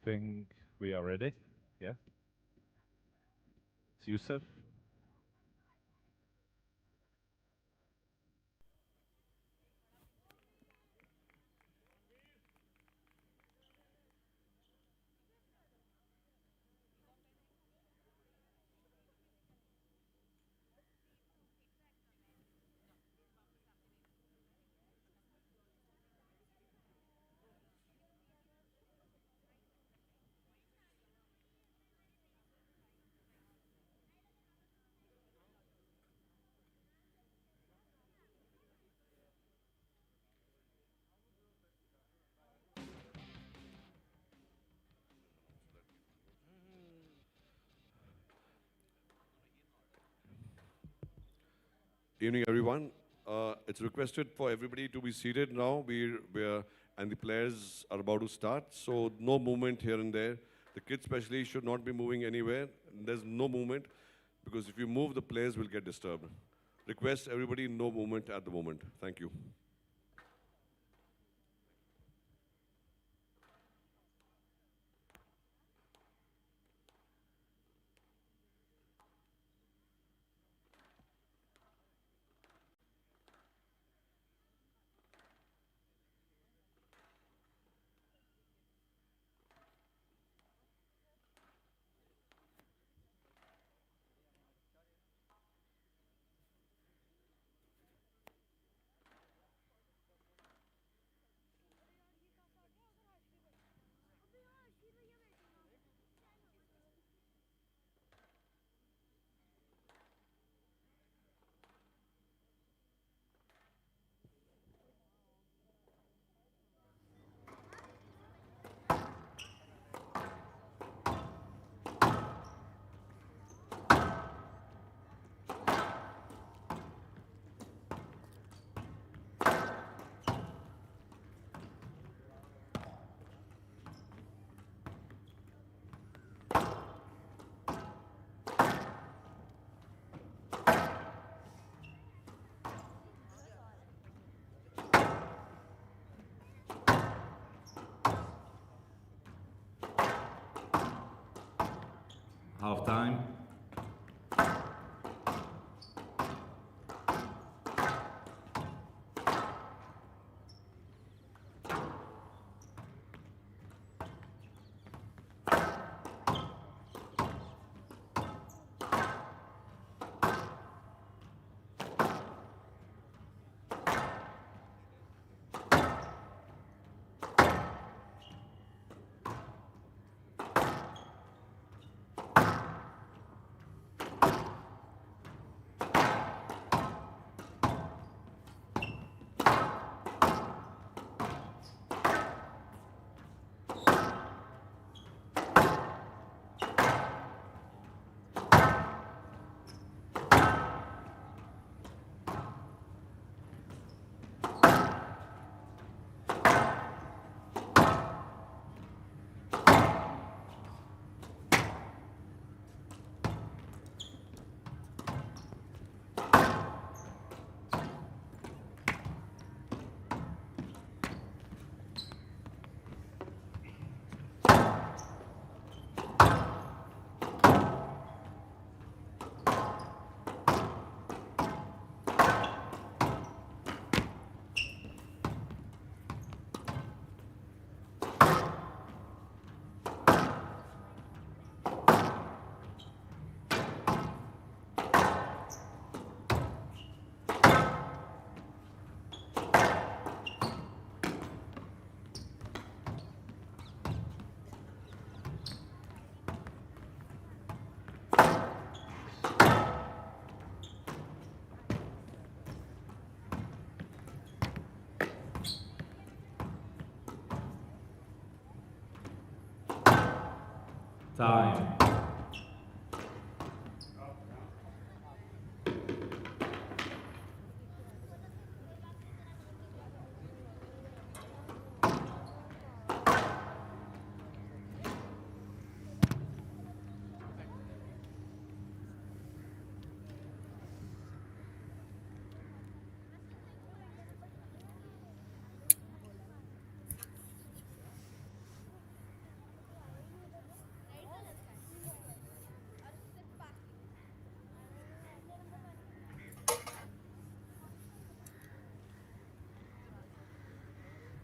Think we are ready? Yeah. It's Yusuf. Evening, everyone. It's requested for everybody to be seated now. And the players are about to start, so no movement here and there. The kids especially should not be moving anywhere. There's no movement because if you move, the players will get disturbed. Request everybody no movement at the moment. Thank you. Half time. Time.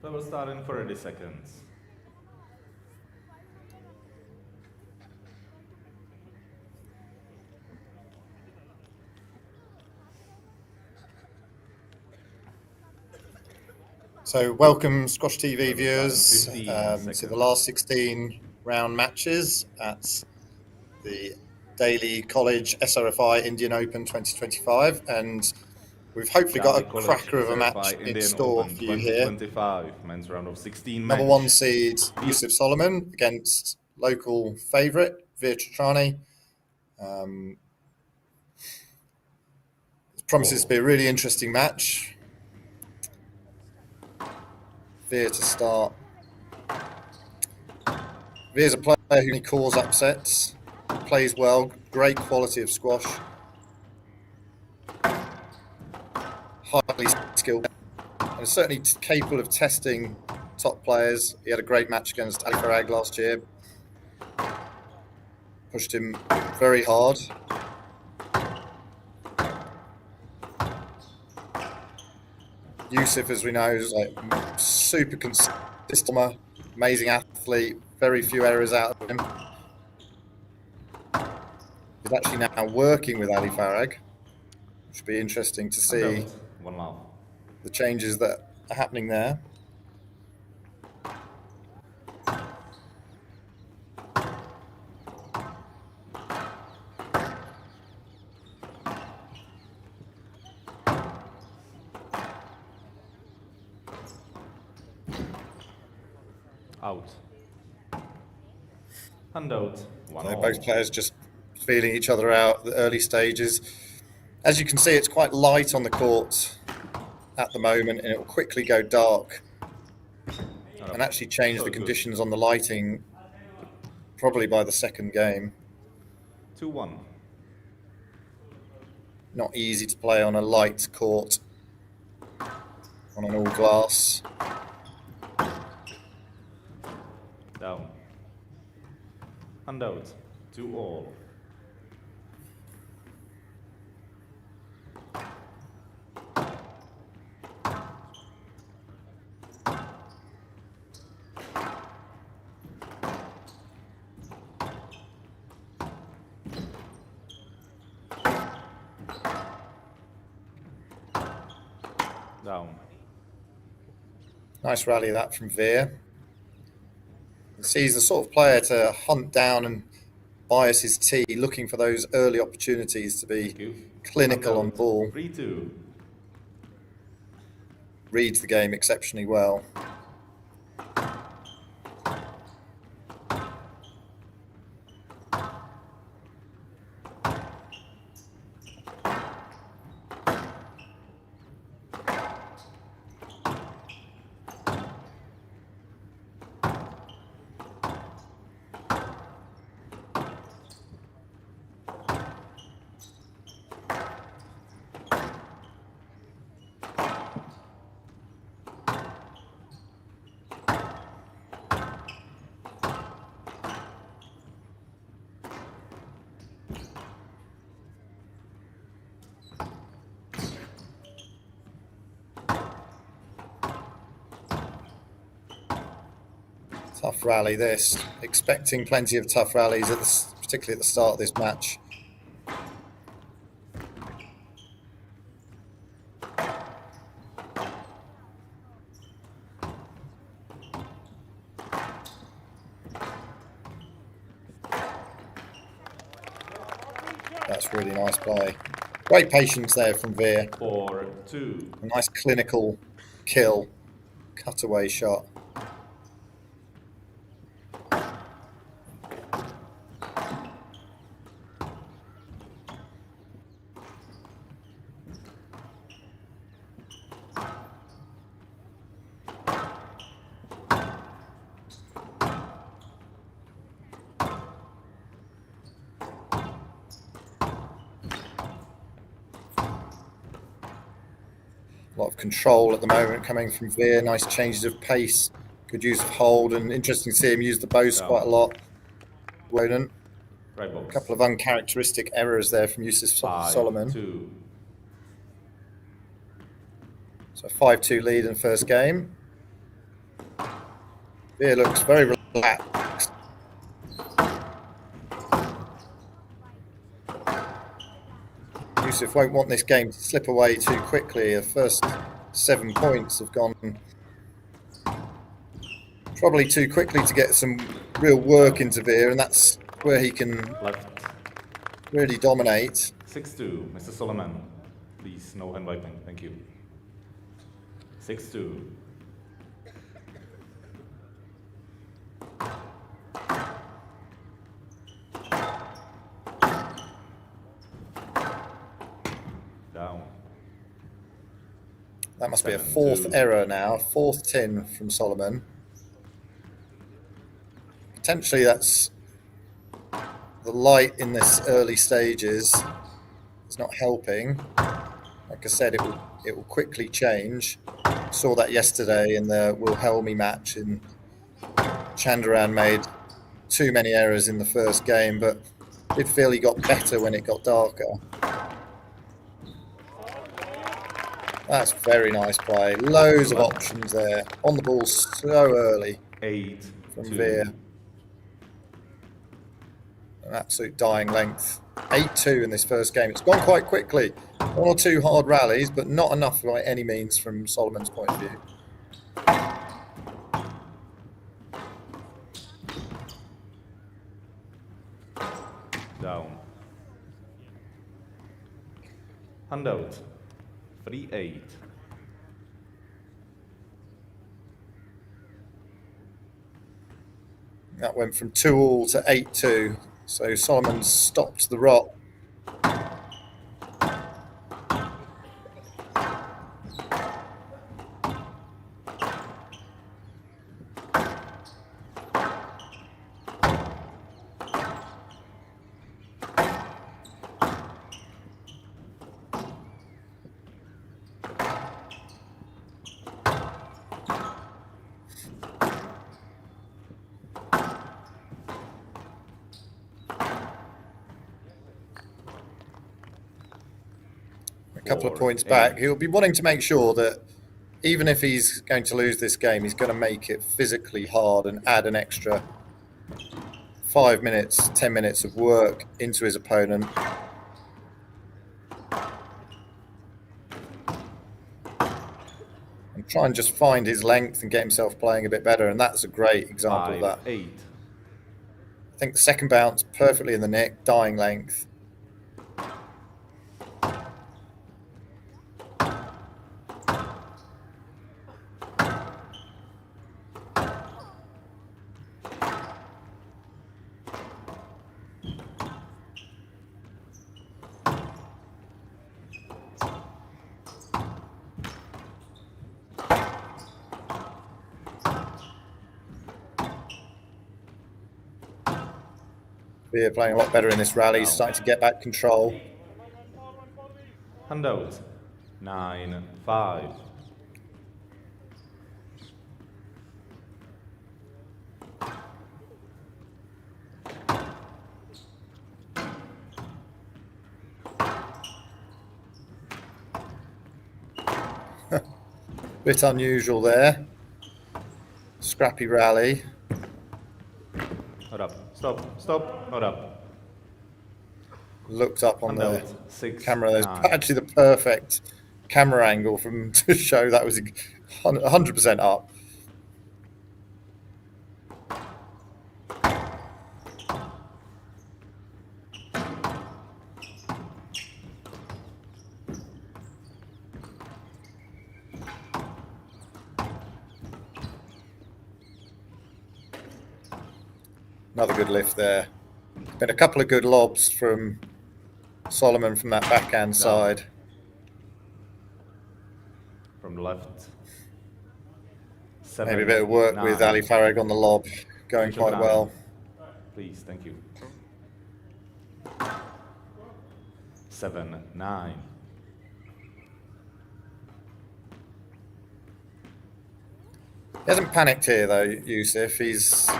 We will start in 30 seconds. So welcome Squash TV viewers 15 to seconds. the last 16 round matches at the Daly College SRFI Indian Open 2025, and we've hopefully got a Daly College cracker of a match SRFI in Indian store Open for you here. 2025, men's round of 16 Number match. 1 seed Yusuf Soliman against local favourite Chotrani. It promises to be a really interesting match. Veer to start. Veer's a player who can cause upsets, plays well, great quality of squash, highly skilled, and is certainly capable of testing top players. He had a great match against Ali Farag last year. Pushed him very hard. Yusuf, as we know, is like super consistent, amazing athlete, very few errors out of him. He's actually now working with Ali Farag, which will be interesting to see the changes that are happening there. Out. And out. So both players just feeling each other out at the early stages. As you can see, it's quite light on the court at the moment, and it will quickly go dark and actually change the conditions on the lighting probably by the second game. 2-1. Not easy to play on a light court on an all glass. Down. And out. 2-all. Down. Nice rally that from Veer. He's the sort of player to hunt down and bias his tee, looking for those early opportunities to be clinical on ball. 3-2. Reads the game exceptionally well. Tough rally this. Expecting plenty of tough rallies, particularly at the start of this match. That's really nice play. Great patience there from Veer. 4-2. A nice clinical kill, cutaway shot. A lot of control at the moment coming from Veer. Nice changes of pace. Good use of hold, and interesting to see him use the boast quite a lot. Woden. Right A couple of uncharacteristic errors there from Yusuf Soliman. 5-2. So 5-2 lead in the first game. Veer looks very relaxed. Yusuf won't want this game to slip away too quickly. The first 7 points have gone probably too quickly to get some real work into Veer, and that's where he can Left. really dominate. 6-2, Mr. Soliman. Please, no hand wiping. Thank you. 6-2. Down. That must be a 7-2. fourth error now, fourth tin from Soliman. Potentially that's the light in this early stages is not helping. Like I said, it will quickly change. Saw that yesterday in the Wilhelmi match, and Chandaran made too many errors in the first game, but did feel he got better when it got darker. That's very nice play. Loads of options there. On the ball so early 8-2. from Veer. An absolute dying length. 8-2 in this first game. It's gone quite quickly. 1 or 2 hard rallies, but not enough by any means from Soliman's point of view. Down. Handout. 3-8. That went from 2-all to 8-2. So Soliman stopped the rot. Couple of points back. He'll be wanting to make sure that even if he's going to lose this game, he's going to make it physically hard and add an extra 5 minutes, 10 minutes of work into his opponent. And try and just find his length and get himself playing a bit better. And that's a great example of that. 5-8. I think the second bounce perfectly in the nick, dying length. Veer playing a lot better in this rally. He's starting to get back control. Handout. 9-5. Bit unusual there. Scrappy rally. Hold up. Stop. Stop. Hold up. Looked up on the Handout. 6-9. camera. There's actually the perfect camera angle from to show that was 100% up. Another good lift there. Been a couple of good lobs from Soliman from that backhand side. From the left. Maybe a bit of work with Ali Farag on the lob, going quite Chotrani. well. Please, thank you. 7-9. He hasn't panicked here though, Yusuf. He's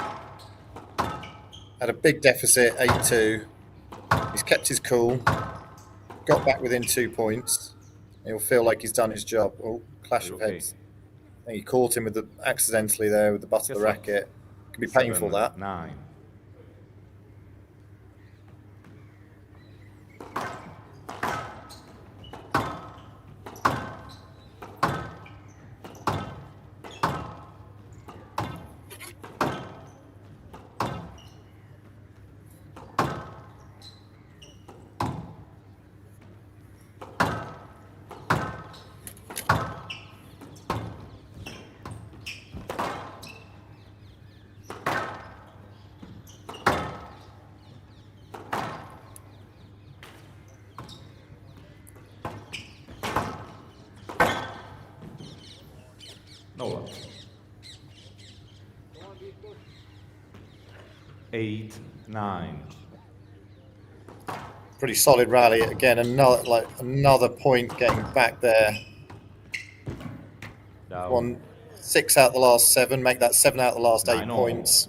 had a big deficit, 8-2. He's kept his cool, got back within 2 points. He'll feel like he's done his job. Oh, clash of Okay. heads I think he caught him with the accidentally there with the butt of the racket. It can be painful, that. 7-9. No luck. 8-9. Pretty solid rally again. Another point getting back there. Down. Won 6 out of the last 7. Make that 7 out of the last 8 9-0. points.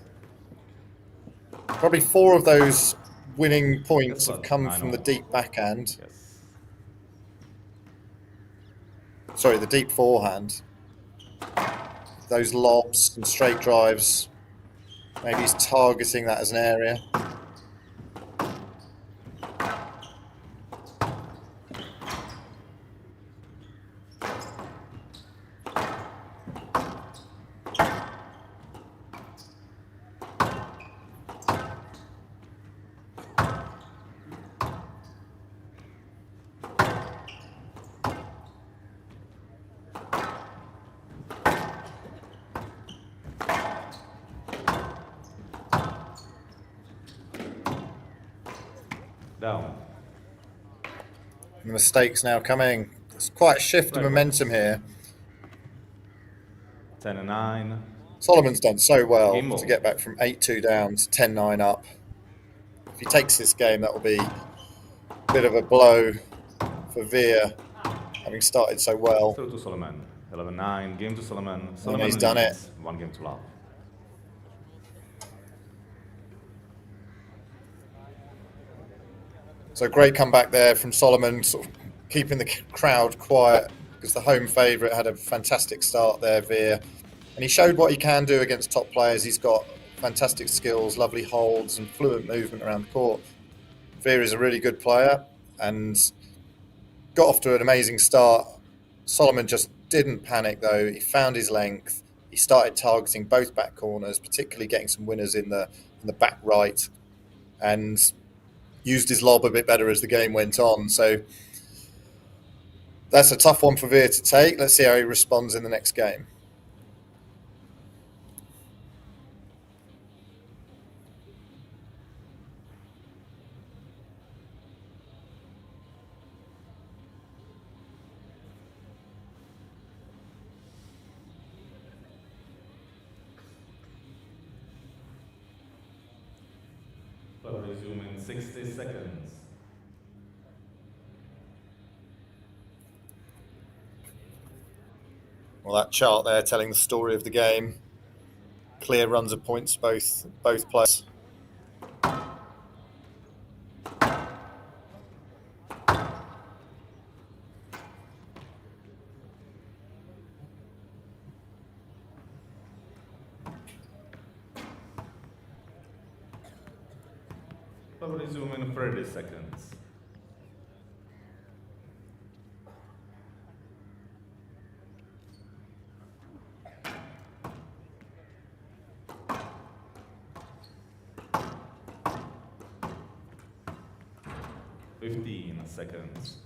Probably 4 of those winning points Yes, have come 9-0. from the deep backhand. Yes. Sorry, the deep forehand. Those lobs and straight drives. Maybe he's targeting that as an area. Down. The mistakes now coming. It's quite a shift in Right. momentum here. 10-9. Solomon's done so well Game to ball. get back from 8-2 down to 10-9 up. If he takes this game, that will be a bit of a blow for Veer, having started so well. Throw to Soliman. 11-9. Game to Soliman. And Soliman he's done it. leads. 1 game to love. So great comeback there from Soliman, sort of keeping the crowd quiet because the home favourite had a fantastic start there, Veer. And he showed what he can do against top players. He's got fantastic skills, lovely holds and fluent movement around the court. Veer is a really good player and got off to an amazing start. Soliman just didn't panic though. He found his length. He started targeting both back corners, particularly getting some winners in the back right, and used his lob a bit better as the game went on. So that's a tough one for Veer to take. Let's see how he responds in the next game. But resume in 60 seconds. Well, that chart there telling the story of the game. Clear runs of points, both players. But resume in 30 seconds. Fifteen seconds.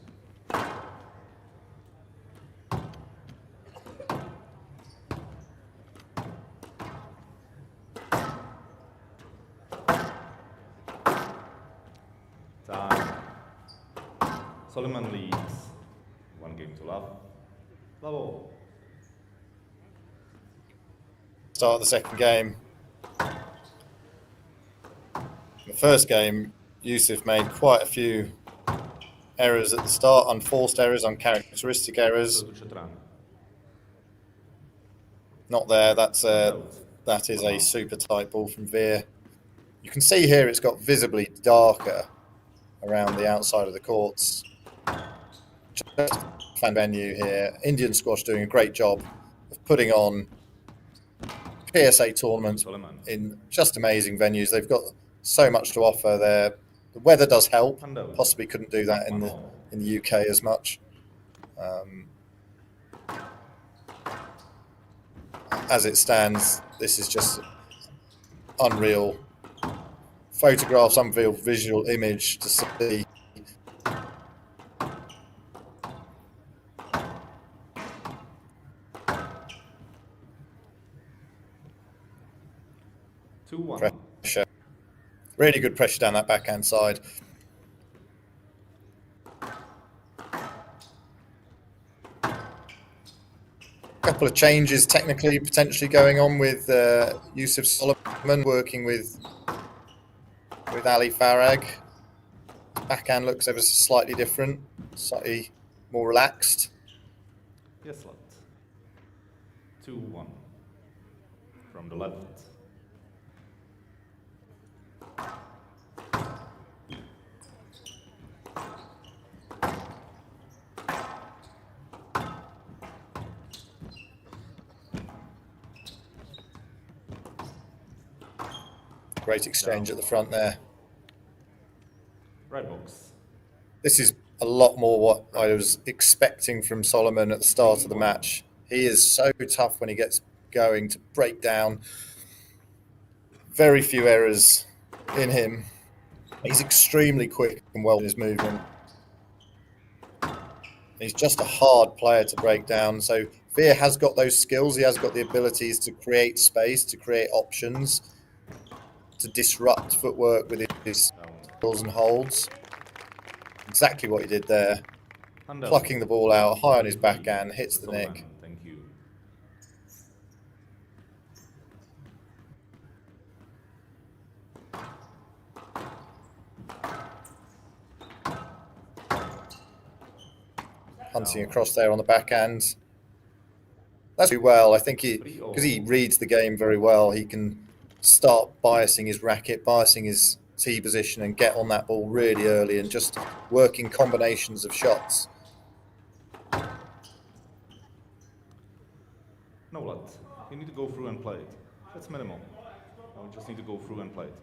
Time. Soliman leads. 1 game to love. Love all. Start of the second game. The first game, Yusuf made quite a few errors at the start, unforced errors, uncharacteristic errors. Throw to Chotrani. Not there. That is a super tight ball from Veer. You can see here it's got visibly darker around the outside of the courts. Just fan venue here. Indian squash doing a great job of putting on PSA tournaments Soliman. in just amazing venues. They've got so much to offer there. The weather does help. Tandon. Possibly couldn't do that in the UK as much. As it stands, this is just unreal photographs, unreal visual image to see. Pressure. Really good pressure down that backhand side. Couple of changes technically potentially going on with Yusuf Soliman working with Ali Farag. Backhand looks ever so slightly different, slightly more relaxed. Yes, lot. 2-1 from the left. Great exchange at the front there. Right box. This is a lot more what I was expecting from Soliman at the start of the match. He is so tough when he gets going to break down. Very few errors in him. He's extremely quick and well in his movement. He's just a hard player to break down. So Veer has got those skills. He has got the abilities to create space, to create options, to disrupt footwork with his skills and holds. Exactly what he did there. Plucking the ball out, high on his backhand, hits the nick. Thank you. Hunting across there on the backhand. That's really well. I think because he reads the game very well, he can start biasing his racket, biasing his tee position and get on that ball really early and just working combinations of shots. No, lad. You need to go through and play it. That's minimal. No, you just need to go through and play it.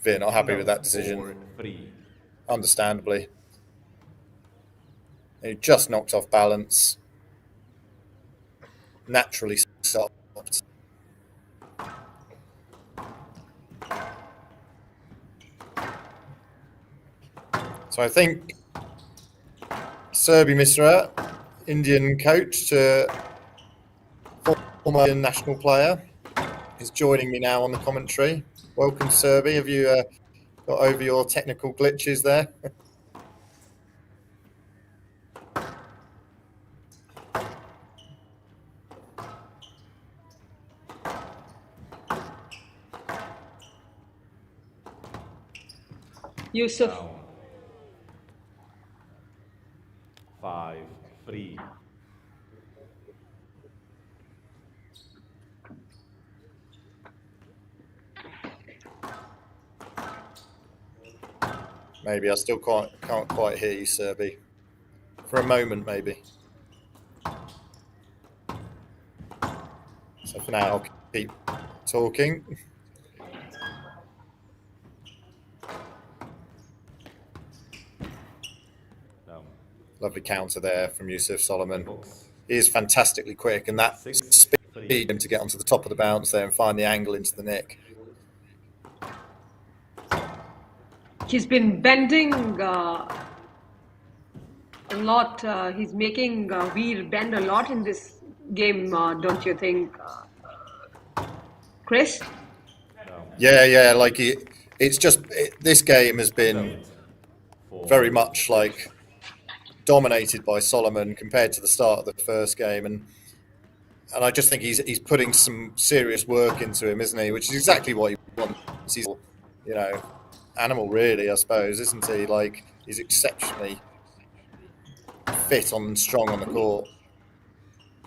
Veer not happy with that decision. 4-3. Understandably. He just knocked off balance. Naturally stopped. So I think Serbi Misra, Indian coach to former Indian national player, is joining me now on the commentary. Welcome, Serbi. Have you got over your technical glitches there? Yusuf. 5-3. Maybe I still can't quite hear you, Serbi. For a moment, maybe. So for now, I'll keep talking. Lovely counter there from Yusuf Soliman. He is fantastically quick, and that speed him to get onto the top of the bounce there and find the angle into the nick. He's been bending a lot. He's making Veer bend a lot in this game, don't you think, Chris? Yeah. Like this game has been very much like dominated by Soliman compared to the start of the first game, and I just think he's putting some serious work into him, isn't he? Which is exactly what he wants. He's, animal really, I suppose, isn't he? Like, he's exceptionally fit and strong on the court.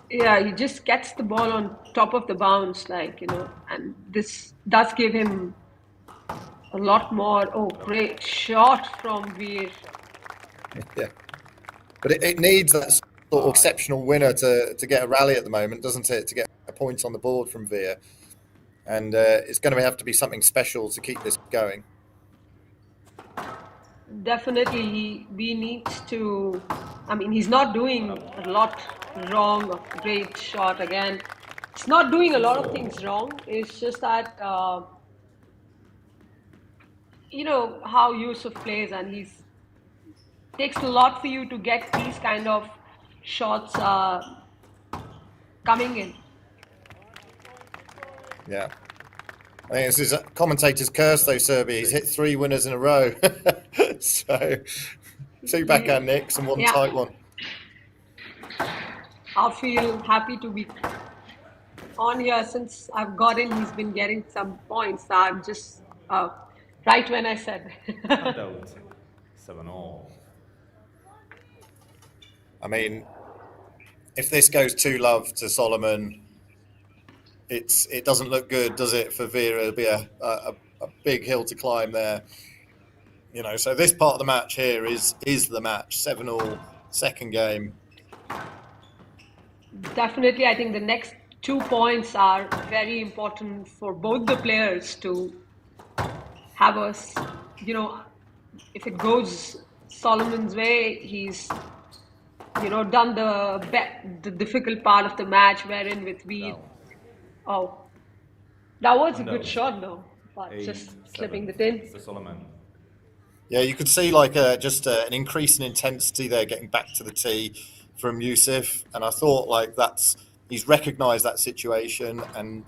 Yeah, he just gets the ball on top of the bounce, and this does give him a lot more. Oh, great shot from Veer. Yeah. But it needs that sort of exceptional winner to get a rally at the moment, doesn't it? To get a point on the board from Veer. And it's going to have to be something special to keep this going. Definitely, we need to. I mean, he's not doing a lot wrong. A great shot again. It's not doing a lot of things wrong. It's just that you know how Yusuf plays, and he's takes a lot for you to get these kind of shots coming in. Yeah. I think this is a commentator's curse, though, Serbia. He's hit 3 winners in a row. So, 2 backhand nicks and 1 tight one. I feel happy to be on here since I've gotten. He's been getting some points. I'm just right when I said. And out. 7-all. I mean, if this goes 2-love to Soliman, it doesn't look good, does it, for Veer? It'll be a big hill to climb there. You know, so this part of the match here is the match. 7-all, second game. Definitely, I think the next 2 points are very important for both the players to have us. You know, if it goes Solomon's way, he's done the difficult part of the match, wherein with Veer. Oh, that was a good shot, though. But just slipping the tin. For Soliman. Yeah, you could see just an increase in intensity there, getting back to the tee from Yusuf, and I thought he's recognised that situation and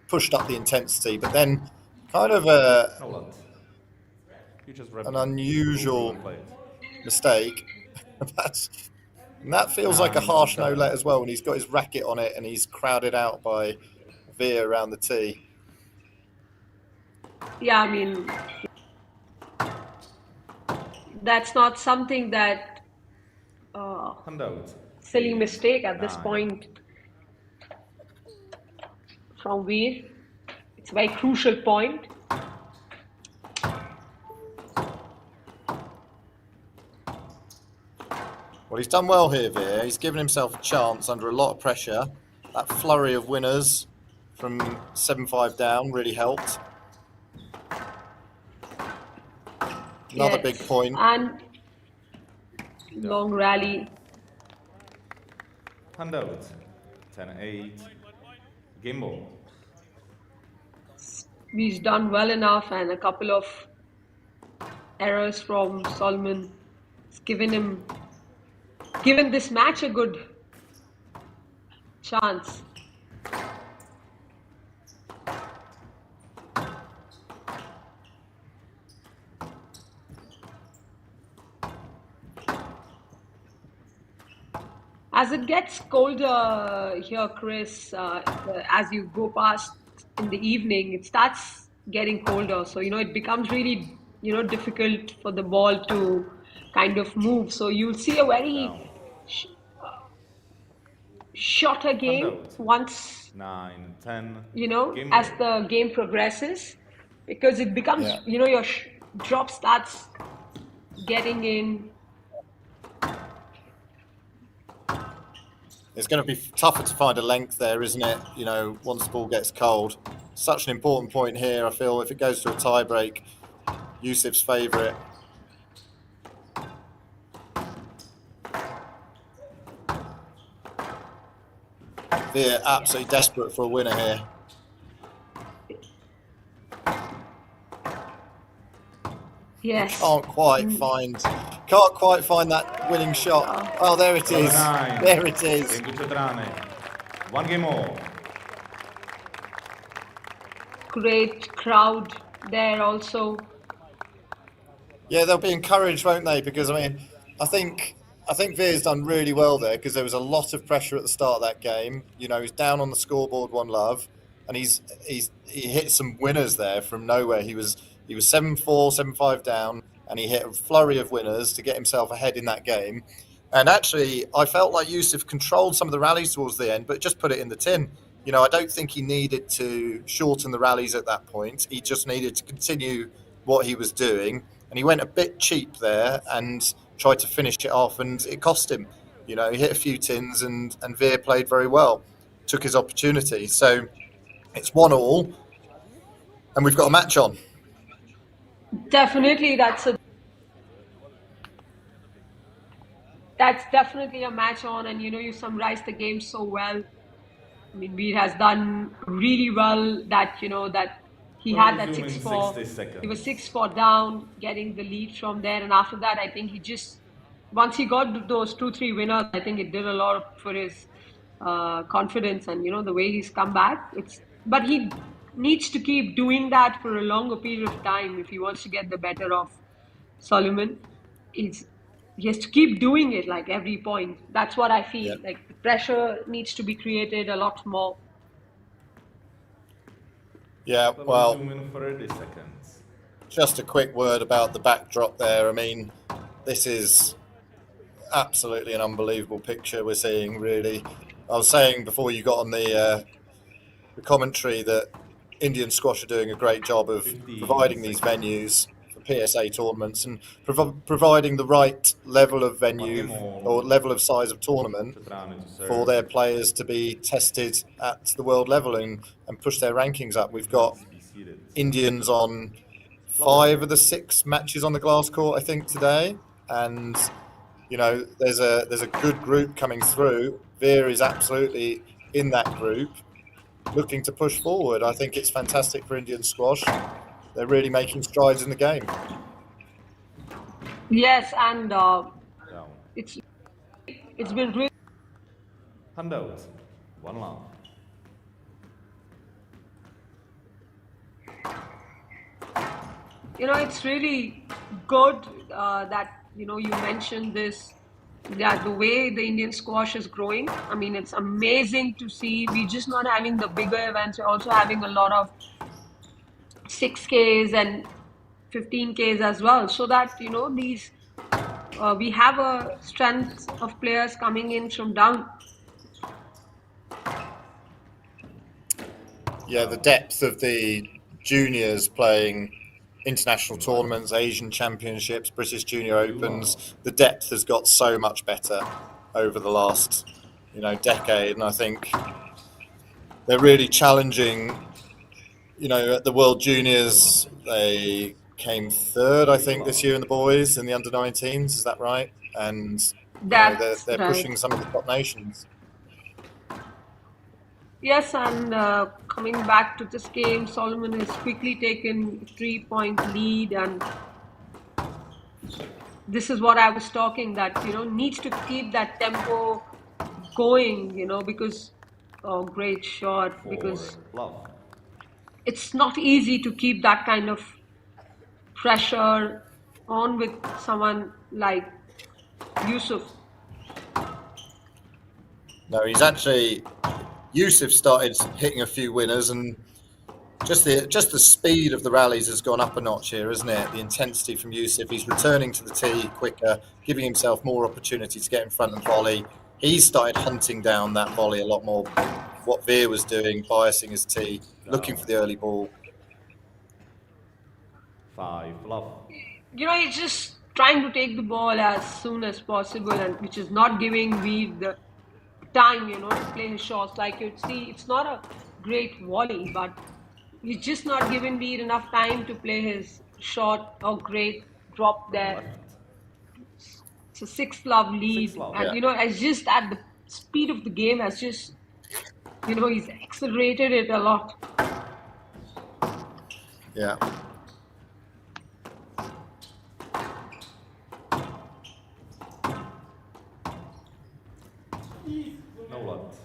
pushed up the intensity, but then kind of an unusual mistake. That feels like a harsh no-let as well when he's got his racket on it and he's crowded out by Veer around the tee. Yeah, I mean, that's not something that silly mistake at this point from Veer. It's a very crucial point. Well, he's done well here, Veer. He's given himself a chance under a lot of pressure. That flurry of winners from 7-5 down really helped. Another big point. And long rally. Hand out. 10-8. Game ball. He's done well enough, and a couple of errors from Soliman. It's given this match a good chance. As it gets colder here, Chris, as you go past in the evening, it starts getting colder. So, it becomes really, difficult for the ball to kind of move. So you'll see a very shorter game once, 9-10. as the game progresses, because it becomes, your drop starts getting in. It's going to be tougher to find a length there, isn't it? Once the ball gets cold. Such an important point here, I feel, if it goes to a tie break, Yusuf's favourite. They're absolutely desperate for a winner here. Yes. Can't quite find that winning shot. Oh, there it is. There it is. Chotrani. 1 game more. Great crowd there also. Yeah, they'll be encouraged, won't they? Because I think Veer's done really well there, because there was a lot of pressure at the start of that game. He's down on the scoreboard 1-love, and he hit some winners there from nowhere. He was 7-4, 7-5 down, and he hit a flurry of winners to get himself ahead in that game. And actually, I felt like Yusuf controlled some of the rallies towards the end, but just put it in the tin. I don't think he needed to shorten the rallies at that point. He just needed to continue what he was doing. And he went a bit cheap there and tried to finish it off, and it cost him. You know, he hit a few tins and Veer played very well, took his opportunity. So it's 1-1, and we've got a match on. Definitely, that's definitely a match on, and you summarized the game so well. I mean, Veer has done really well. That he So had that resuming 6-4. 60 seconds. He was 6-4 down, getting the lead from there, and after that, I think once he got those 2-3 winners, I think it did a lot for his confidence and the way he's come back. But he needs to keep doing that for a longer period of time if he wants to get the better of Soliman. He has to keep doing it like every point. That's what I feel. Yeah. Like the pressure needs to be created a lot more. Yeah, So well, resuming 30 seconds. just a quick word about the backdrop there. I mean, this is absolutely an unbelievable picture we're seeing, really. I was saying before you got on the commentary that Indian squash are doing a great job of 50 providing these seconds. venues for PSA tournaments and providing the right level of venue or level of size of tournament Chotrani to serve. for their players to be tested at the world level and push their rankings up. We've got Be seated. Indians on 5 of the 6 matches on the glass court, I think, today, and there's a good group coming through. Veer is absolutely in that group, looking to push forward. I think it's fantastic for Indian squash. They're really making strides in the game. Yes, and Down. it's been really. Handout. 1 love. It's really good that you mentioned this, that the way the Indian squash is growing. I mean, it's amazing to see. We're just not having the bigger events, we're also having a lot of 6Ks and 15Ks as well, so that these we have a strength of players coming in from down. Yeah, the depth of the juniors playing international tournaments, Asian championships, British Junior Opens, the depth has got so much better over the last decade, and I think they're really challenging. At the World Juniors, they came 3rd, I think, this year in the boys in the under-19s. Is that right? And That's they're right. pushing some of the top nations. Yes, and coming back to this game, Soliman has quickly taken a 3-point lead, and this is what I was talking, that needs to keep that tempo going, because great shot, because 4 love. it's not easy to keep that kind of pressure on with someone like Yusuf. No, Yusuf started hitting a few winners, and just the speed of the rallies has gone up a notch here, isn't it? The intensity from Yusuf. He's returning to the tee quicker, giving himself more opportunity to get in front and volley. He's started hunting down that volley a lot more. What Veer was doing, biasing his tee, looking for the early ball. 5 love. He's just trying to take the ball as soon as possible, and which is not giving Veer the time, to play his shots. Like you'd see, it's not a great volley, but he's just not giving Veer enough time to play his shot or great drop there. It's a 6 love lead, 6 love. and Yeah. it's just at the speed of the game has just, he's accelerated it a lot. Yeah. No lot.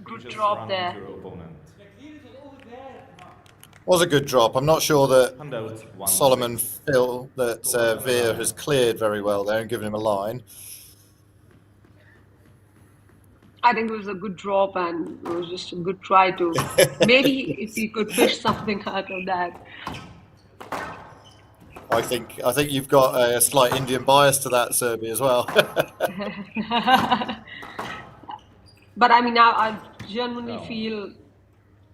Good Just drop run there. into your opponent. Was a good drop. I'm not sure that Handout. 1 Soliman 6. feel that Veer has cleared very well there and given him a line. I think it was a good drop, and it was just a good try to maybe if he could fish something out of that. I think you've got a slight Indian bias to that, Serbia, as well. But I mean, I genuinely No. feel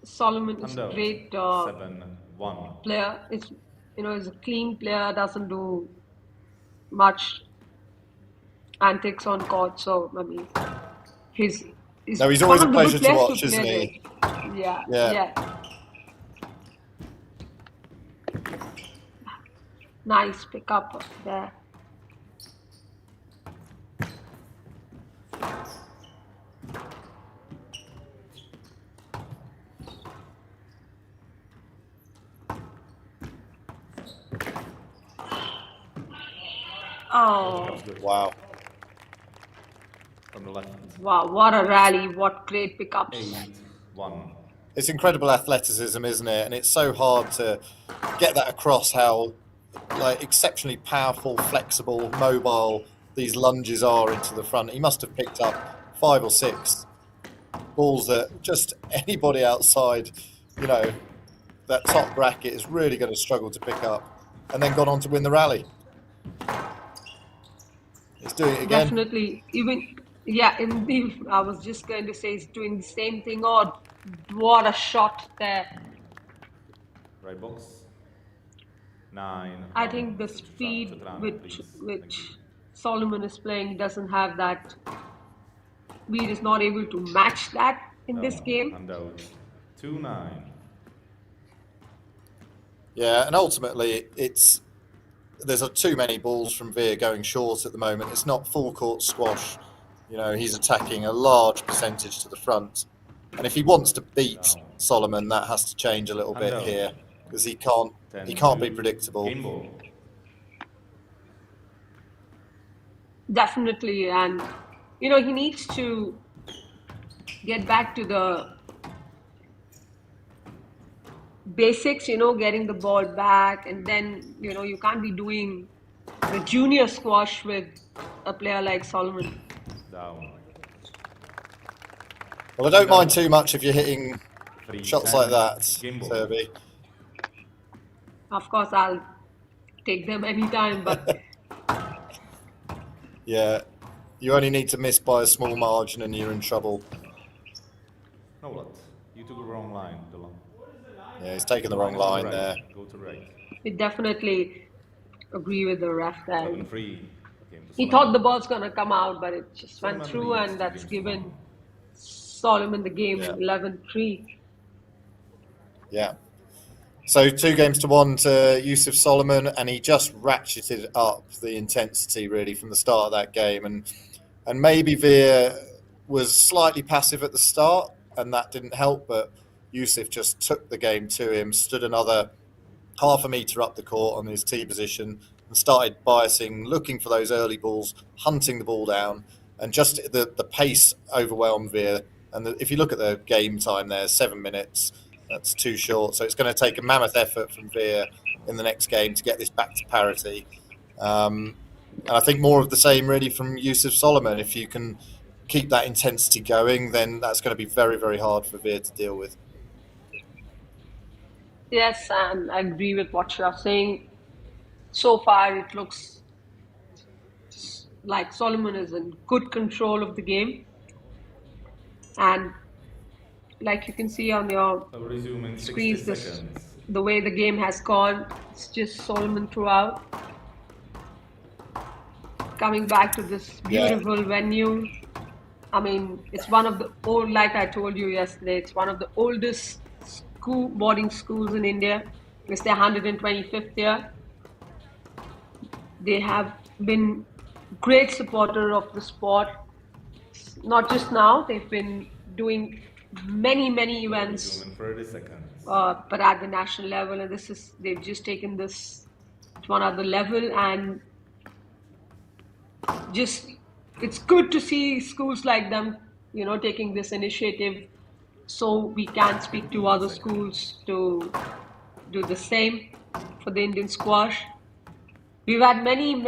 Soliman is a Handout. great 7-1. player. It's is a clean player, doesn't do much. antics on court. So I mean, he's No, he's one always a of the good pleasure to players watch, to isn't play he? with. Yeah, Yeah. yeah. Nice pickup there. Oh, That's good. Wow. From the left. wow, what a rally. What great pickups. 8-1. It's incredible athleticism, isn't it? And it's so hard to get that across how exceptionally powerful, flexible, mobile these lunges are into the front. He must have picked up 5 or 6 balls that just anybody outside, that top bracket is really going to struggle to pick up, and then gone on to win the rally. He's doing it again. Definitely. Indeed, I was just going to say he's doing the same thing. Oh, what a shot there. Right box. 9. I think the speed which Soliman is playing doesn't have that. Veer is not able to match that in this game. And out. 2-9. Yeah, and ultimately there's too many balls from Veer going short at the moment. It's not full court squash. He's attacking a large percentage to the front, and if he wants to beat Soliman, that has to change a little bit here, because he can't be predictable. Game ball. Definitely, and he needs to get back to the basics, getting the ball back, and then you can't be doing the junior squash with a player like Soliman. Down. Well, I don't mind too much if you're hitting 3, shots 10. like that, Game ball. Serby. Of course, I'll take them anytime, but Yeah, you only need to miss by a small margin and you're in trouble. No, what? You took the wrong line, Dylan. Yeah, he's taken the wrong line there. Go to right. we definitely agree with the ref there. 11-3. He thought the ball's gonna come out, but it just went Soliman through, leads and that's 2 games to given 1. Soliman the game Yeah. 11-3. Yeah. So 2 games to 1 to Yusuf Soliman, and he just ratcheted up the intensity really from the start of that game. And maybe Veer was slightly passive at the start, and that didn't help, but Yusuf just took the game to him, stood another half a metre up the court on his tee position, and started biasing, looking for those early balls, hunting the ball down, and just the pace overwhelmed Veer. And if you look at the game time there, 7 minutes, that's too short. So it's going to take a mammoth effort from Veer in the next game to get this back to parity. And I think more of the same really from Yusuf Soliman. If you can keep that intensity going, then that's going to be very, very hard for Veer to deal with. Yes, and I agree with what you're saying. So far, it looks like Soliman is in good control of the game. And like you can see on your I'll resume in 60 screens, seconds. the way the game has gone, it's just Soliman throughout. Coming back to this beautiful venue. I mean, it's one of the old, like I told you yesterday, it's one of the oldest boarding schools in India. It's their 125th year. They have been great supporter of the sport. Not just now, they've been doing many events, Resume in 30 seconds. but at the national level, and they've just taken this to one other level, and just it's good to see schools like them, taking this initiative, so we can speak to other schools to do the same for the Indian squash. We've had many,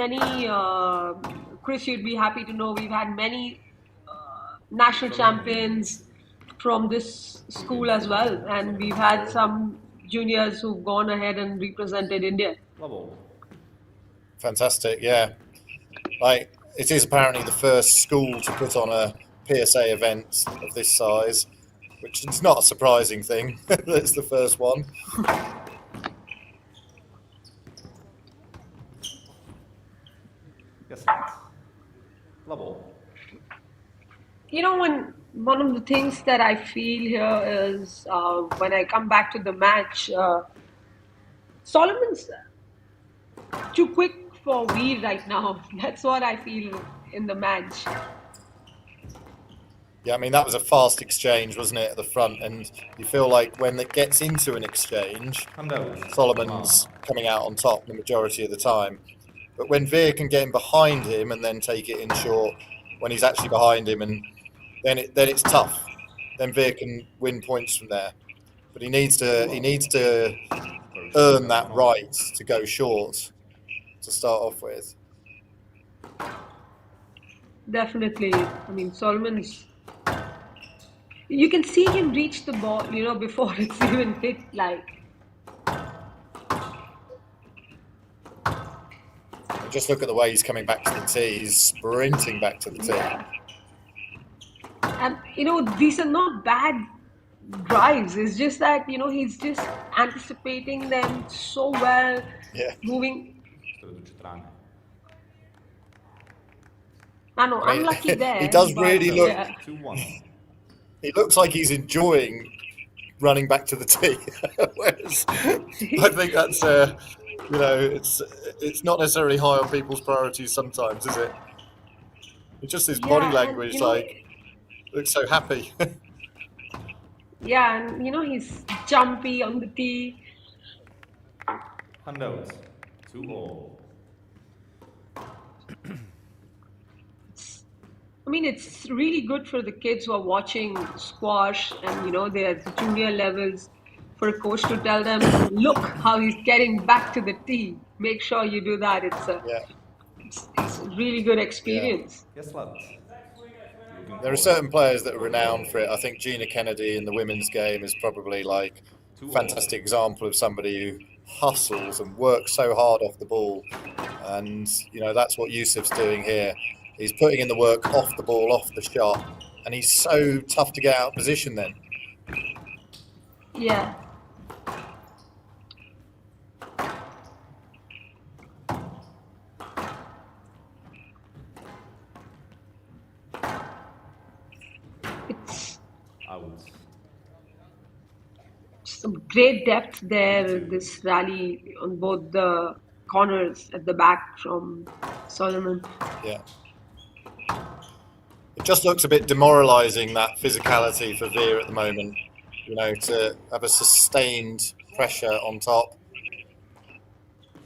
Chris, you'd be happy to know we've had many national champions from this school as well, and we've had some juniors who've gone ahead and represented India. Level. Fantastic, yeah. It is apparently the first school to put on a PSA event of this size, which is not a surprising thing. It's the first one. Yes. Love all. One of the things that I feel here is when I come back to the match, Solomon's too quick for Veer right now. That's what I feel in the match. Yeah, I mean, that was a fast exchange, wasn't it, at the front? And you feel like when it gets into an exchange, Solomon's coming out on top the majority of the time. But when Veer can get him behind him and then take it in short, when he's actually behind him, and then it's tough. Then Veer can win points from there. But he needs to earn that right to go short to start off with. Definitely. I mean, Solomon's. You can see him reach the ball, before it's even hit. Just look at the way he's coming back to the tee. He's sprinting back to the tee. Yeah. And these are not bad drives. It's just that he's just anticipating them so well. Yeah. Moving. Chotrani. I know, unlucky there. He does really look. Yeah. 2-1. He looks like he's enjoying running back to the tee. Whereas I think that's it's not necessarily high on people's priorities sometimes, is it? It's just his body language, looks so happy. Yeah, and he's jumpy on the tee. Hand out. 2-all. I mean, it's really good for the kids who are watching squash and, they're at the junior levels, for a coach to tell them, look how he's getting back to the tee. Make sure you do that. It's a really good experience. Yeah. Yes, lads. There are certain players that are renowned for it. I think Gina Kennedy in the women's game is probably like a fantastic example of somebody who hustles and works so hard off the ball. And, that's what Yusuf's doing here. He's putting in the work off the ball, off the shot, and he's so tough to get out of position then. Yeah. It's Out. some great depth there, this rally on both the corners at the back from Soliman. Yeah. It just looks a bit demoralising, that physicality for Veer at the moment, to have a sustained pressure on top.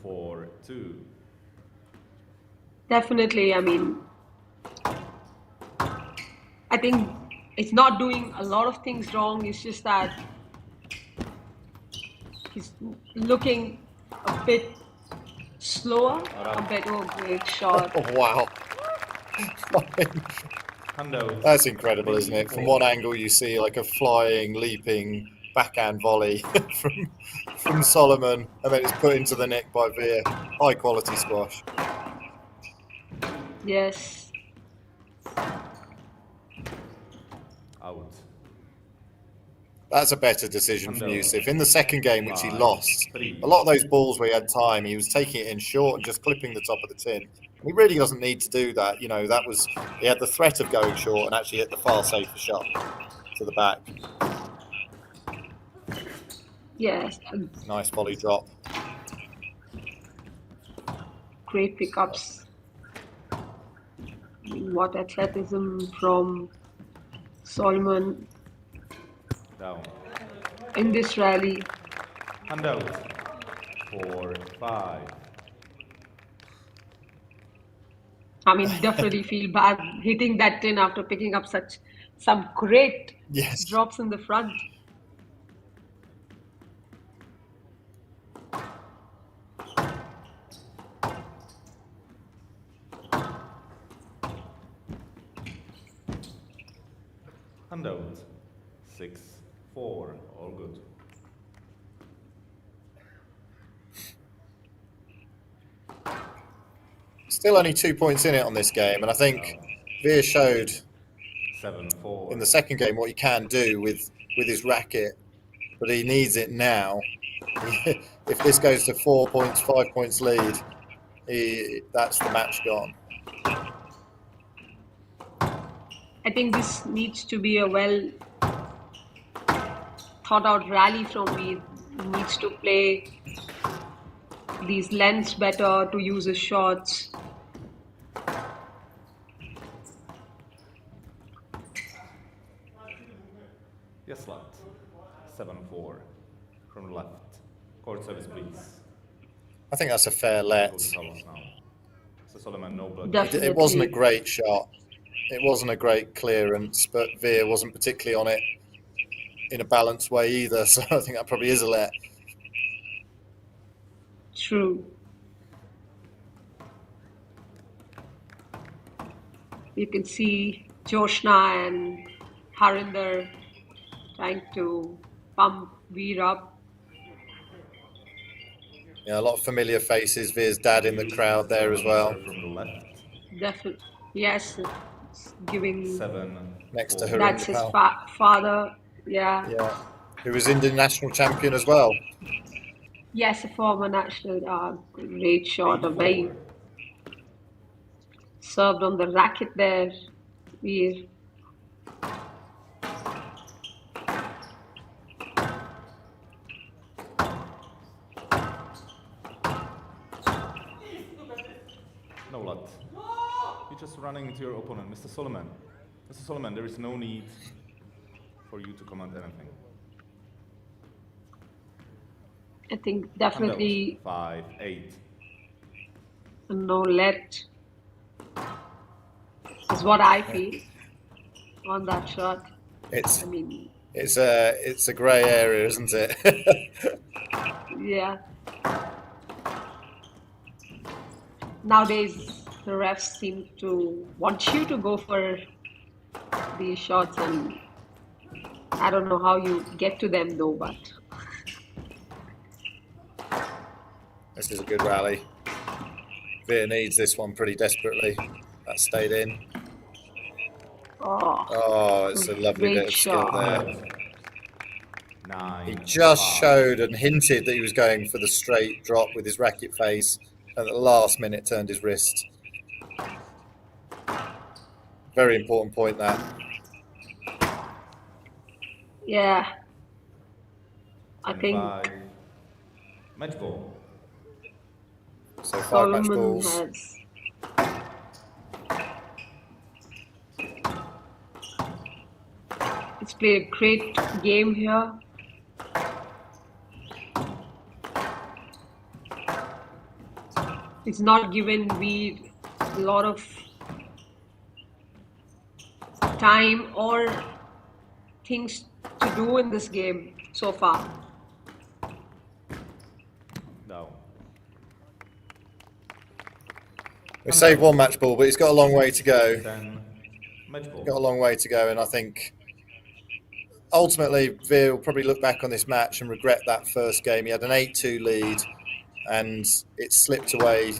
4-2. Definitely, I mean, I think it's not doing a lot of things wrong. It's just that he's looking a bit slower compared to a great shot. Oh, wow. Hand out. That's incredible, isn't it? From one angle, you see like a flying, leaping backhand volley from Soliman, and then it's put into the net by Veer. High quality squash. Yes. Out. That's a better decision from Yusuf. In the second game, which he lost, a lot of those balls where he had time, he was taking it in short and just clipping the top of the tin. He really doesn't need to do that. He had the threat of going short and actually hit the far safer shot to the back. Yes. Nice volley drop. Great pickups. What athleticism from Soliman Down. in this rally. Hand out. 4-5. I mean, definitely feel bad hitting that tin after picking up some great drops in the front. Hand out. 6-4. All good. Still only 2 points in it on this game, and I think Veer showed 7-4. in the second game what he can do with his racket, but he needs it now. If this goes to 4 points, 5 points lead, that's the match gone. I think this needs to be a well thought out rally from me. He needs to play these lengths better, to use his shots. Yes, left. 7-4 from the left. Court service, please. I think that's a fair let. Go to Souls now. Mr. Soliman, no blood. Definitely. It wasn't a great shot. It wasn't a great clearance, but Veer wasn't particularly on it in a balanced way either. So I think that probably is a let. True. You can see Joshna and Harinder trying to pump Veer up. Yeah, a lot of familiar faces. Veer's dad in the crowd there as well. From the left. Definitely. Yes, it's giving. 7. Next to 4. That's his Harinder. father. Yeah. Yeah, who was Indian national champion as well. Yes, a former national. Great shot. A very 8-4. served on the racket there, Veer. No luck. You're just running into your opponent, Mr. Soliman. Mr. Soliman, there is no need for you to comment anything. I think definitely 5-8. a no let is what I feel on that shot. It's I mean, it's a grey area, isn't it? yeah. Nowadays, the refs seem to want you to go for these shots, and I don't know how you get to them though, but This is a good rally. Veer needs this one pretty desperately. That stayed in. Oh, it's a lovely great bit of skill shot. there. 9. He just 5. showed and hinted that he was going for the straight drop with his racket face, and at the last minute turned his wrist. Very important point that. Yeah. I 10, think 5. Match ball. So 5 match Soliman balls. has He's played a great game here. It's not given Veer a lot of time or things to do in this game so far. No. We saved one match ball, but he's got a long way to go. 10. Match ball. Got a long way to go, and I think ultimately Veer will probably look back on this match and regret that first game. He had an 8-2 lead, and it slipped away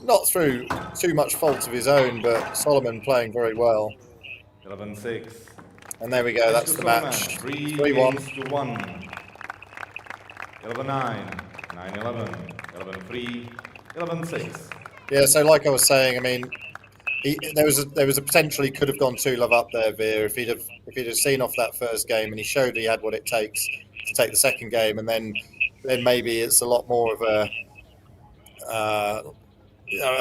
not through too much fault of his own, but Soliman playing very well. 11-6. And there we go, that's the match. 3-1. 3-1. 11-9. 9-11. 11-3. 11-6. Yeah, so like I was saying, I mean, there was a potential he could have gone 2-love up there, Veer, if he'd have seen off that first game, and he showed he had what it takes to take the second game, and then maybe it's a lot more of a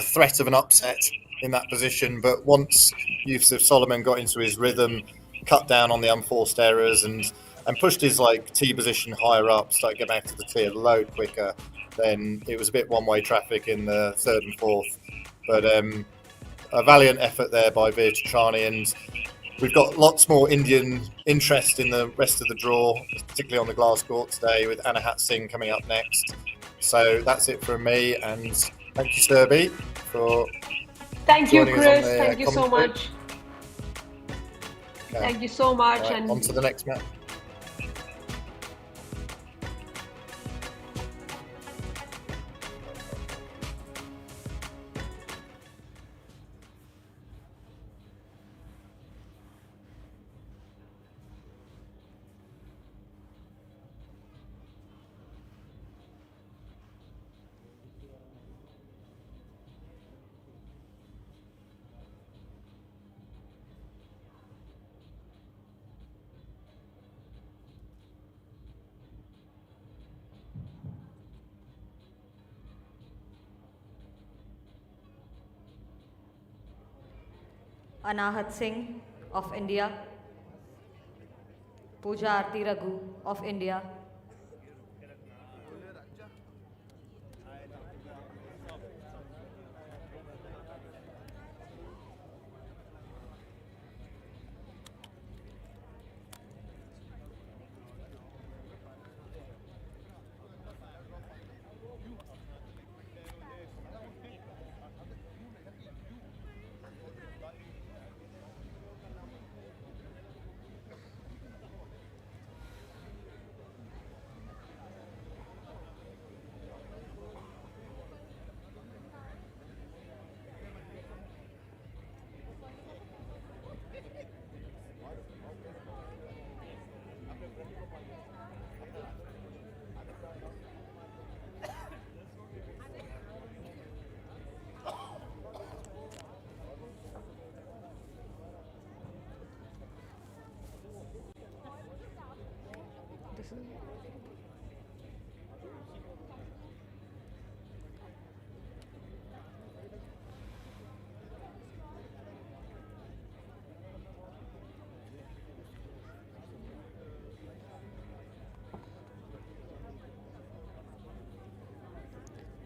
threat of an upset in that position. But once Yusuf Soliman got into his rhythm, cut down on the unforced errors, and pushed his tee position higher up, started getting back to the tee, load quicker, then it was a bit one-way traffic in the third and fourth. But a valiant effort there by Veer Chotrani, and we've got lots more Indian interest in the rest of the draw, particularly on the glass court today, with Anahat Singh coming up next. So that's it from me, and thank you, Serbi, for Thank you, joining us on Chris. the Thank you so commentary. much. Okay. Thank you so much. Right, And on to the next match. Anahat Singh of India, Pooja Aarti Raghu of India,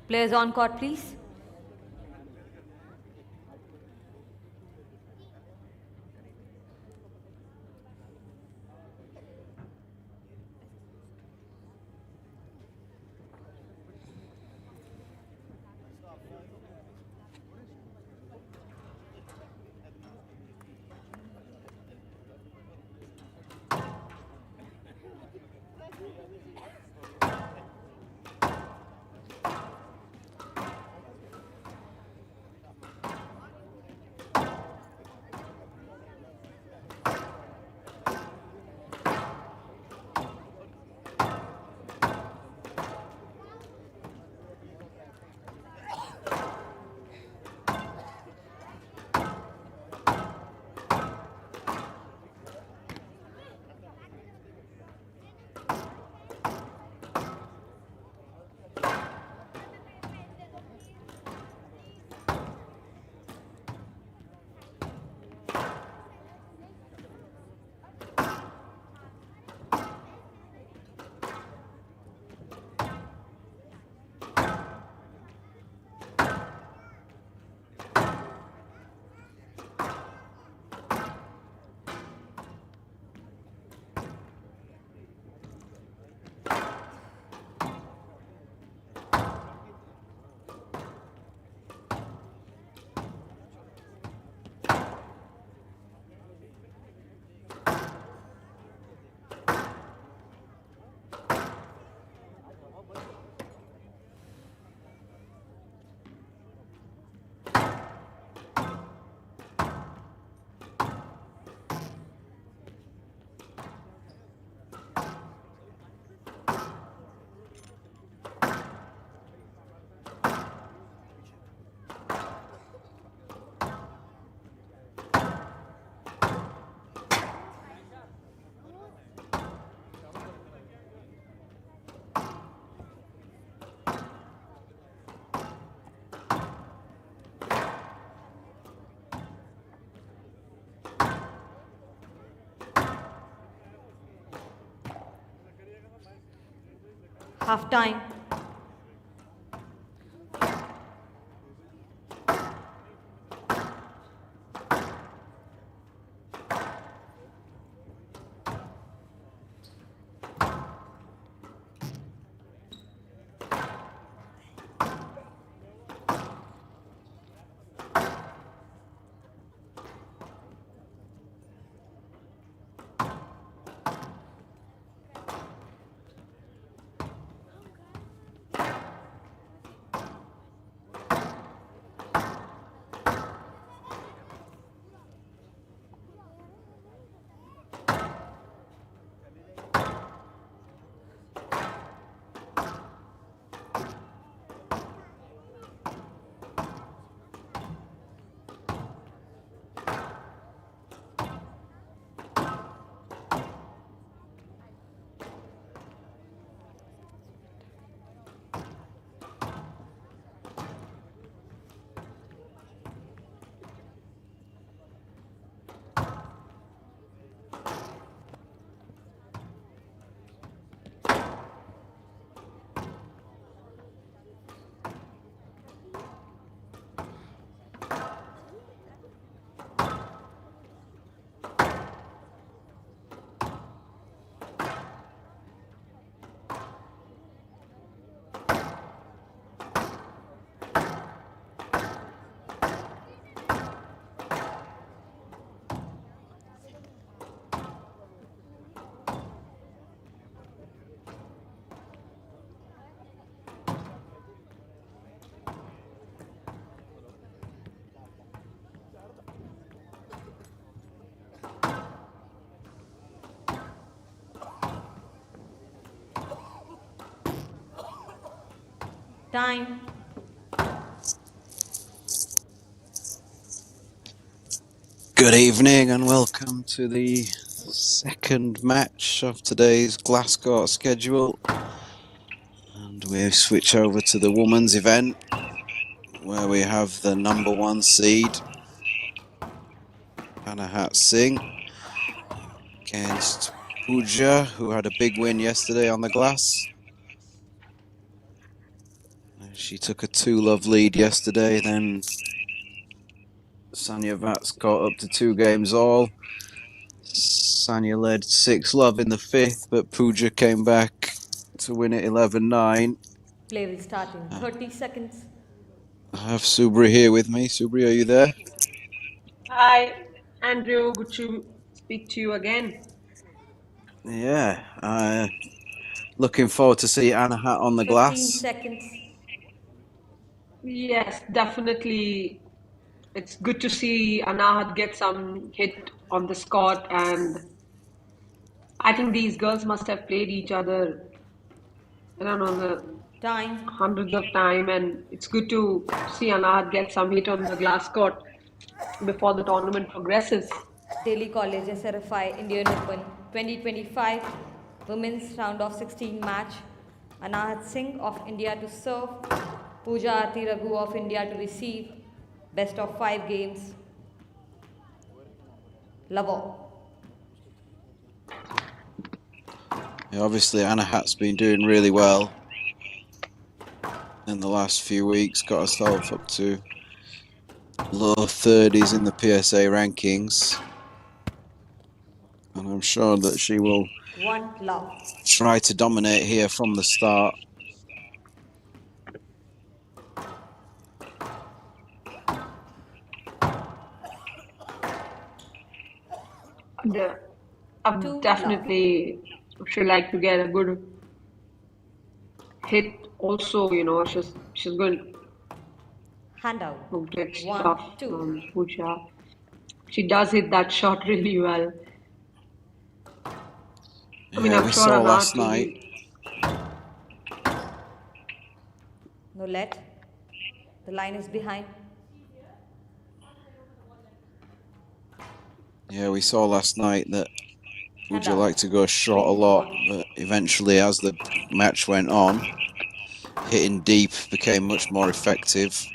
players on court please. Half time. Time. Good evening and welcome to the second match of today's glass court schedule. And we switch over to the women's event where we have the number 1 seed, Anahat Singh, against Pooja, who had a big win yesterday on the glass. She took a 2-love lead yesterday, then Sanya Vats got up to 2 games all. Sanya led 6-love in the 5th, but Pooja came back to win it 11-9. Play will start in 30 seconds. I have Subri here with me. Subri, are you there? Hi, Andrew. Good to speak to you again. Yeah. Looking forward to see Anahat on the 15 glass. seconds. Yes, definitely. It's good to see Anahat get some hit on the court, and I think these girls must have played each other, I don't know, the Time. hundreds of time, and it's good to see Anahat get some hit on the glass court before the tournament progresses. Daly College SRFI Indian Open 2025 Women's Round of 16 match. Anahat Singh of India to serve. Pooja Raghu of India to receive. Best of 5 games. Lavo. Yeah, obviously, Anahat's been doing really well in the last few weeks. Got herself up to low 30s in the PSA rankings. And I'm sure that she will 1 love. try to dominate here from the start. I definitely should like to get a good hit. Also, you know, she's going Handout. to get 1, stuff 2. from Pooja. She does hit that shot really well. I mean, Yeah, I'm we sure saw Anahat last will night. No let. The line is behind. Yeah, we saw last night that Pooja Handout. liked to go short a lot, but eventually, as the match went on, hitting deep became much more effective.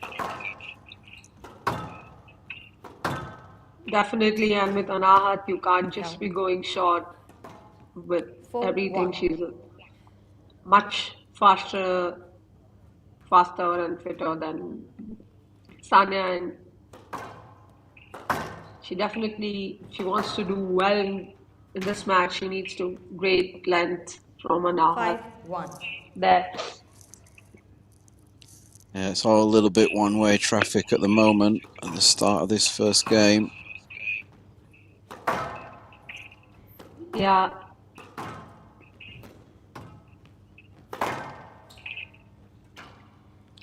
Definitely, and with Anahat, you can't just be going short with 4-1. everything. She's much faster and fitter than Sanya, and she wants to do well in this match. She needs to great length from Anahat 5-1. there. Yeah, it's all a little bit one-way traffic at the moment at the start of this first game. Yeah,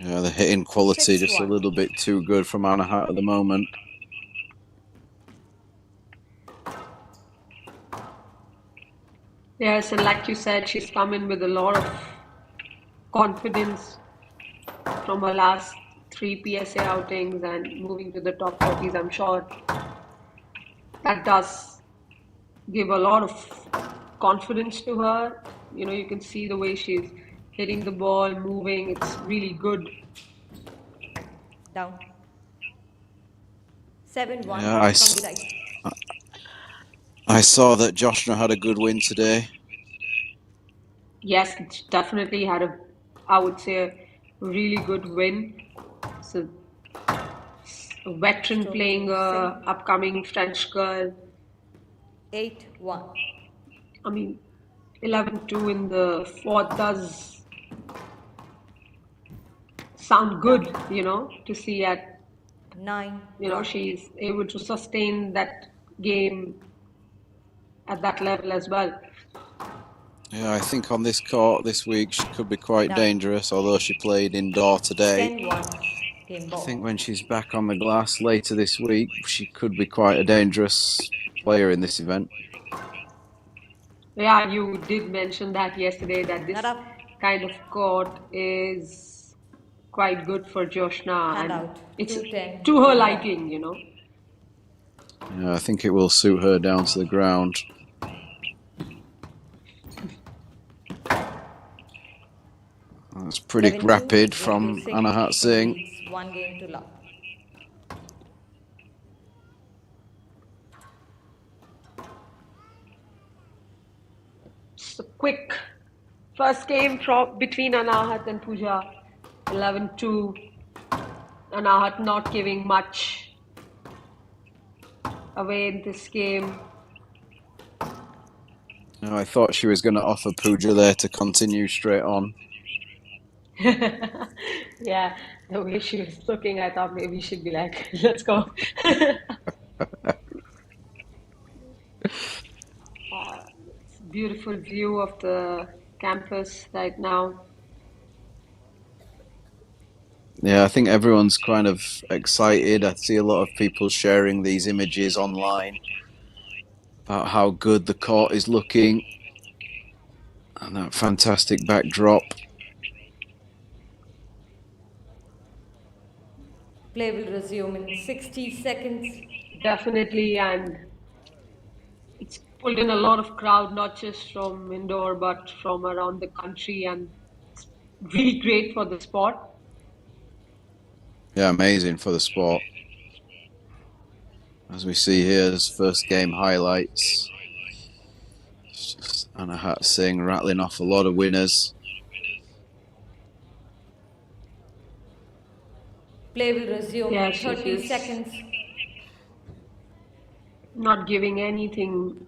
Yeah, the hitting quality just a 6-1. little bit too good from Anahat at the moment. yes, and like you said, she's come in with a lot of confidence from her last 3 PSA outings and moving to the top 30s. I'm sure that does give a lot of confidence to her. You know, you can see the way she's hitting the ball, moving. It's really good. Down. 7-1 Yeah, from the right. I saw that Joshua had a good win today. Yes, it's definitely had I would say, a really good win. So, a veteran playing a upcoming French girl. 8-1. I mean, 11-2 in the 4th does sound good, you know, to see at, 9. you know, she's able to sustain that game at that level as well. Yeah, I think on this court this week she could be quite dangerous, although she played indoor today. 10-1. Game I ball. think when she's back on the glass later this week, she could be quite a dangerous player in this event. Yeah, you did mention that yesterday, that this Not up. kind of court is quite good for Joshna, Hand and out. it's 2-10. to her liking, you know. Yeah, I think it will suit her down to the ground. That's pretty 7-2. rapid Raghu from Singh Anahat Singh. leads 1-0. It's a quick first game between Anahat and Pooja. 11-2. Anahat not giving much away in this game. No, I thought she was going to offer Pooja there to continue straight on. Yeah, the way she was looking, I thought maybe she'd be like, let's go. It's a beautiful view of the campus right now. Yeah, I think everyone's kind of excited. I see a lot of people sharing these images online about how good the court is looking and that fantastic backdrop. Play will resume in 60 seconds. Definitely, and it's pulled in a lot of crowd, not just from Indore, but from around the country, and it's really great for the sport. Yeah, amazing for the sport. As we see here, there's first game highlights. It's just Anahat Singh rattling off a lot of winners. Play will resume in Yes, 30 seconds. Not giving anything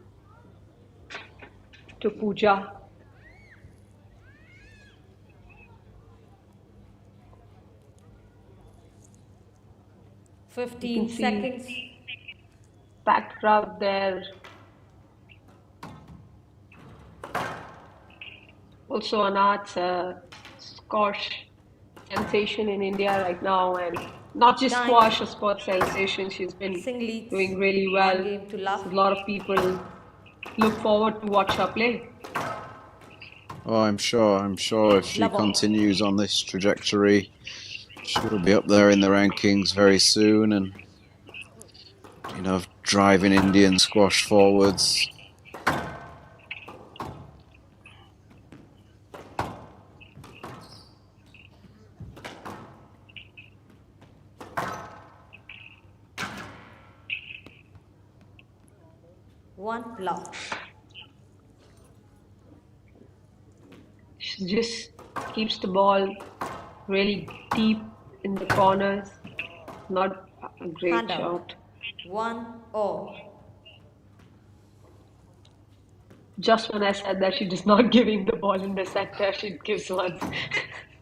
to Pooja. You 15 can see seconds. packed crowd there. Also, Anat's squash sensation in India right now, and not just Nine. squash, a sport sensation. She's been Singh leads doing really 1 well. game to So love. a lot of people look forward to watch her play. Oh, I'm sure if she Love all. continues on this trajectory, she'll be up there in the rankings very soon and, you know, driving Indian squash forwards. One love. She just keeps the ball really deep in the corners. Not a great Hand out. shot. 1-0. Just when I said that she's not giving the ball in the center, she gives one.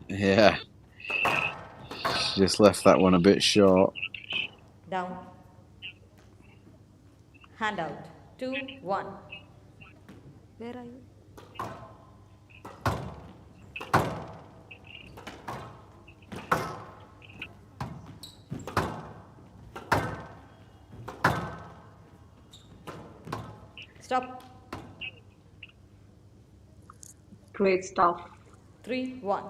Yeah. She just left that one a bit short. Down. Hand out. 2-1. Where are you? Stop. Great stuff. 3-1.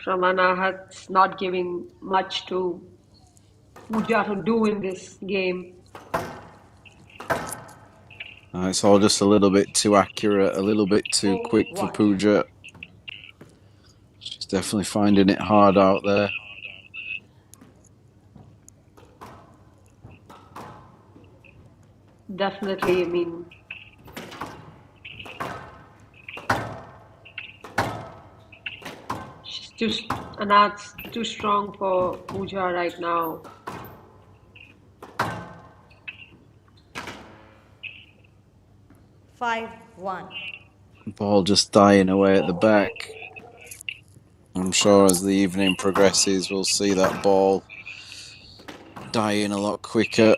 From Anahat, not giving much to Pooja to do in this game. It's all just a little bit too accurate, a little bit too quick for 4-1. Pooja. She's definitely finding it hard out there. Definitely, I mean, Anat's too strong for Pooja right now. Five, 1. Ball just dying away at the back. I'm sure as the evening progresses, we'll see that ball dying a lot quicker.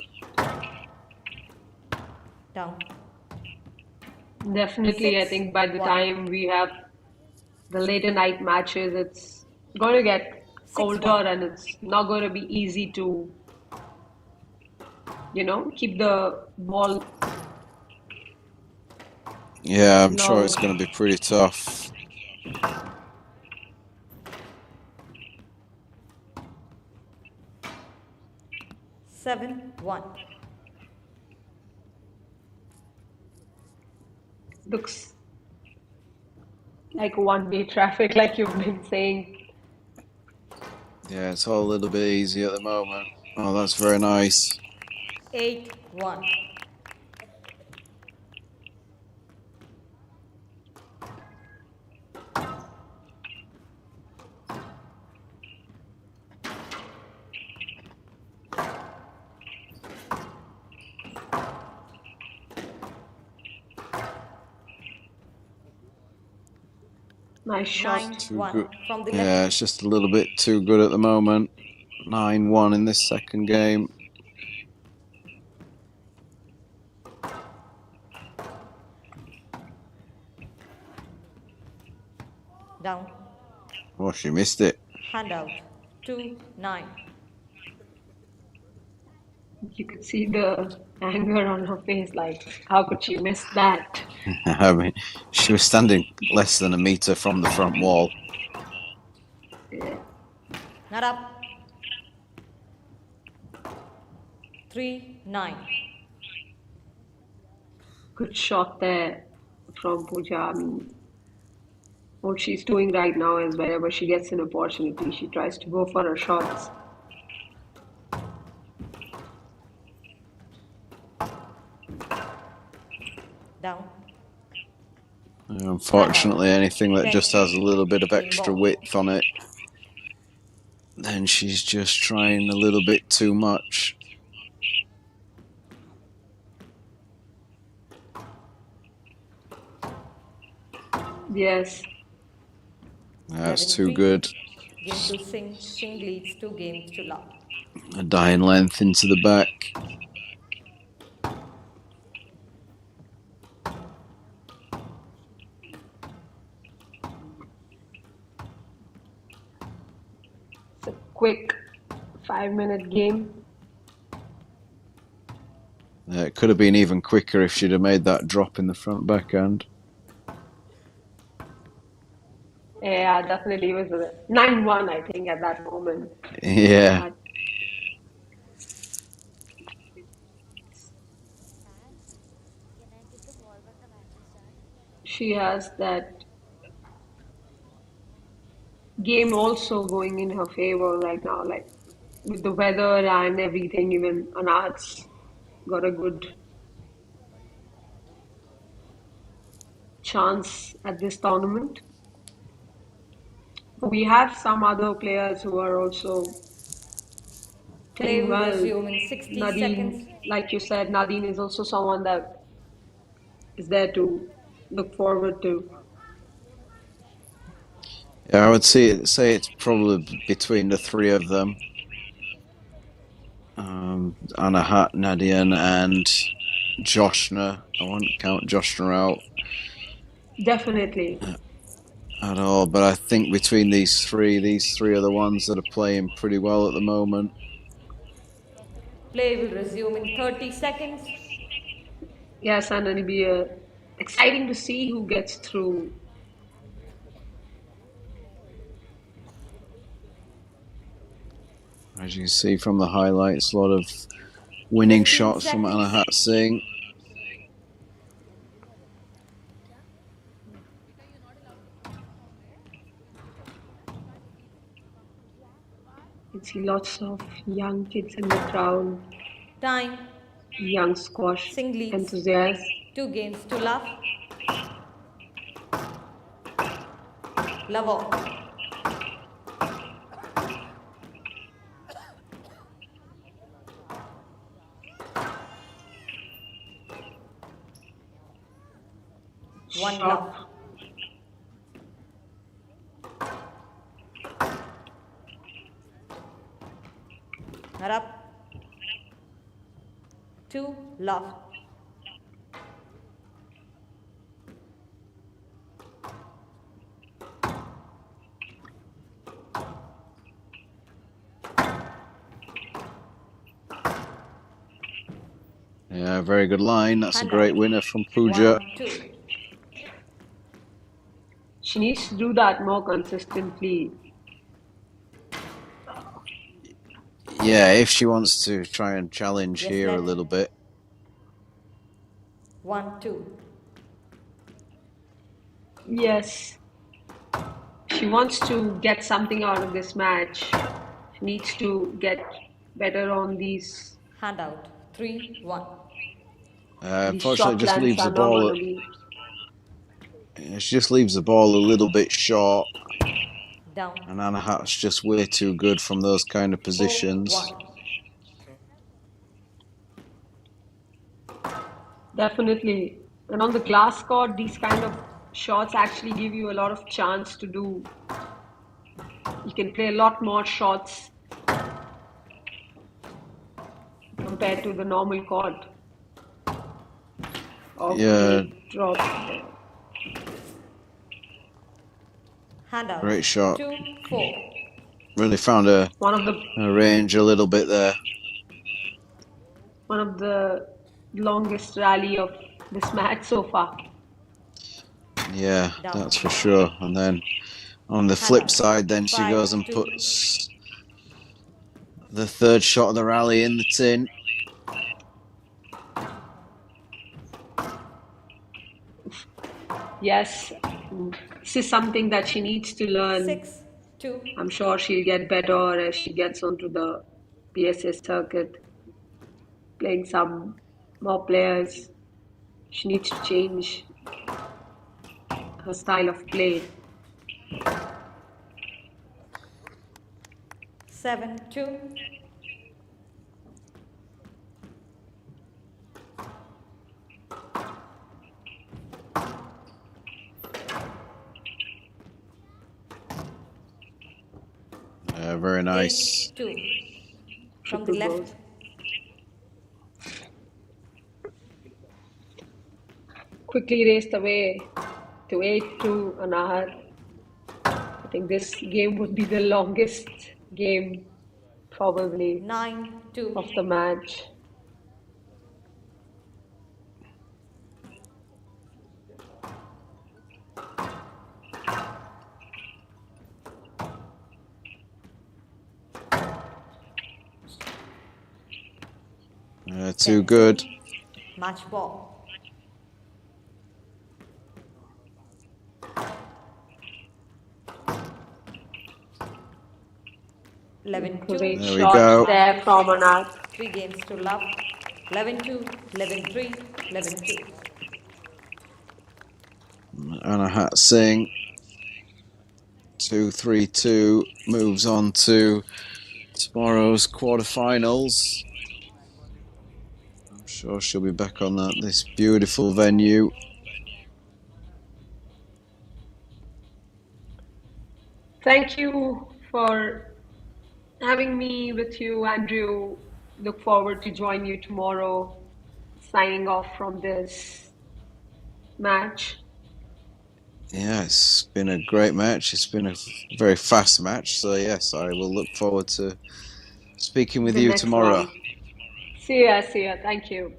Down. Definitely, I 6, think by the 1. time we have the later night matches, it's going to get 6, colder 1. and it's not going to be easy to, keep the ball Yeah, I'm sure low. it's going to be pretty tough. 7-1. Looks like one-way traffic, like you've been saying. Yeah, it's all a little bit easy at the moment. Oh, that's very nice. 8-1. Nice shot. 9-1 from the left. Yeah, it's just a little bit too good at the moment. 9-1 in this second game. Down. Oh, she missed it. Hand out. 2-9. You could see the anger on her face, like, how could she miss that? I mean, she was standing less than a metre from the front wall. Yeah. Not up. 3-9. Good shot there from Pooja. I mean, what she's doing right now is wherever she gets an opportunity, she tries to go for her shots. Down. Unfortunately, anything that just has a little bit of extra width on it, then she's just trying a little bit too much. Yes. That's too good. Game to Singh. Singh leads 2 games to love. A dying length into the back. It's a quick 5-minute game. It could have been even quicker if she'd have made that drop in the front backhand. Yeah, definitely it was a 9-1, I think, at that moment. Yeah. She has that game also going in her favor right now, like with the weather and everything. Even Anat's got a good chance at this tournament. We have some other players who are also Play playing will well. resume in 60 seconds. Nadine, like you said, Nadine is also someone that is there to look forward to. Yeah, I would say it's probably between the three of them. Anahat, Nadian, and Joshna. I wouldn't count Joshna out Definitely. at all, but I think between these three are the ones that are playing pretty well at the moment. Play will resume in 30 seconds. Yes, and it'll be exciting to see who gets through. As you can see from the highlights, a lot of winning 15 shots from seconds. Anahat Singh. You see lots of young kids in the crowd, Time. young squash Singh leads enthusiasts. 2 games to love. Love all. One love. Not up. 2 love. Yeah, very good line. That's a Hand great out. winner from Pooja. 1-2. She needs to do that more consistently. Yeah, if she wants to try and challenge Yes, here a let. little bit. 1-2. Yes, she wants to get something out of this match. She needs to get better on these. Handout. 3-1. These Unfortunately, short just lengths leaves are the not ball. going to be. She just leaves the ball a little bit short, Down. and Anahat's just way too good from those kind of 4-1. positions. Definitely. And on the glass court, these kind of shots actually give you a lot of chance to do. You can play a lot more shots compared to the normal court. Yeah, Okay, drop there. Handout. great shot. 2-4. Really found her One of range a little bit there. the longest rally of this match so far. Yeah, Down. that's for sure. And then on the flip side, then she goes and 5-2. puts the third shot of the rally in the tin. Yes, this is something that she needs to learn. 6-2. I'm sure she'll get better as she gets onto the PSA circuit, playing some more players. She needs to change her style of play. 7-2. Very nice. 8-2. From the Triple left. goals. Quickly raced away to 8-2 Anahat. I think this game would be the longest game probably 9-2. of the match. Too good. Match ball. Great 11-2. There we shot go. there from Anahat. 3 games to love. 11-2, 11-3, 11-2. Anahat Singh 2-3-2 moves on to tomorrow's quarterfinals. I'm sure she'll be back on this beautiful venue. Thank you for having me with you, Andrew. Look forward to join you tomorrow. Signing off from this match. Yeah, it's been a great match. It's been a very fast match. So yes, I will look forward to speaking with The you next tomorrow. one. See ya, see ya. Thank you.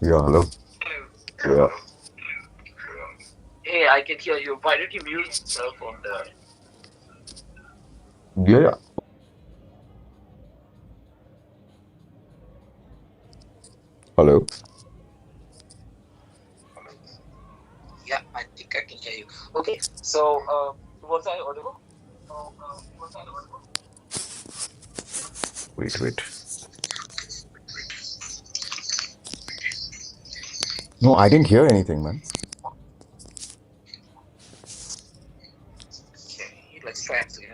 Yeah, hello. Yeah. Hey, I can hear you. Why don't you mute yourself on the... Yeah. Hello. Yeah, I think I can hear you. Okay, so was I audible? Wait. No, I didn't hear anything, man. Okay, let's try it again.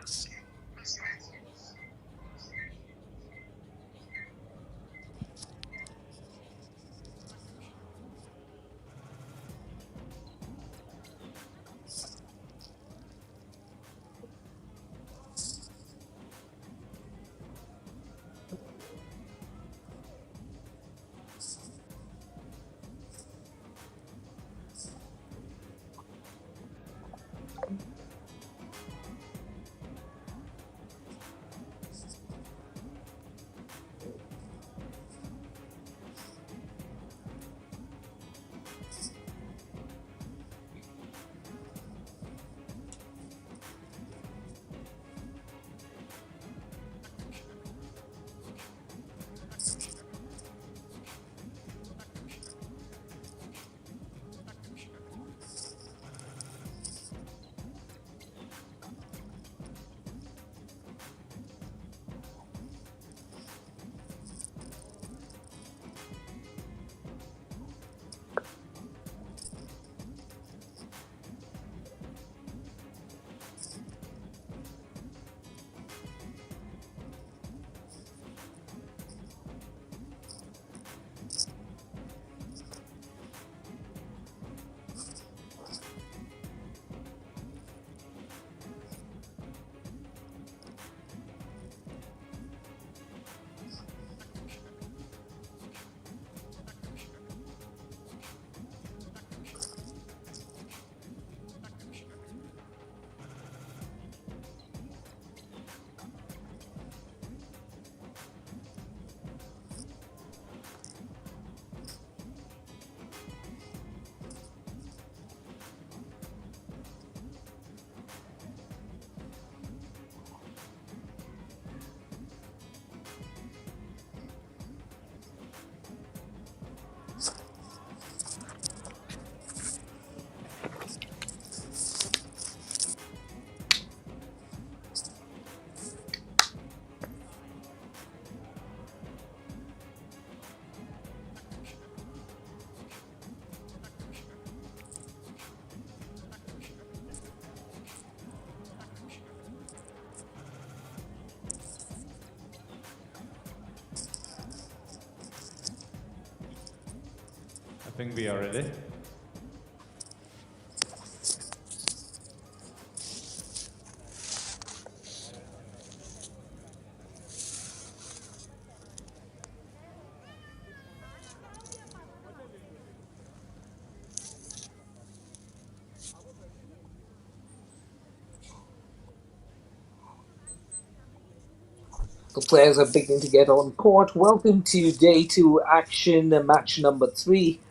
I think we are ready. The players are beginning to get on court. Welcome to day 2 action, match number 3.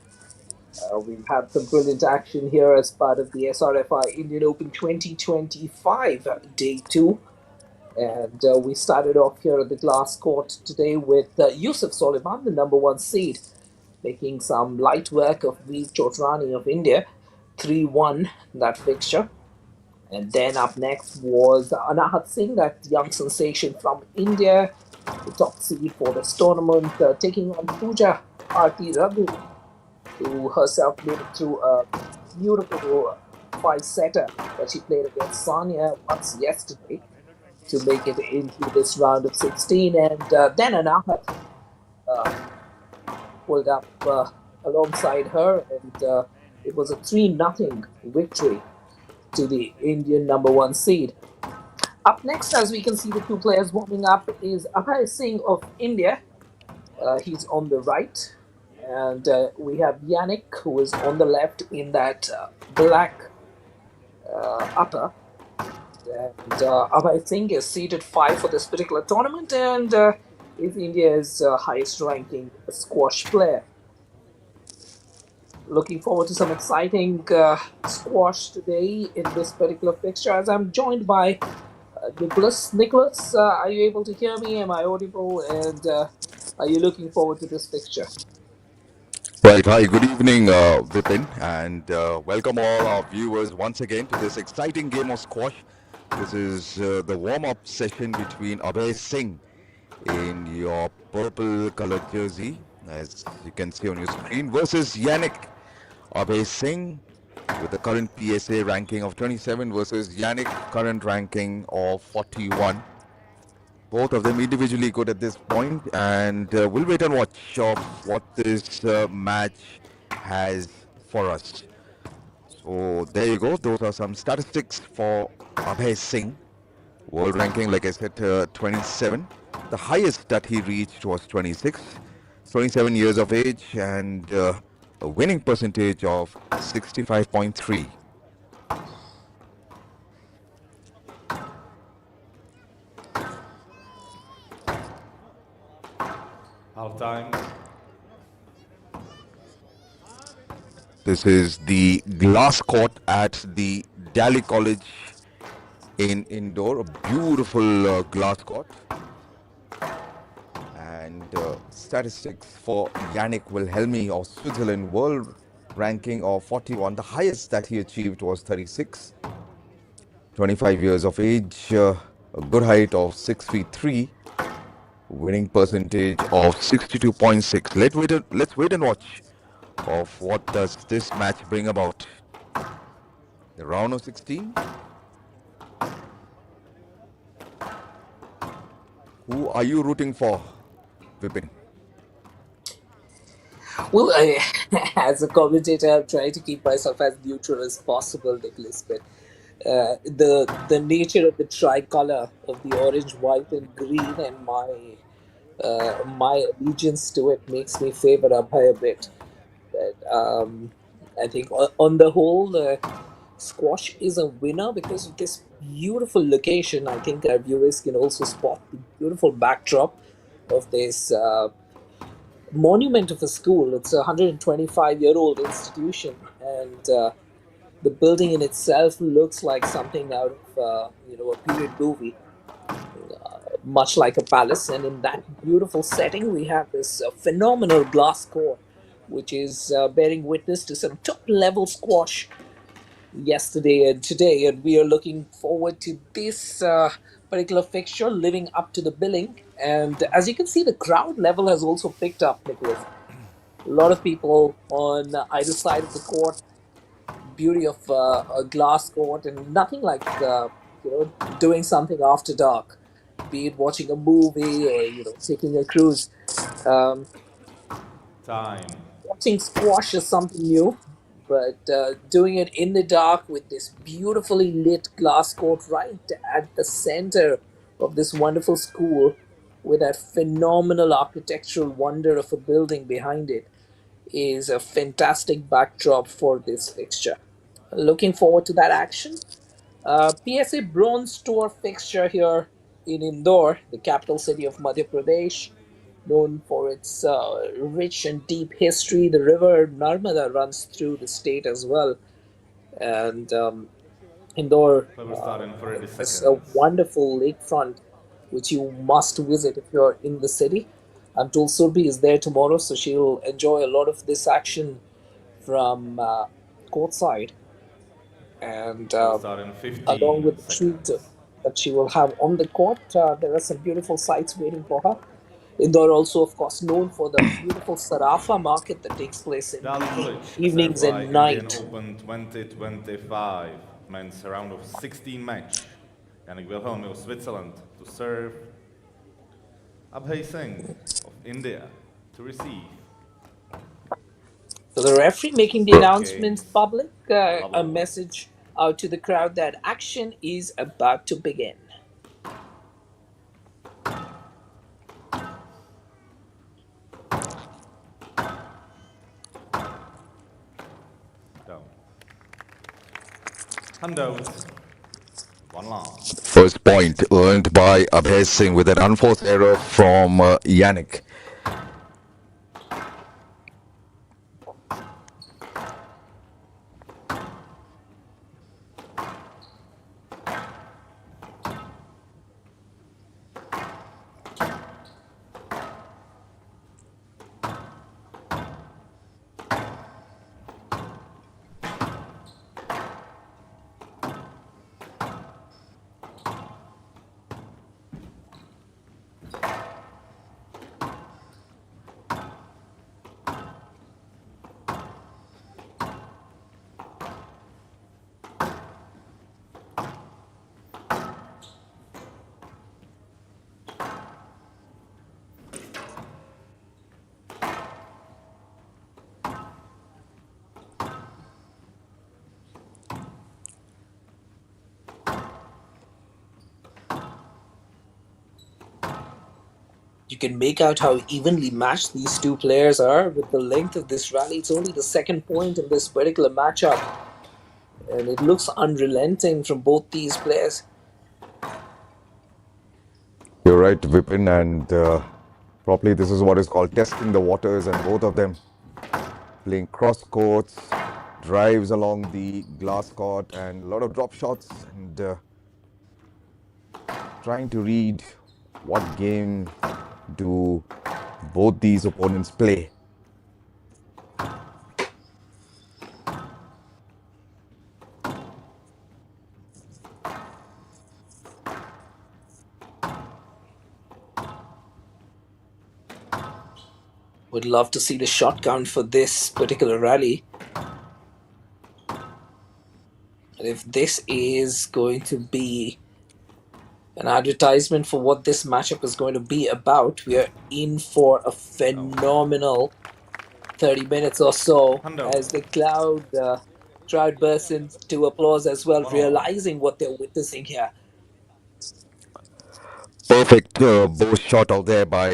We've had some brilliant action here as part of the SRFI Indian Open 2025 day 2. And we started off here at the glass court today with Yusuf Soliman, the number 1 seed, making some light work of the Chotrani of India, 3-1 that fixture. And then up next was Anahat Singh, that young sensation from India, the top seed for this tournament, taking on Pooja Raghu, who herself made it through a beautiful 5-setter that she played against Sania once yesterday to make it into this round of 16. And then Anahat pulled up alongside her, and it was a 3-0 victory to the Indian number 1 seed. Up next, as we can see, the 2 players warming up is Abhay Singh of India. He's on the right. And we have Yannick, who is on the left in that black upper. And Abhay Singh is seeded 5 for this particular tournament and is India's highest ranking squash player. Looking forward to some exciting squash today in this particular fixture. As I'm joined by Nicholas. Nicholas, are you able to hear me? Am I audible? And are you looking forward to this fixture? Right. Hi, good evening, Vipin, and welcome all our viewers once again to this exciting game of squash. This is the warm-up session between Abhay Singh in your purple colored jersey, as you can see on your screen, versus Yannick. Abhay Singh with the current PSA ranking of 27 versus Yannick current ranking of 41. Both of them individually good at this point, and we'll wait and watch of what this match has for us. So there you go. Those are some statistics for Abhay Singh. World ranking, like I said, 27. The highest that he reached was 26. 27 years of age and a winning percentage of 65.3. Half time. This is the glass court at the Daly College in Indore, a beautiful glass court. And statistics for Yannick Wilhelmi of Switzerland, world ranking of 41. The highest that he achieved was 36. 25 years of age, a good height of 6 feet 3, winning percentage of 62.6. Let's wait and watch of what does this match bring about. The round of 16. Who are you rooting for, Vipin? Well, as a commentator, I'm trying to keep myself as neutral as possible, Nicholas. But the nature of the tricolor of the orange, white, and green, and my allegiance to it makes me favor Abhay a bit. But I think on the whole, squash is a winner because of this beautiful location. I think our viewers can also spot the beautiful backdrop of this monument of a school. It's a 125-year-old institution, and the building in itself looks like something out of a period movie, much like a palace. And in that beautiful setting, we have this phenomenal glass court, which is bearing witness to some top-level squash yesterday and today, and we are looking forward to this particular fixture living up to the billing. And as you can see, the crowd level has also picked up, Nicholas. A lot of people on either side of the court. Beauty of a glass court, and nothing like doing something after dark, be it watching a movie or taking a cruise. Time. Watching squash is something new, but doing it in the dark with this beautifully lit glass court right at the center of this wonderful school with that phenomenal architectural wonder of a building behind it is a fantastic backdrop for this fixture. Looking forward to that action. PSA Bronze Tour fixture here in Indore, the capital city of Madhya Pradesh, known for its rich and deep history. The river Narmada runs through the state as well. And Indore has a wonderful lakefront, which you must visit if you're in the city. I'm told Surbi is there tomorrow, so she'll enjoy a lot of this action from courtside. And along with the treat that she will have on the court, there are some beautiful sights waiting for her. Indore also, of course, known for the beautiful Sarafa market that takes place in evenings and night. Open 2025 men's round of 16 match. Yannick Wilhelmi of Switzerland to serve. Abhay Singh of India to receive. So the referee making the announcements public, a message out to the crowd that action is about to begin. Handout. One long. First point earned by Abhay Singh with an unforced error from Yannick. You can make out how evenly matched these two players are with the length of this rally. It's only the second point in this particular matchup, and it looks unrelenting from both these players. You're right, Vipin, and probably this is what is called testing the waters, and both of them playing cross courts, drives along the glass court, and a lot of drop shots, and trying to read what game do both these opponents play. Would love to see the shot count for this particular rally. And if this is going to be an advertisement for what this matchup is going to be about, we are in for a phenomenal 30 minutes or so as the crowd bursts into applause as well, realizing what they're witnessing here. Perfect bow shot out there by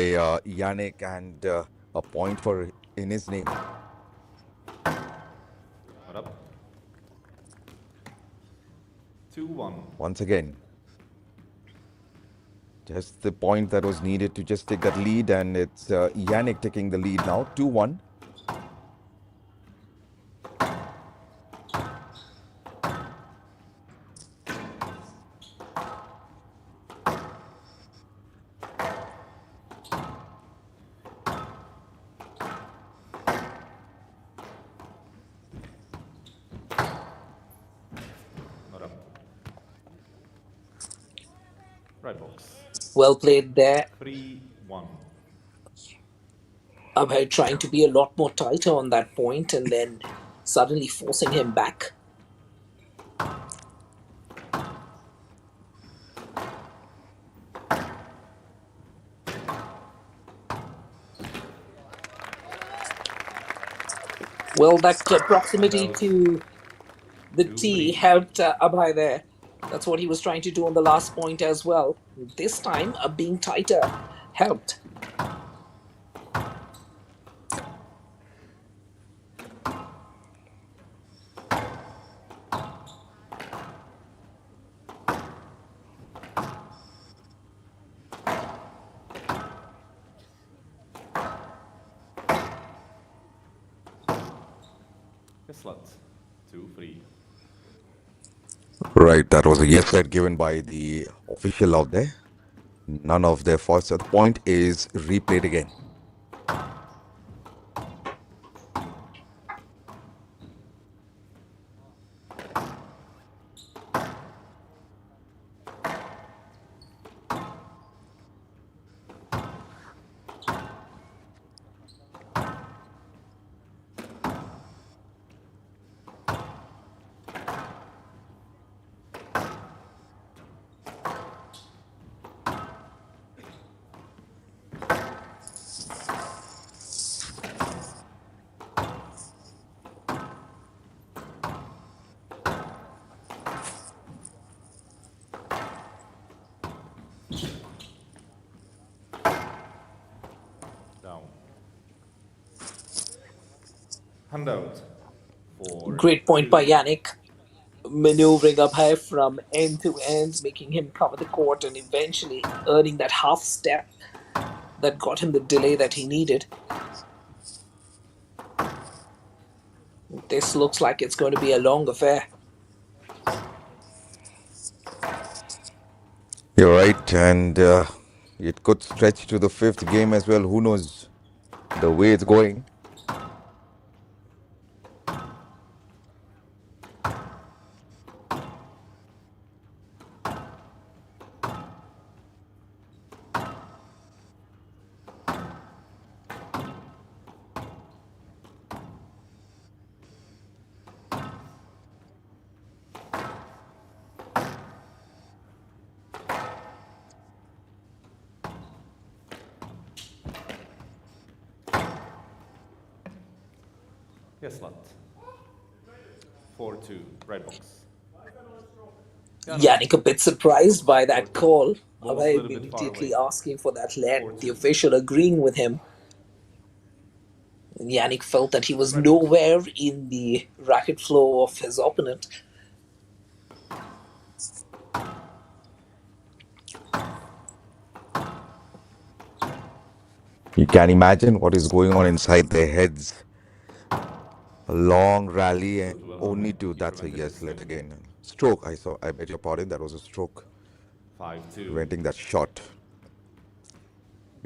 Yannick, and a point in his name. What up? 2-1. Once again, just the point that was needed to just take that lead, and it's Yannick taking the lead now, 2-1. Right box. Well played there. 3-1. Abhay trying to be a lot more tighter on that point and then suddenly forcing him back. Well, that proximity to the tee helped Abhay there. That's what he was trying to do on the last point as well. This time, being tighter helped. Slot 2-3. Right, that was a yes set given by the official out there. None of their faults. The point is replayed again. Handout. Great point by Yannick. Maneuvering Abhay from end to end, making him cover the court and eventually earning that half step that got him the delay that he needed. This looks like it's going to be a long affair. You're right, and it could stretch to the fifth game as well. Who knows the way it's going. Yes, slot. 4-2, right box. Yannick a bit surprised by that call. Ball was a Abhay little bit far immediately away. asking for that let, the 4-2. official agreeing with him. And Yannick felt that he was Credit. nowhere in the racket flow of his opponent. You can imagine what is going on inside their heads. A long rally and Wilhelmi, only to, he that's a prevented yes, the let swing. again. Stroke, I beg your pardon, that was a stroke. 5-2. Preventing that shot.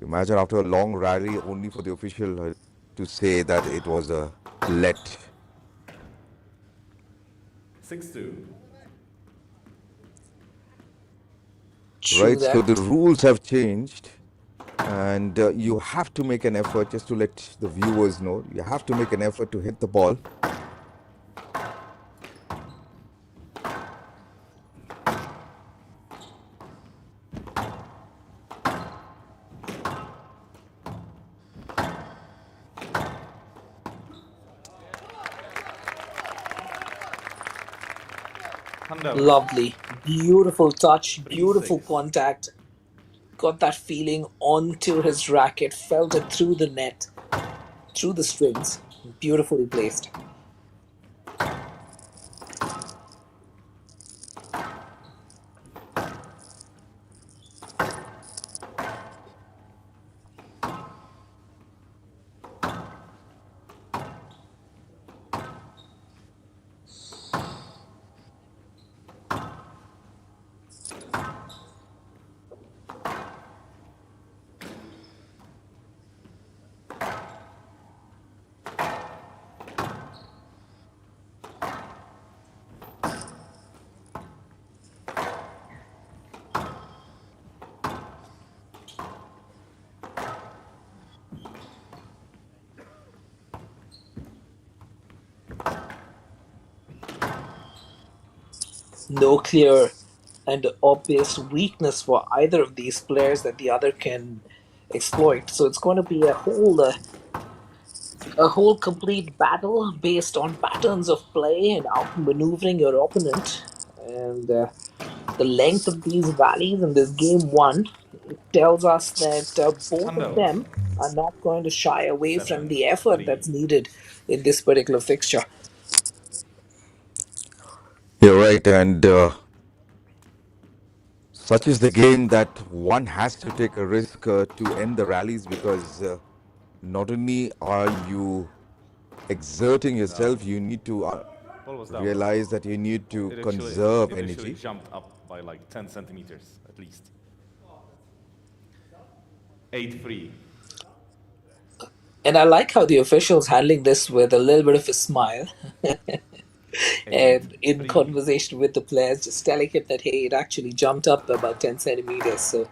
You imagine after a long rally only for the official to say that it was a let. 6-2. True Right, so that. the rules have changed and you have to make an effort, just to let the viewers know, you have to make an effort to hit the ball. Tandon. Lovely. Beautiful touch, 3-6. beautiful contact. Got that feeling onto his racket, felt it through the net, through the strings. Beautifully placed. No clear and obvious weakness for either of these players that the other can exploit. So it's going to be a whole complete battle based on patterns of play and outmaneuvering your opponent. And the length of these rallies in this game one, it tells us that both of Tandon. them are not going to shy away from the effort 7-3. that's needed in this particular fixture. You're right, and such is the game that one has to take a risk to end the rallies, because not only are you exerting yourself, you need to Ball was down. realize that you need to It conserve initially energy. jumped up by like 10 centimeters at least. 8-3. And I like how the official's handling this with a little bit of a smile and in 8-3. conversation with the players, just telling him that, hey, it actually jumped up about 10 centimeters, so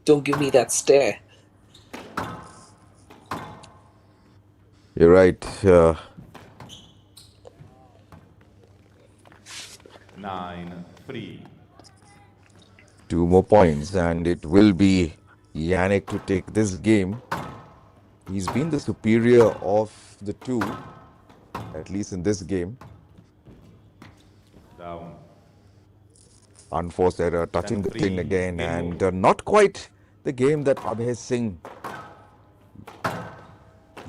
don't give me that stare. You're right. 9-3. 2 more points, and it will be Yannick to take this game. He's been the superior of the two, at least in this game. Down. Unforced error, touching the 10-3. tin again, Game and over. not quite the game that Abhay Singh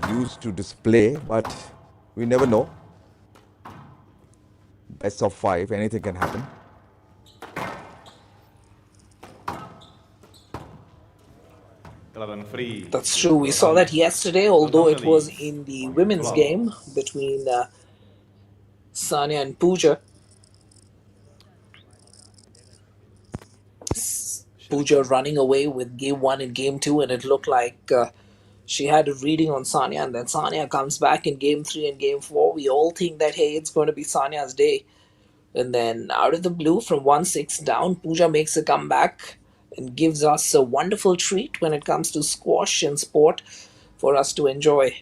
used to display, but we never know. Best of 5, anything can happen. That's true. We saw that yesterday, although it was in the women's 12. game between Sania and Pooja. Pooja running away with game one and game two, and it looked like she had a reading on Sania, and then Sania comes back in game three and game four. We all think that, hey, it's going to be Sania's day. And then out of the blue, from 1-6 down, Pooja makes a comeback and gives us a wonderful treat when it comes to squash and sport for us to enjoy.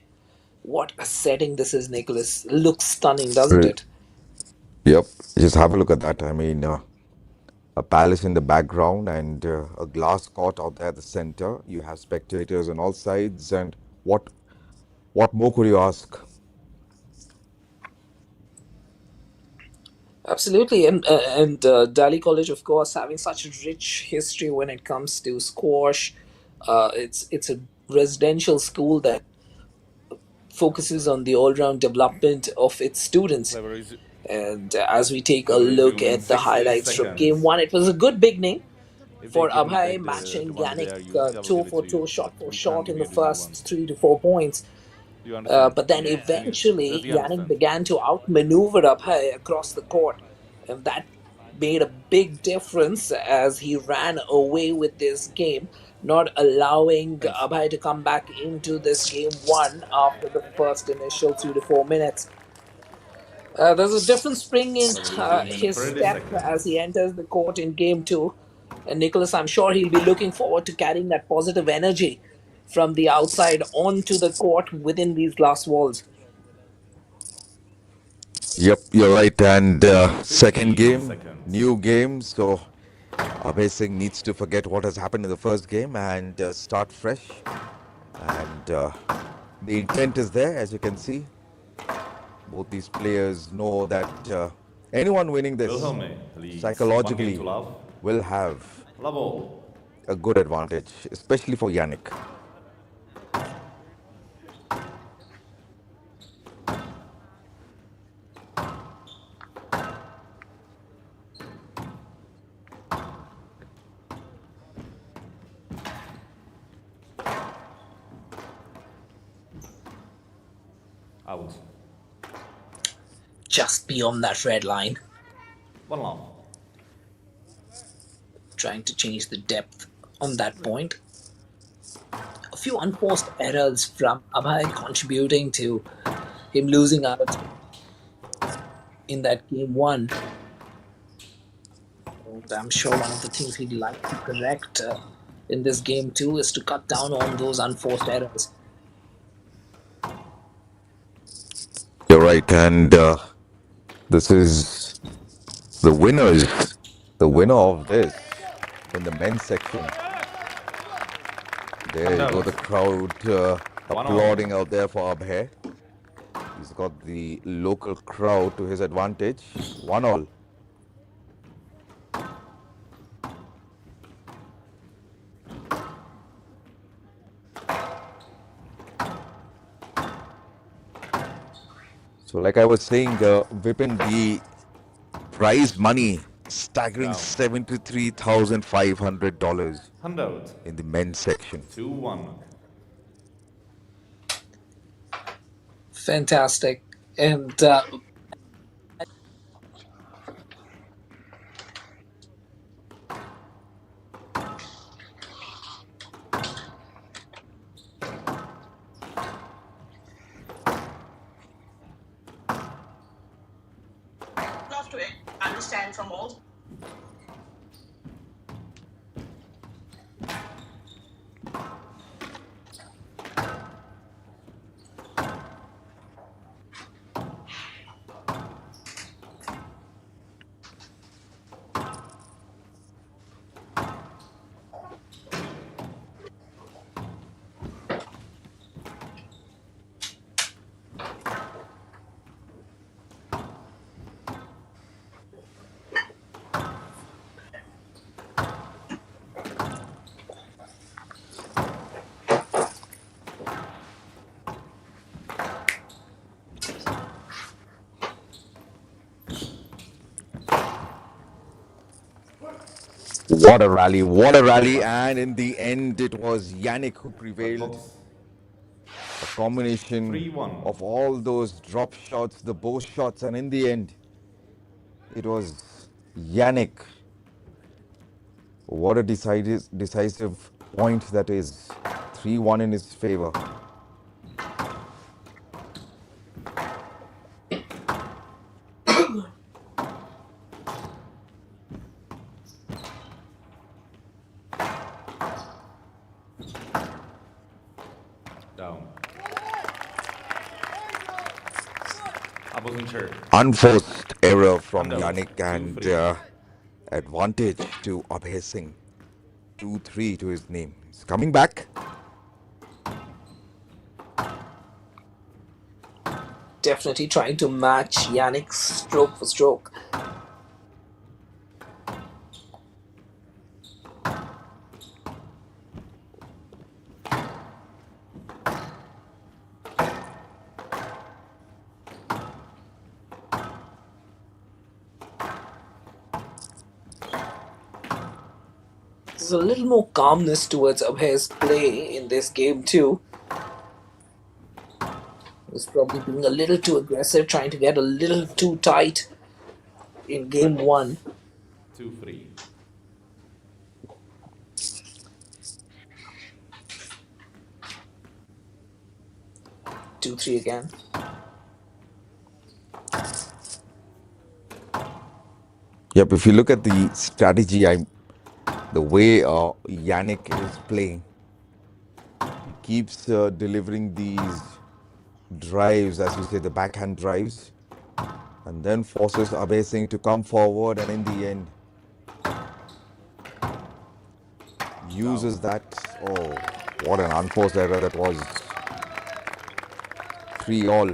What a setting this is, Nicholas. Looks stunning, doesn't it? Yep, just have a look at that. I mean, a palace in the background and a glass court out there at the center. You have spectators on all sides, and what more could you ask? Absolutely, and Daly College, of course, having such a rich history when it comes to squash. It's a residential school that focuses on the all-round development of its students. And as we take a Clever look resume in at the 60 highlights from Game seconds. 1, it was a good beginning If they for didn't Abhay, take the matching ones they Yannick are used to, I will toe give it for to you. toe, shot for We can't shot give in the you the new first ones. 3 to 4 points. Do you understand? But then Does eventually, he Yannick understand? began to outmaneuver Abhay across the court. And that made a big difference as he ran away with this game, not allowing Thanks. Abhay to come back into this Game 1 after the first initial 3 to 4 minutes. There's a different spring in Clever resume in his 30 step as seconds. he enters the court in Game 2. And Nicholas, I'm sure he'll be looking forward to carrying that positive energy from the outside onto the court within these glass walls. Yep, you're right. And second 15 game, seconds. new game. So Abhay Singh needs to forget what has happened in the first game and start fresh. And the intent is there, as you can see. Both these players know that anyone winning this Wilhelmi leads 1 game psychologically to love. will have Love all. a good advantage, especially for Yannick. Out. Just beyond that red line, 1 love. trying to change the depth on that point. A few unforced errors from Abhay contributing to him losing out in that Game 1. And I'm sure one of the things he'd like to correct in this Game 2 is to cut down on those unforced errors. You're right, and this is the winners. The winner of this in the men's section. There you go, the crowd applauding out there for Abhay. He's got the local crowd to his advantage. 1-1. So like I was saying, Vipin, the prize money staggering $73,500 Handout. in the men's section. 2-1. Fantastic. And love to understand from all. What a rally, and in the end it was Yannick who prevailed. A combination 3-1. of all those drop shots, the bow shots, and in the end it was Yannick. What a decisive point that is. 3-1 in his favor. Down. I wasn't sure. Unforced error from Handout. Yannick and 2-3. advantage to Abhay Singh. 2-3 to his name. He's coming back. definitely trying to match Yannick's stroke for stroke. There's a little more calmness towards Abhay's play in this game too. He's probably being a little too aggressive, trying to get a little too tight in game 1. 2-3. Two, three again. Yep, if you look at the strategy, the way Yannick is playing, he keeps delivering these drives, as you say, the backhand drives, and then forces Abhay Singh to come forward, and in the end, uses that. Oh, what an unforced error that was. 3-all.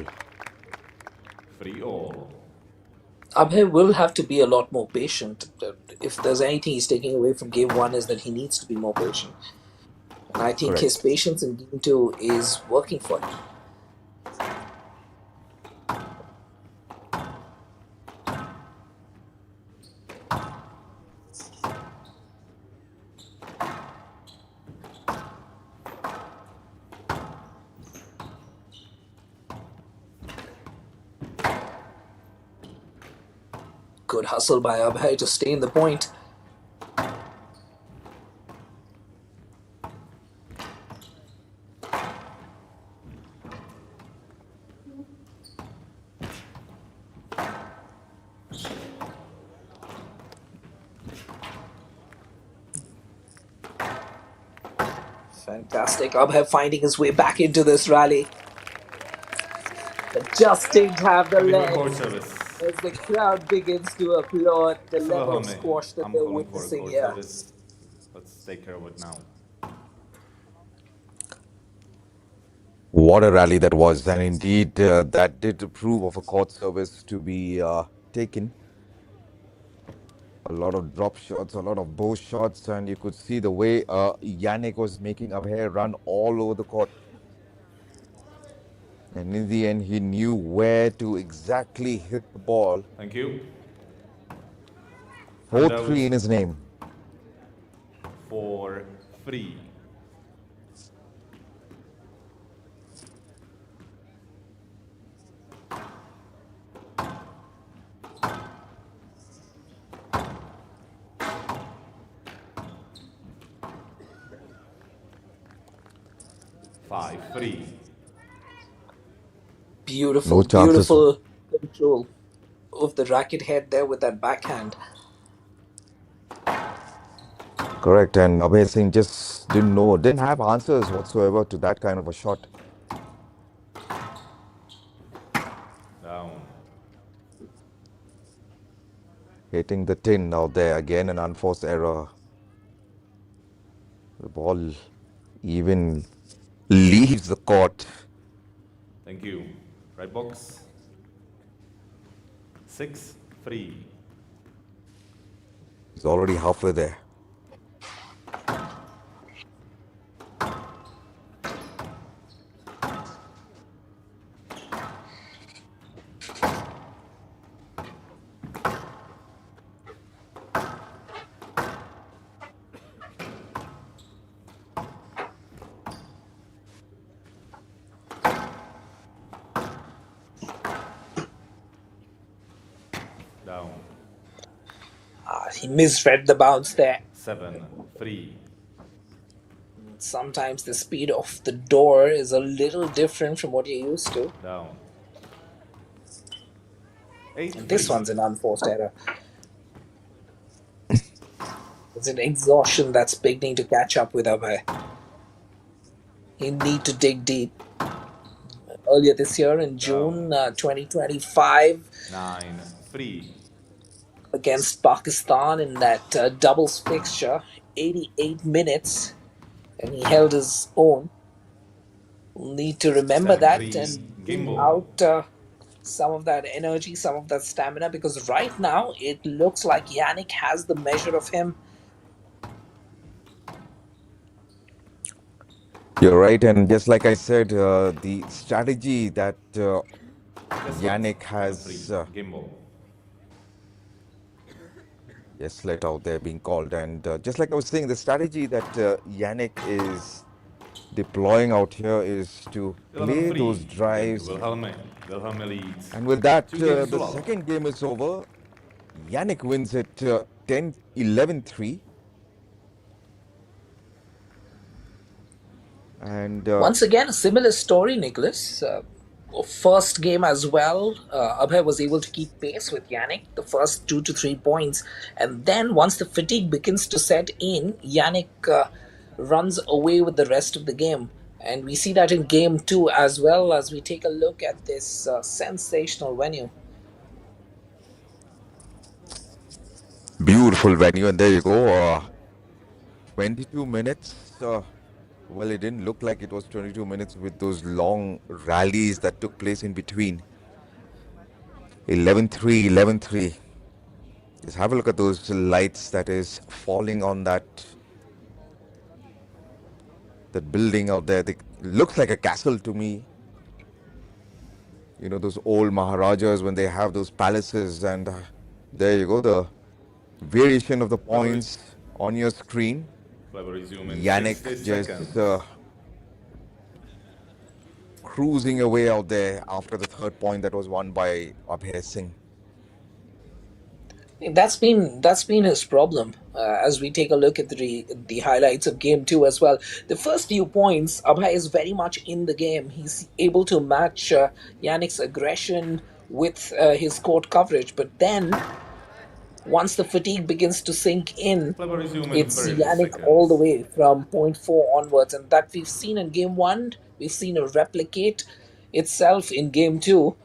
3-all. Abhay will have to be a lot more patient. If there's anything he's taking away from game 1 is that he needs to be more patient. And I think his patience in game 2 is working for him. Good hustle by Abhay to stay in the point. Fantastic. Abhay finding his way back into this rally. But just didn't have the legs. As the crowd begins to applaud the level of squash that they're witnessing here. Let's take care of it now. What a rally that was, and indeed that did prove of a court service to be taken. A lot of drop shots, a lot of bow shots, and you could see the way Yannick was making Abhay run all over the court. And in the end, he knew where to exactly hit the ball. Thank you. 4-3 in his name. 4-3. Beautiful, beautiful control of the racket head there with that backhand. Correct, and Abhay Singh just didn't have answers whatsoever to that kind of a shot. Down. Hitting the tin out there, again an unforced error. The ball even leaves the court. Thank you. Right box. 6-3. He's already halfway there. Down. He misread the bounce there. 7-3. Sometimes the speed of the door is a little different from what you're used to. Down. And this one's an unforced error. It's an exhaustion that's beginning to catch up with Abhay. He need to dig deep. Earlier this year in June 2025, 9-3. against Pakistan in that doubles fixture, 88 minutes, and he held his own. We'll need to remember that and bring out some of that energy, some of that stamina, because right now it looks like Yannick has the measure of him. You're right, and just like I said, the strategy that Yannick has Yes, let out there being called. And just like I was saying, the strategy that Yannick is deploying out here is to play 11-3. those Game to drives. Wilhelmi. Wilhelmi leads. And with that, 2 games to the love. second game is over. Yannick wins it 10-11-3. And Once again, a similar story, Nicholas. First game as well, Abhay was able to keep pace with Yannick, the first 2 to 3 points. And then once the fatigue begins to set in, Yannick runs away with the rest of the game. And we see that in game 2 as well, as we take a look at this sensational venue. beautiful venue. And there you go. 22 minutes. Well, it didn't look like it was 22 minutes with those long rallies that took place in between. 11-3, 11-3. Just have a look at those lights that is falling on that building out there. It looks like a castle to me. You know, those old Maharajas when they have those palaces. And there you go, the variation of the points on your screen. Clever resume in Yannick 60 just seconds. cruising away out there after the third point that was won by Abhay Singh. That's been his problem. As we take a look at the highlights of game 2 as well, the first few points, Abhay is very much in the game. He's able to match Yannick's aggression with his court coverage, but then once the fatigue begins to sink in, Clever resume in it's 30 Yannick seconds. all the way from point 4 onwards, and that we've seen in game 1. We've seen it replicate itself in game 2.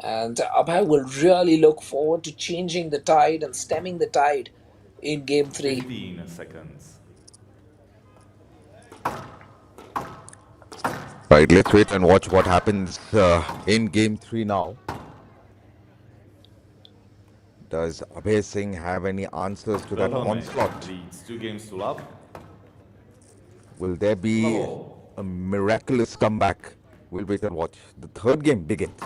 And Abhay will really look forward to changing the tide and stemming the tide in game 3. 15 seconds. Right, let's wait and watch what happens in game 3 now. Does Abhay Singh have any answers to that Wilhelmi onslaught? leads 2 games to love. Will there be a miraculous comeback? We'll wait and watch. The third game begins.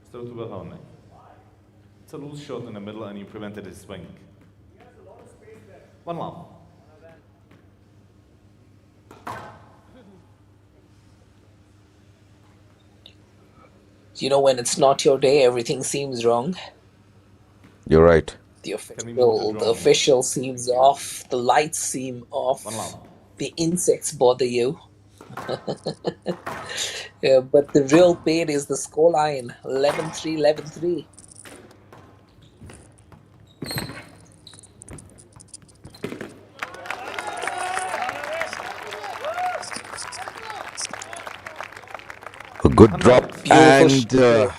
Still to Wilhelmi. It's a loose shot in the middle and you prevented his swing. 1 love. You know, when it's not your day, everything seems wrong. You're right. The official seems off. The lights seem off. 1 love. The insects bother you. Yeah, but the real pain is the scoreline, 11-3, 11-3. A good drop. Beautiful And shot.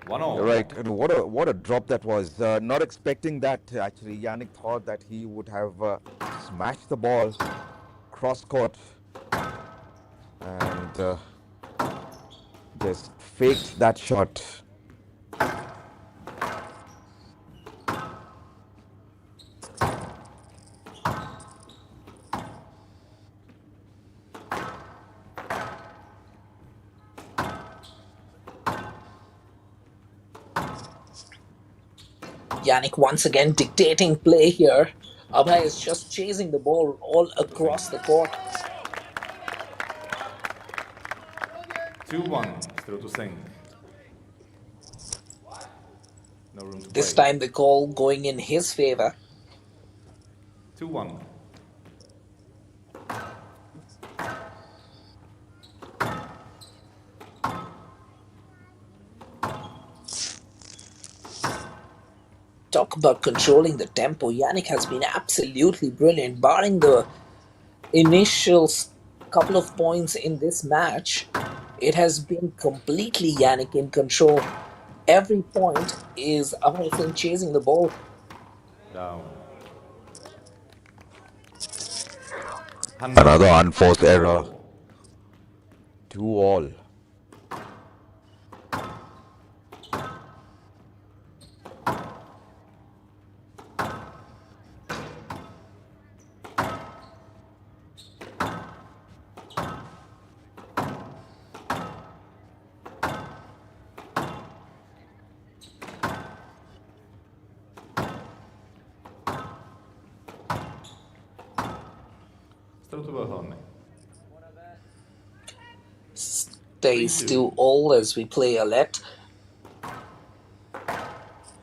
1-0. right, and what a drop that was. Not expecting that actually. Yannick thought that he would have smashed the ball cross court and just faked that shot. Yannick once again dictating play here. Abhay is just chasing the ball all across the court. 2-1. Still to Singh. No room to This play. time the call going in his favor. 2-1. Talk about controlling the tempo. Yannick has been absolutely brilliant, barring the initial couple of points in this match. It has been completely Yannick in control. Every point is Abhay Singh chasing the ball. Down. Another unforced error. 2-all. Throw to Wilhelmi. Stays 2-all as we play a let.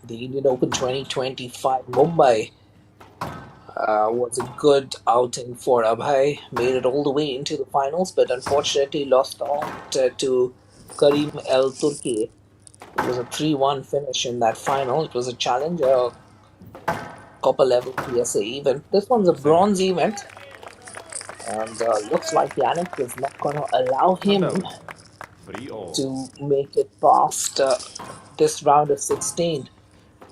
The Indian Open 2025 Mumbai was a good outing for Abhay. Made it all the way into the finals, but unfortunately lost out to Karim El Turki. It was a 3-1 finish in that final. It was a challenger copper level PSA event. This one's a bronze event. And looks like Yannick is not going to allow him 3-all. to make it past this round of 16.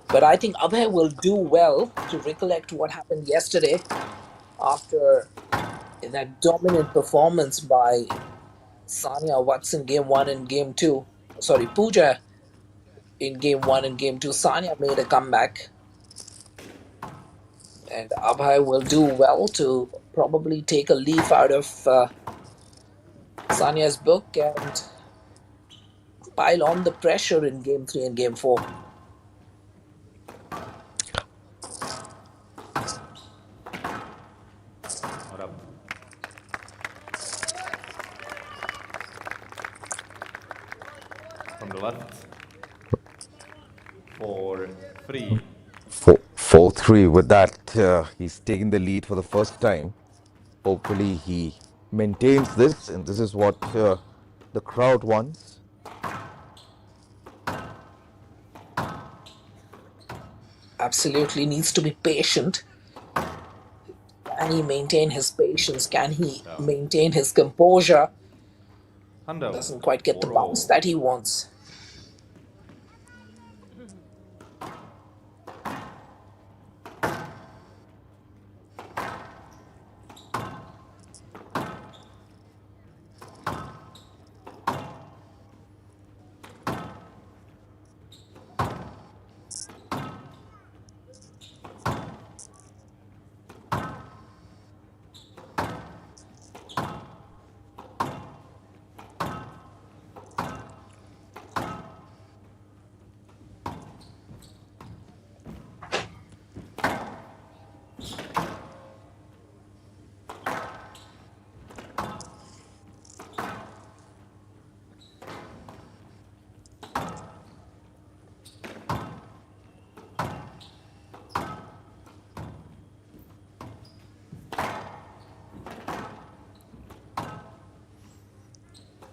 But I think Abhay will do well to recollect what happened yesterday after that dominant performance by Sania Watson game 1 and game 2. Sorry, Pooja in game 1 and game 2. Sania made a comeback. And Abhay will do well to probably take a leaf out of Sania's book and pile on the pressure in game 3 and game 4. From the left. 4-3. 4-3. With that, he's taking the lead for the first time. Hopefully he maintains this, and this is what the crowd wants. Absolutely needs to be patient. Can he maintain his patience? Can he maintain his composure? Doesn't quite get the bounce that he wants.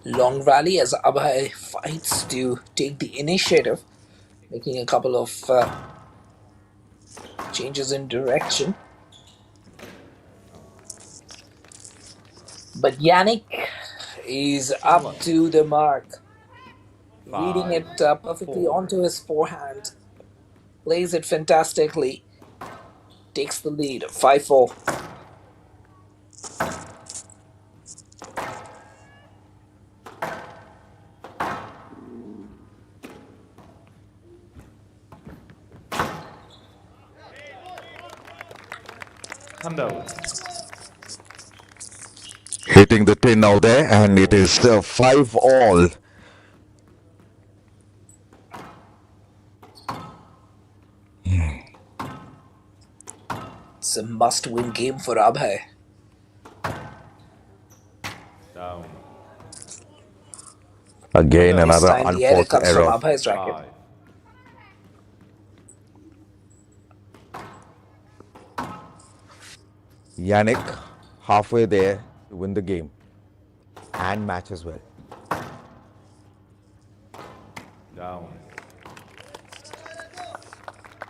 Long rally as Abhay fights to take the initiative, making a couple of changes in direction. But Yannick is up to the mark, reading it perfectly onto his forehand, plays it fantastically, takes the lead, 5-4. Hitting the tin now there, and it is 5-all. It's a must-win game for Abhay. Down. Again, This another time the error unforced comes from error. Abhay's racket. Yannick halfway there to win the game and match as well. Down.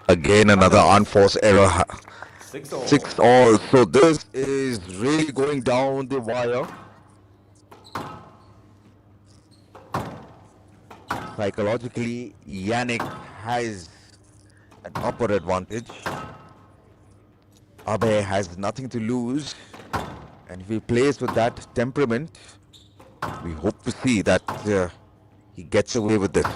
Again, another unforced error. 6-all. 6-all. So this is really going down the wire. Psychologically, Yannick has an upper advantage. Abhay has nothing to lose, and if he plays with that temperament, we hope to see that he gets away with this.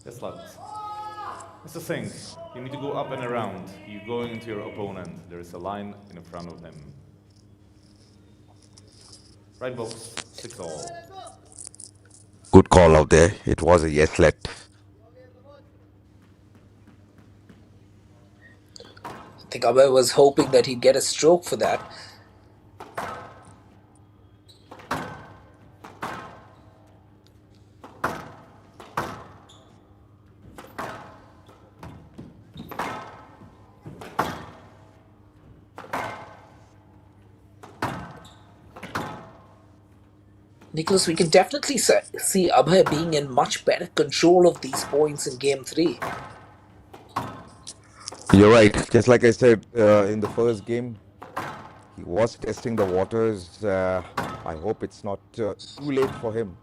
Yes, lads. Mr. Singh, you need to go up and around. You're going into your opponent. There is a line in front of him. Right box, 6-all. Good call out there. It was a yes let. I think Abhay was hoping that he'd get a stroke for that. Nicholas, we can definitely see Abhay being in much better control of these points in Game 3. You're right. Just like I said in the first game, he was testing the waters. I hope it's not too late for him.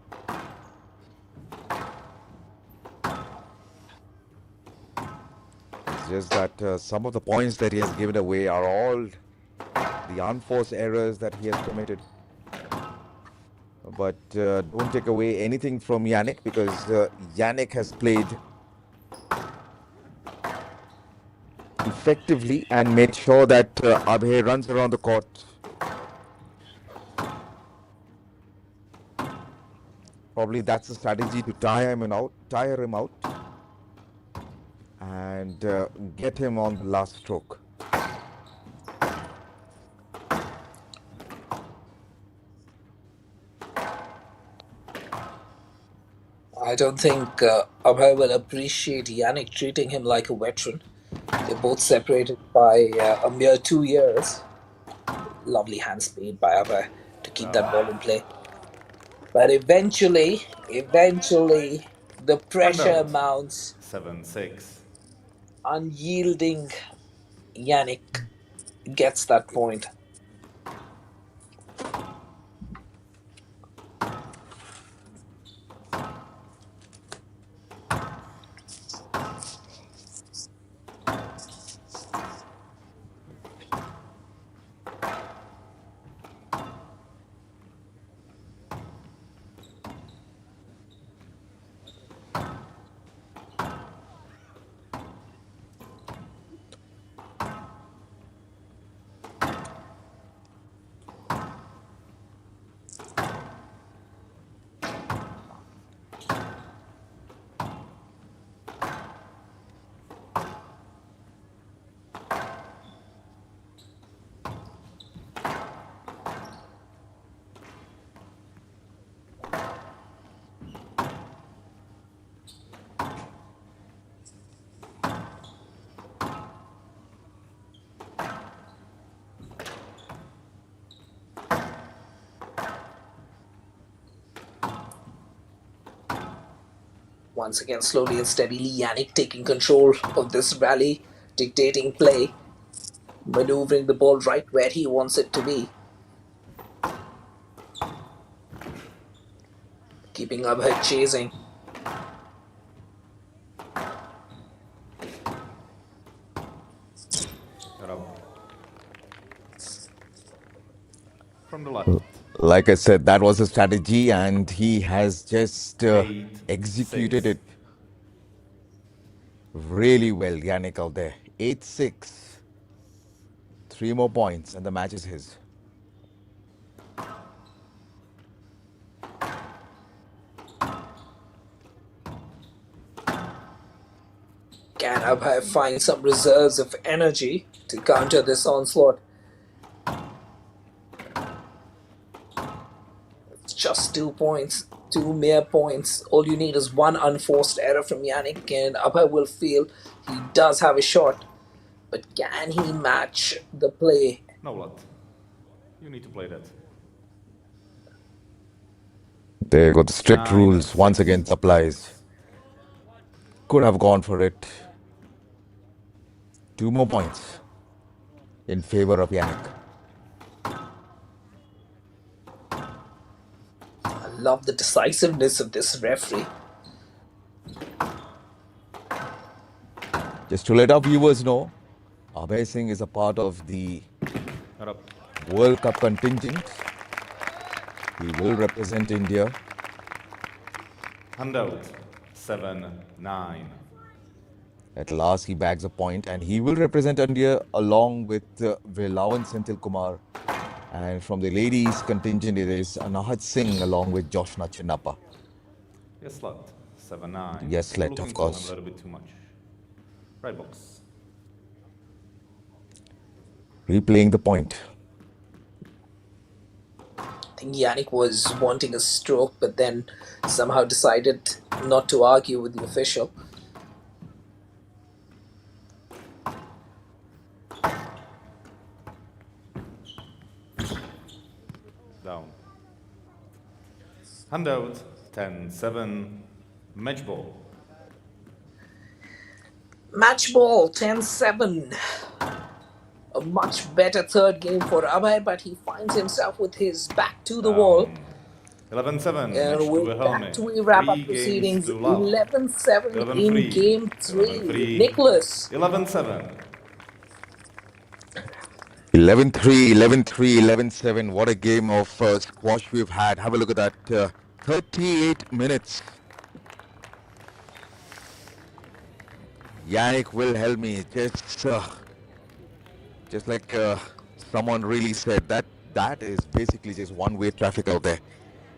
It's just that some of the points that he has given away are all the unforced errors that he has committed. But don't take away anything from Yannick, because Yannick has played effectively and made sure that Abhay runs around the court. Probably that's the strategy to tire him out, and get him on the last stroke. I don't think Abhay will appreciate Yannick treating him like a veteran. They're both separated by a mere 2 years. Lovely hand speed by Abhay to keep that ball in play. But eventually, the pressure mounts. 7-6. Unyielding Yannick gets that point. Once again, slowly and steadily, Yannick taking control of this rally, dictating play, maneuvering the ball right where he wants it to be. Keeping Abhay chasing. From the left. Like I said, that was a strategy, and he has just executed it really well, Yannick out there. 8-6. 3 more points, and the match is his. Can Abhay find some reserves of energy to counter this onslaught? It's just 2 points, 2 mere points. All you need is one unforced error from Yannick, and Abhay will feel he does have a shot. But can he match the play? No, lad. You need to play that. There got the strict rules once again applies. Could have gone for it. 2 more points in favor of Yannick. I love the decisiveness of this referee. Just to let our viewers know, Abhay Singh is a part of the World Cup contingent. He will represent India. Handout, 7-9. At last, he bags a point, and he will represent India along with Wilhelmi and Senthilkumar. And from the ladies contingent, it is Anahat Singh along with Joshna Chinnappa. Yes, Slut. 7-9. Yes, You're let, looking of for him course. a little bit too much. Right box. Replaying the point. I think Yannick was wanting a stroke, but then somehow decided not to argue with the official. Down. Handout. 10-7. Match ball. Match ball, 10-7. A much better third game for Abhay, but he finds himself with his back to the wall. 11-7. Match And to with that, Wilhelmi. we wrap 3 up games proceedings. to love. 11-7 in 11-3. game 3. 11-3. Nicholas. 11-7. 11-3, 11-3, 11-7. What a game of squash we've had. Have a look at that. 38 minutes. Yannick Wilhelmi, just like someone really said, that is basically just one-way traffic out there.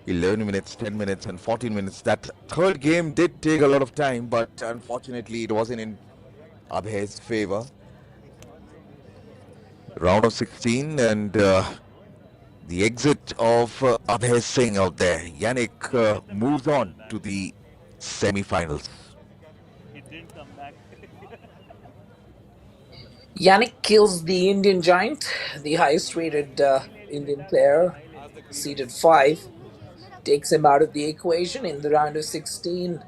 11 minutes, 10 minutes, and 14 minutes. That third game did take a lot of time, but unfortunately, it wasn't in Abhay's favor. Round of 16, and the exit of Abhay Singh out there. Yannick moves on to the semi-finals. Yannick kills the Indian giant, the highest rated Indian player, seeded 5. Takes him out of the equation in the round of 16.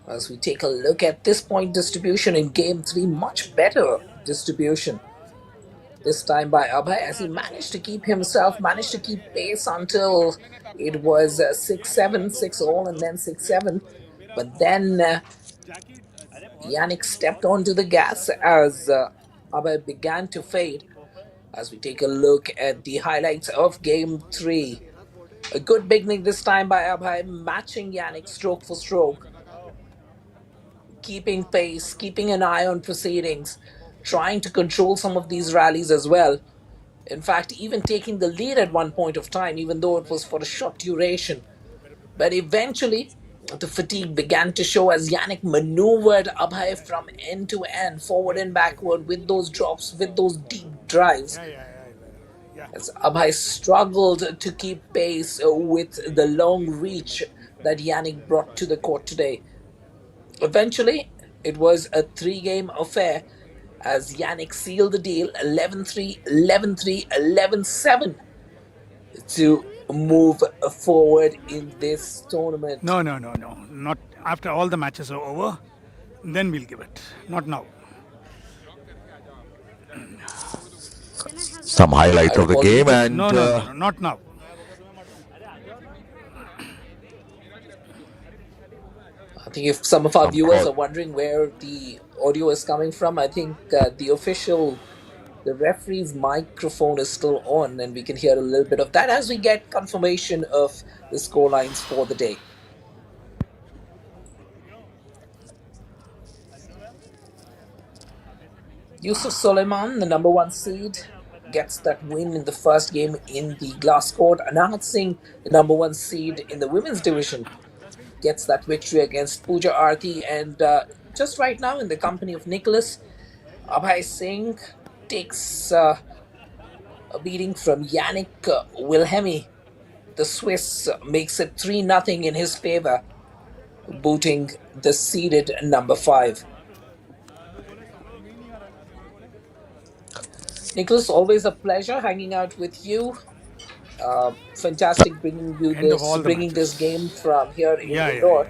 As we take a look at this point distribution in game 3, much better distribution. This time by Abhay, as he managed to keep pace until it was 6-7, 6-all, and then 6-7. But then Yannick stepped onto the gas as Abhay began to fade. As we take a look at the highlights of game 3. A good beginning this time by Abhay, matching Yannick stroke for stroke. Keeping pace, keeping an eye on proceedings, trying to control some of these rallies as well. In fact, even taking the lead at one point of time, even though it was for a short duration. But eventually, the fatigue began to show as Yannick maneuvered Abhay from end to end, forward and backward, with those drops, with those deep drives. As Abhay struggled to keep pace with the long reach that Yannick brought to the court today. Eventually, it was a 3-game affair as Yannick sealed the deal 11-3, 11-3, 11-7 to move forward in this tournament. No. Not after all the matches are over. Then we'll give it. Not now. Some highlights of the game, and No, not now. I think if some of our viewers are wondering where the audio is coming from, I think the referee's microphone is still on, and we can hear a little bit of that as we get confirmation of the score lines for the day. Yusuf Soliman, the number 1 seed, gets that win in the first game in the glass court. Anahat Singh, the number 1 seed in the women's division, gets that victory against Pooja Aarti. And just right now, in the company of Nicholas, Abhay Singh takes a beating from Yannick Wilhelmi. The Swiss makes it 3-0 in his favor, booting the seeded number 5. Nicholas, always a pleasure hanging out with you. Fantastic bringing this game from here in Indore.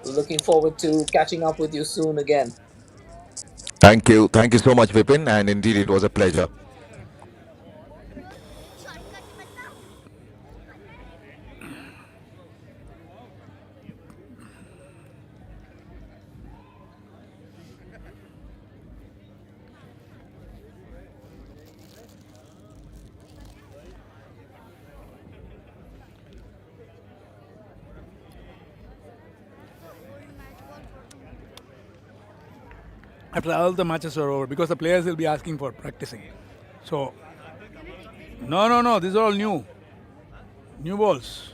Looking forward to catching up with you soon again. Thank you so much, Vipin, and indeed it was a pleasure. after all the matches are over, because the players will be asking for practicing. So, no, these are all new balls.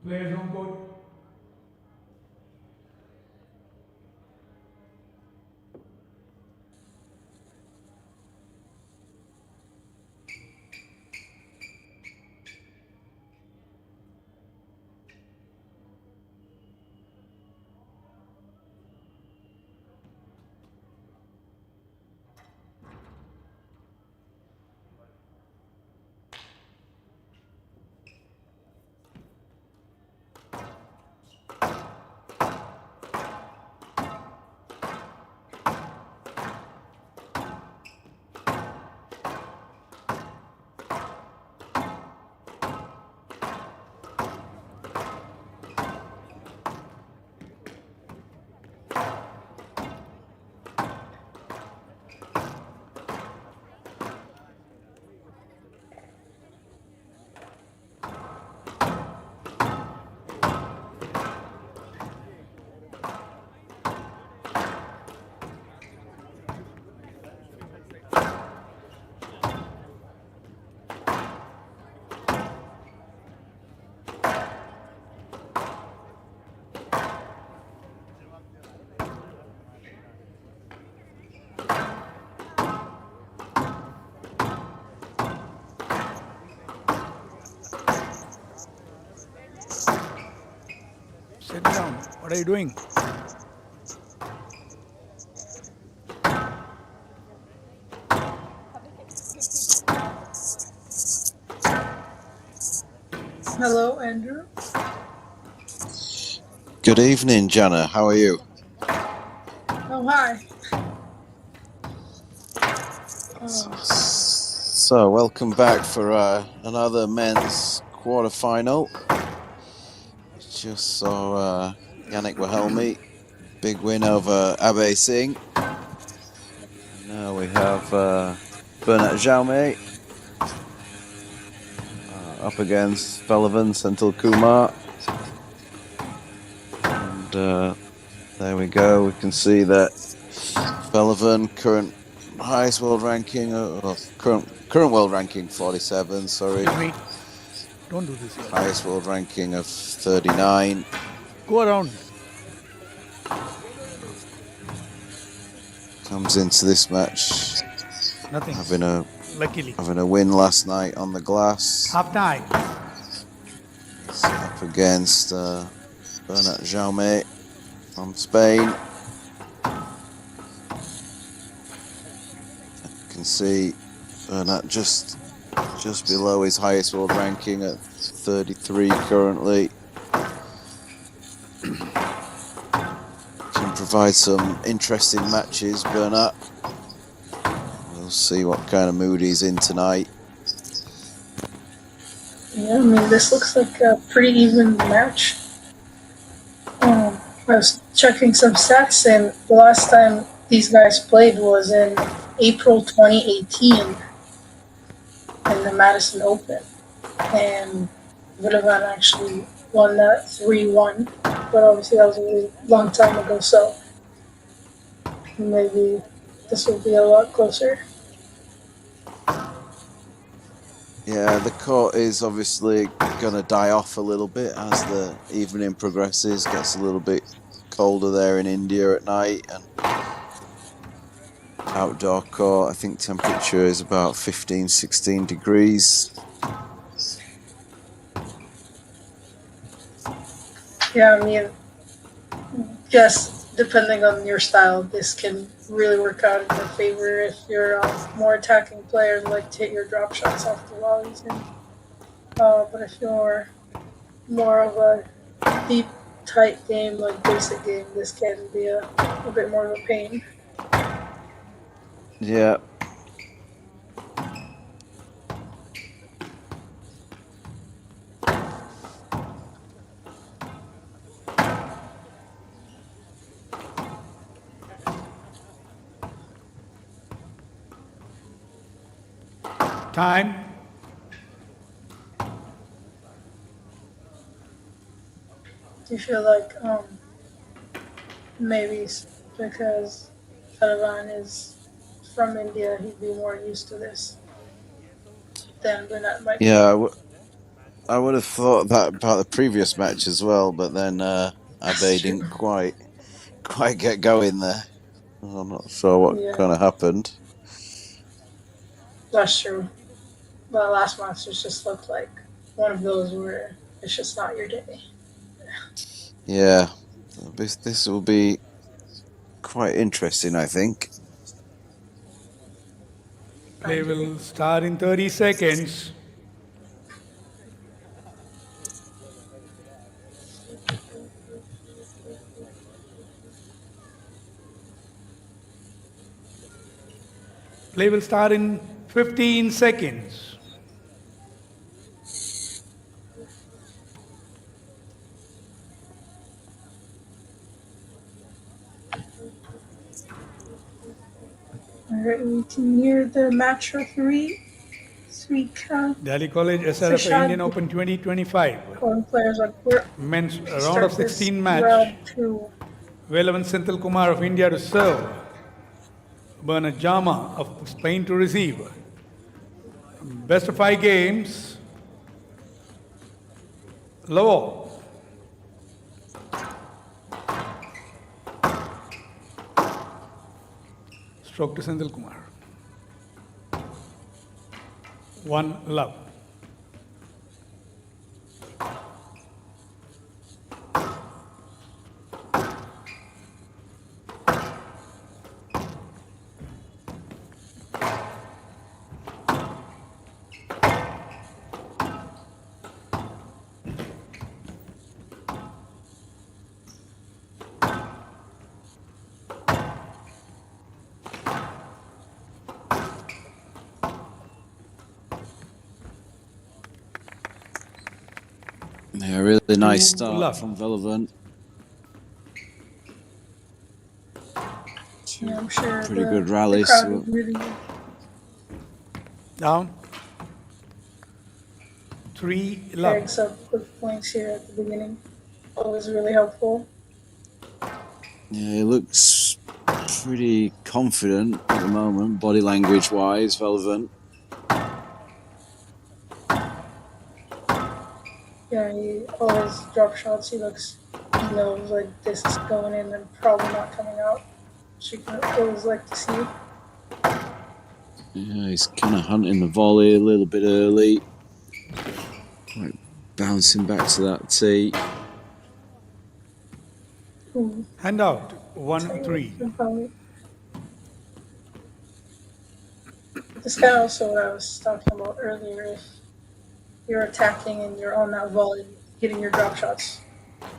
Players on court. Sit down. What are you doing? Hello, Andrew. Good evening, Jana. How are you? Oh, hi. So, welcome back for another men's quarter-final. Just saw Yannick Wilhelmi, big win over Abe Singh. Now we have Bernat Jaume up against Sullivan, Senthilkumar. And there we go. We can see that Sullivan, current highest world ranking, current world ranking 47. Sorry. Don't do this. highest world ranking of 39. Go around. Comes into this match Nothing. having a win last night on the glass. Half time. It's up against Bernat Jaume from Spain. You can see Bernat just below his highest world ranking at 33 currently. Can provide some interesting matches, Bernat. We'll see what kind of mood he's in tonight. Yeah, I mean, this looks like a pretty even match. I was checking some stats, and the last time these guys played was in April 2018 in the Madison Open. And Wilhelmi actually won that 3-1, but obviously that was a really long time ago, so maybe this will be a lot closer. Yeah, the court is obviously going to die off a little bit as the evening progresses. Gets a little bit colder there in India at night, and outdoor court, I think temperature is about 15, 16 degrees. Yeah, I mean, just depending on your style, this can really work out in your favor if you're a more attacking player, like to hit your drop shots off the volleys. But if you're more of a deep, tight game, like basic game, this can be a bit more of a pain. Yeah. Time. Do you feel like maybe because Tandon is from India, he'd be more used to this than Bernat might be? Yeah, I would have thought that about the previous match as well, but then Abe didn't quite get going there. I'm not sure what kind of happened. That's true. But last match just looked like one of those where it's just not your day. Yeah, this will be quite interesting, I think. Play will start in 30 seconds. Play will start in 15 seconds. Alright, we can hear the match referee. Daly College SRFI Indian Open 2025. Players on court. Men's round of 16 match. Wilhelmi Senthilkumar of India to serve. Bernat Jaume of Spain to receive. Best of 5 games. Low. Stroke to Senthilkumar. 1 love. Yeah, really nice start from Wilhelmi. Yeah, I'm sure pretty good rally. So. Really down. 3 love. Pairing some quick points here at the beginning. Always really helpful. Yeah, he looks pretty confident at the moment, body language wise, Wilhelmi. Yeah, all his drop shots, he knows like this is going in and probably not coming out. Which you can always like to see. Yeah, he's kind of hunting the volley a little bit early. Like bouncing back to that tee. Hand out 1-3. This guy also what I was talking about earlier. If you're attacking and you're on that volley, hitting your drop shots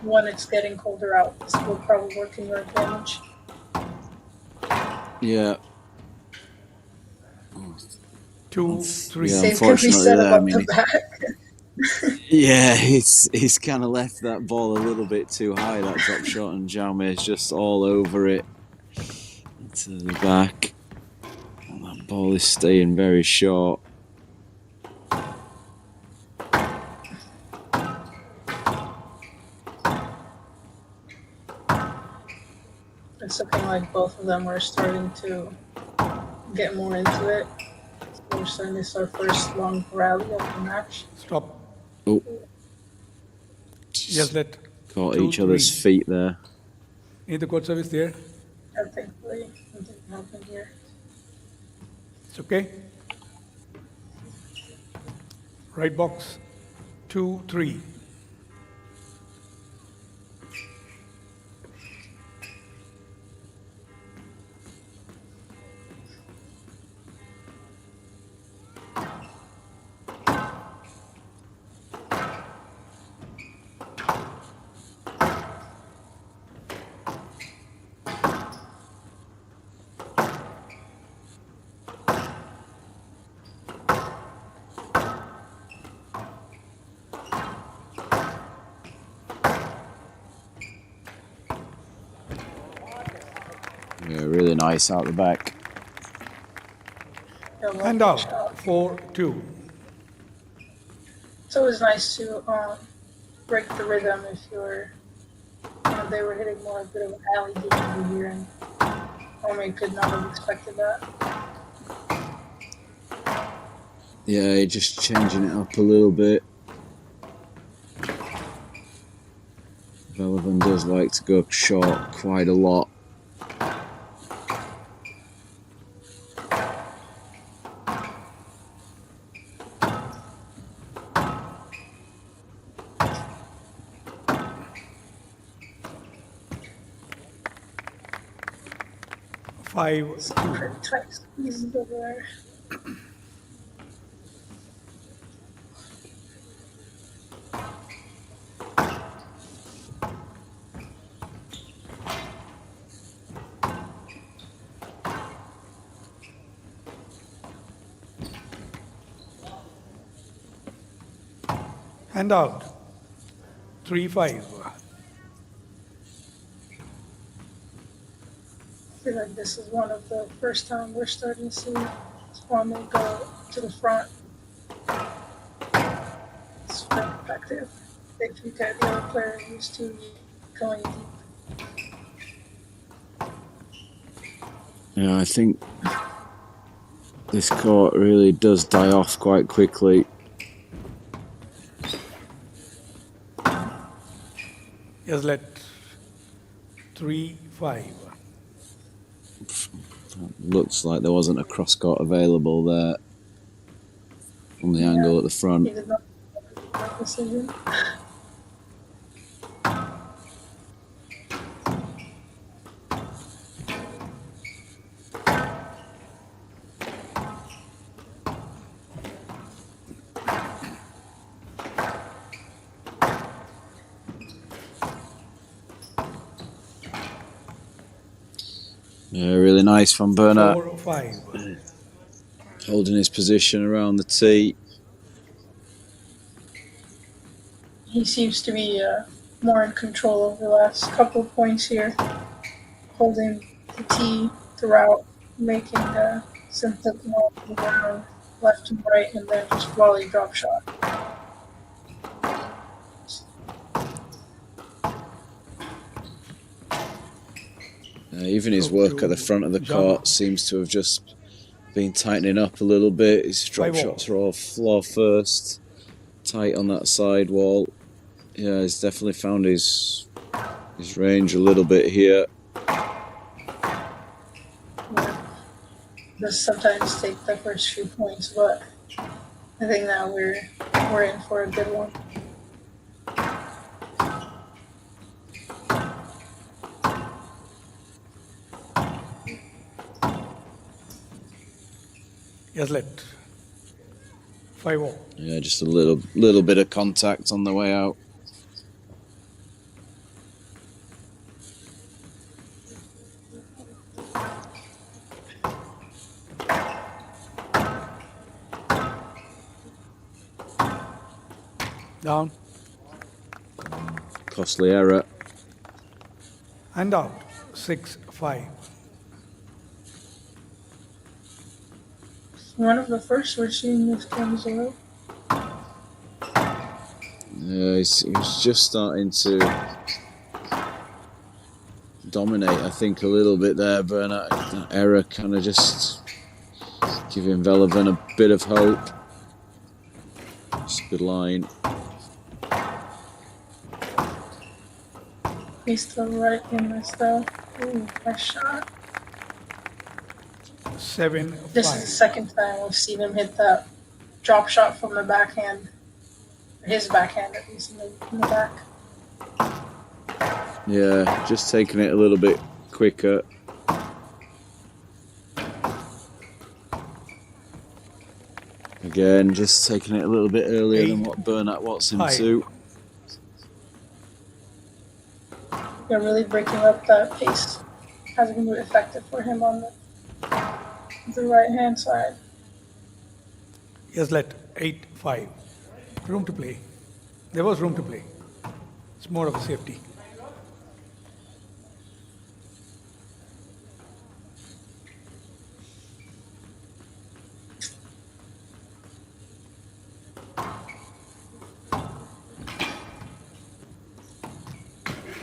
when it's getting colder out, this will probably work in your advantage. Yeah. 2-3. Yeah, unfortunately, there. I mean, yeah, he's kind of left that ball a little bit too high, that drop shot, and Jaume is just all over it to the back. And that ball is staying very short. It's looking like both of them are starting to get more into it. We're starting this our first long rally of the match. Stop. Oh. Yes, let. Caught each other's feet there. Need the court service there? Thankfully, nothing happened here. It's okay. Right box. 2-3. Yeah, really nice out the back. Hand out 4-2. It's always nice to break the rhythm if you're. They were hitting more a bit of an alley game over here, and Jaume could not have expected that. Yeah, just changing it up a little bit. Velevan does like to go short quite a lot. Pretty tight squeezes over there. Hand out 3-5. I feel like this is one of the first time we're starting to see Soliman go to the front. It's very effective. If you got the other player used to going deep. Yeah, I think this court really does die off quite quickly. Yes, let 3-5. Looks like there wasn't a cross court available there from the angle at the front. He did not make that decision. Yeah, really nice from Bernard. 4-5. Holding his position around the tee. He seems to be more in control over the last couple of points here, holding the tee throughout, making Senthilkumar move around left and right, and then just volley drop shot. Even his work at the front of the court seems to have just been tightening up a little bit. His drop shots are all floor first, tight on that side wall. Yeah, he's definitely found his range a little bit here. Does sometimes take the first few points, but I think now we're in for a good one. Yes, let. 5-0. Yeah, just a little bit of contact on the way out. Down. Costly error. And out. 6-5. One of the first we're seeing this game as well. Yeah, he was just starting to dominate, I think, a little bit there. Bernat, that error kind of just giving Velevan a bit of hope. It's a good line. He's still right in this though. Ooh, nice shot. 7-5. This is the second time we've seen him hit that drop shot from the backhand. His backhand, at least, in the back. Yeah, just taking it a little bit quicker. Again, just taking it a little bit earlier than what Bernat wants him to. Yeah, really breaking up that pace has been really effective for him on the right hand side. Yes, let. 8-5. Room to play. There was room to play. It's more of a safety.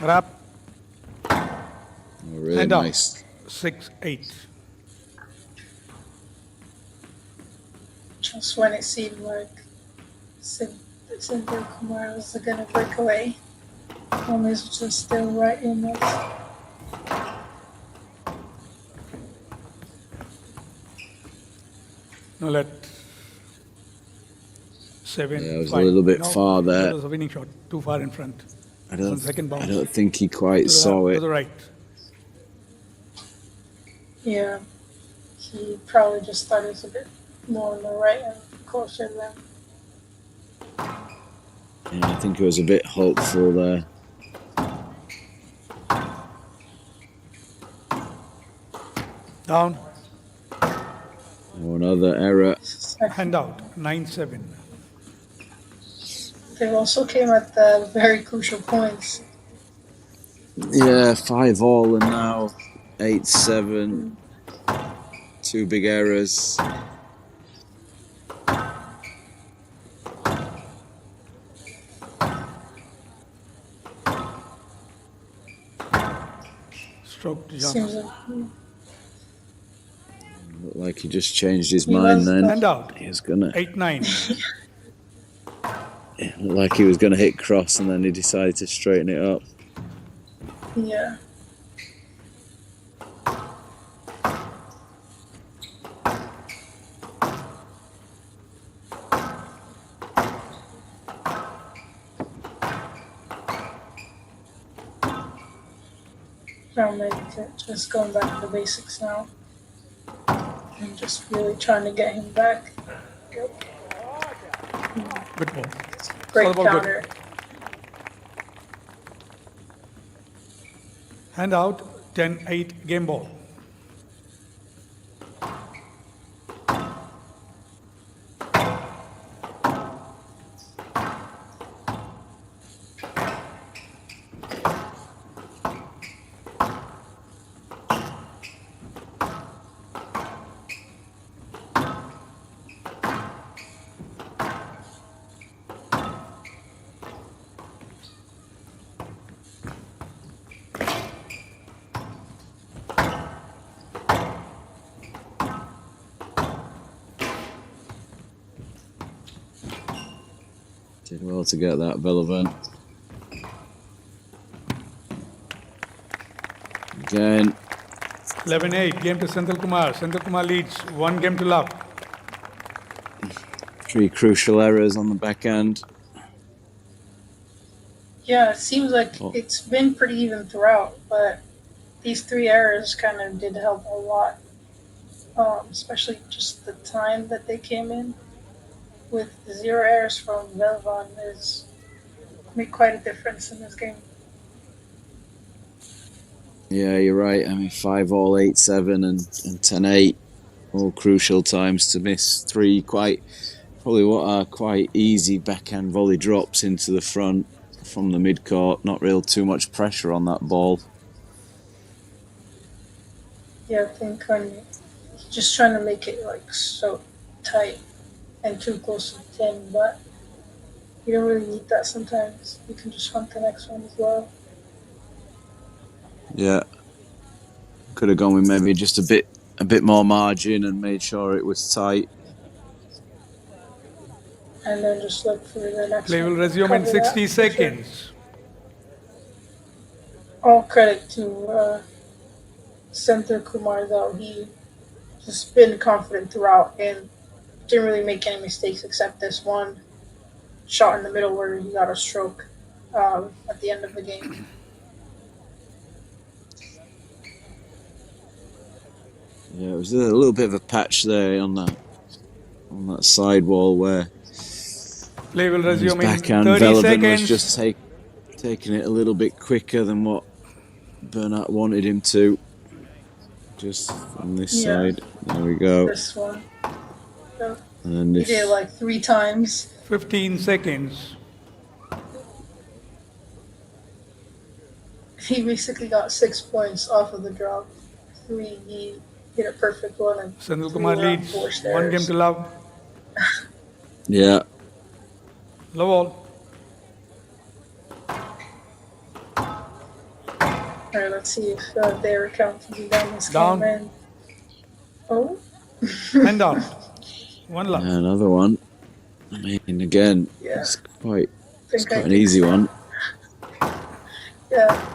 Wrap. Oh, really and nice. 6-8. Just when it seemed like Senthilkumar was gonna break away, Gomez was just still right in it. No, let. 7. Yeah, it was a little bit far there. That was a winning shot. Too far in front. I don't Second bounce. think he quite saw To it. the right. Yeah, he probably just thought it was a bit more on the right and closer than. Yeah, I think it was a bit hopeful there. Down. Oh, another error. Hand out. 9-7. They also came at the very crucial points. Yeah, 5-all and now 8-7. Two big errors. Stroke to Seems Jaume. like Looked like he just changed his He mind was- then. Hand out. He was gonna. 8-9. It looked like he was gonna hit cross, and then he decided to straighten it up. yeah. Jaume just going back to the basics now. And just really trying to get him back. Good ball. Great All about counter. good. Hand out. 10-8. Game ball. Did well to get that, Velevan. Again, 11-8, game to Senthilkumar. Senthilkumar leads 1 game to love. 3 crucial errors on the backhand. Yeah, it seems like Oh. it's been pretty even throughout, but these 3 errors kind of did help a lot, especially just the time that they came in. With 0 errors from Velvan is made quite a difference in this game. Yeah, you're right. I mean, 5-all, 8-7, and 10-8, all crucial times to miss 3 probably what are quite easy backhand volley drops into the front from the mid-court. Not real too much pressure on that ball. Yeah, I think when he's just trying to make it like so tight and too close to 10, but you don't really need that sometimes. You can just hunt the next one as well. Yeah, could have gone with maybe just a bit more margin and made sure it was tight. And then just look for the next Play one. will resume in Cover 60 that. seconds. All credit to Senthilkumar, though. He just been confident throughout and didn't really make any mistakes except this one shot in the middle where he got a stroke at the end of the game. Yeah, it was a little bit of a patch there on that side wall where Play will his resume in backhand 30 Velvan seconds. was just taking it a little bit quicker than what Bernat wanted him to. Just from this side. There we go. This one. So And he if, did it like 3 times. 15 seconds. He basically got 6 points off of the drop. 3, he hit a perfect one. And Senthilkumar 3 were on leads 4 1 game stairs. to love. yeah, Love all. Alright, let's see if their account can be down this Down. game. And oh, And out. 1 love. another one. I mean, again, Yeah. it's quite think an easy one. Yeah.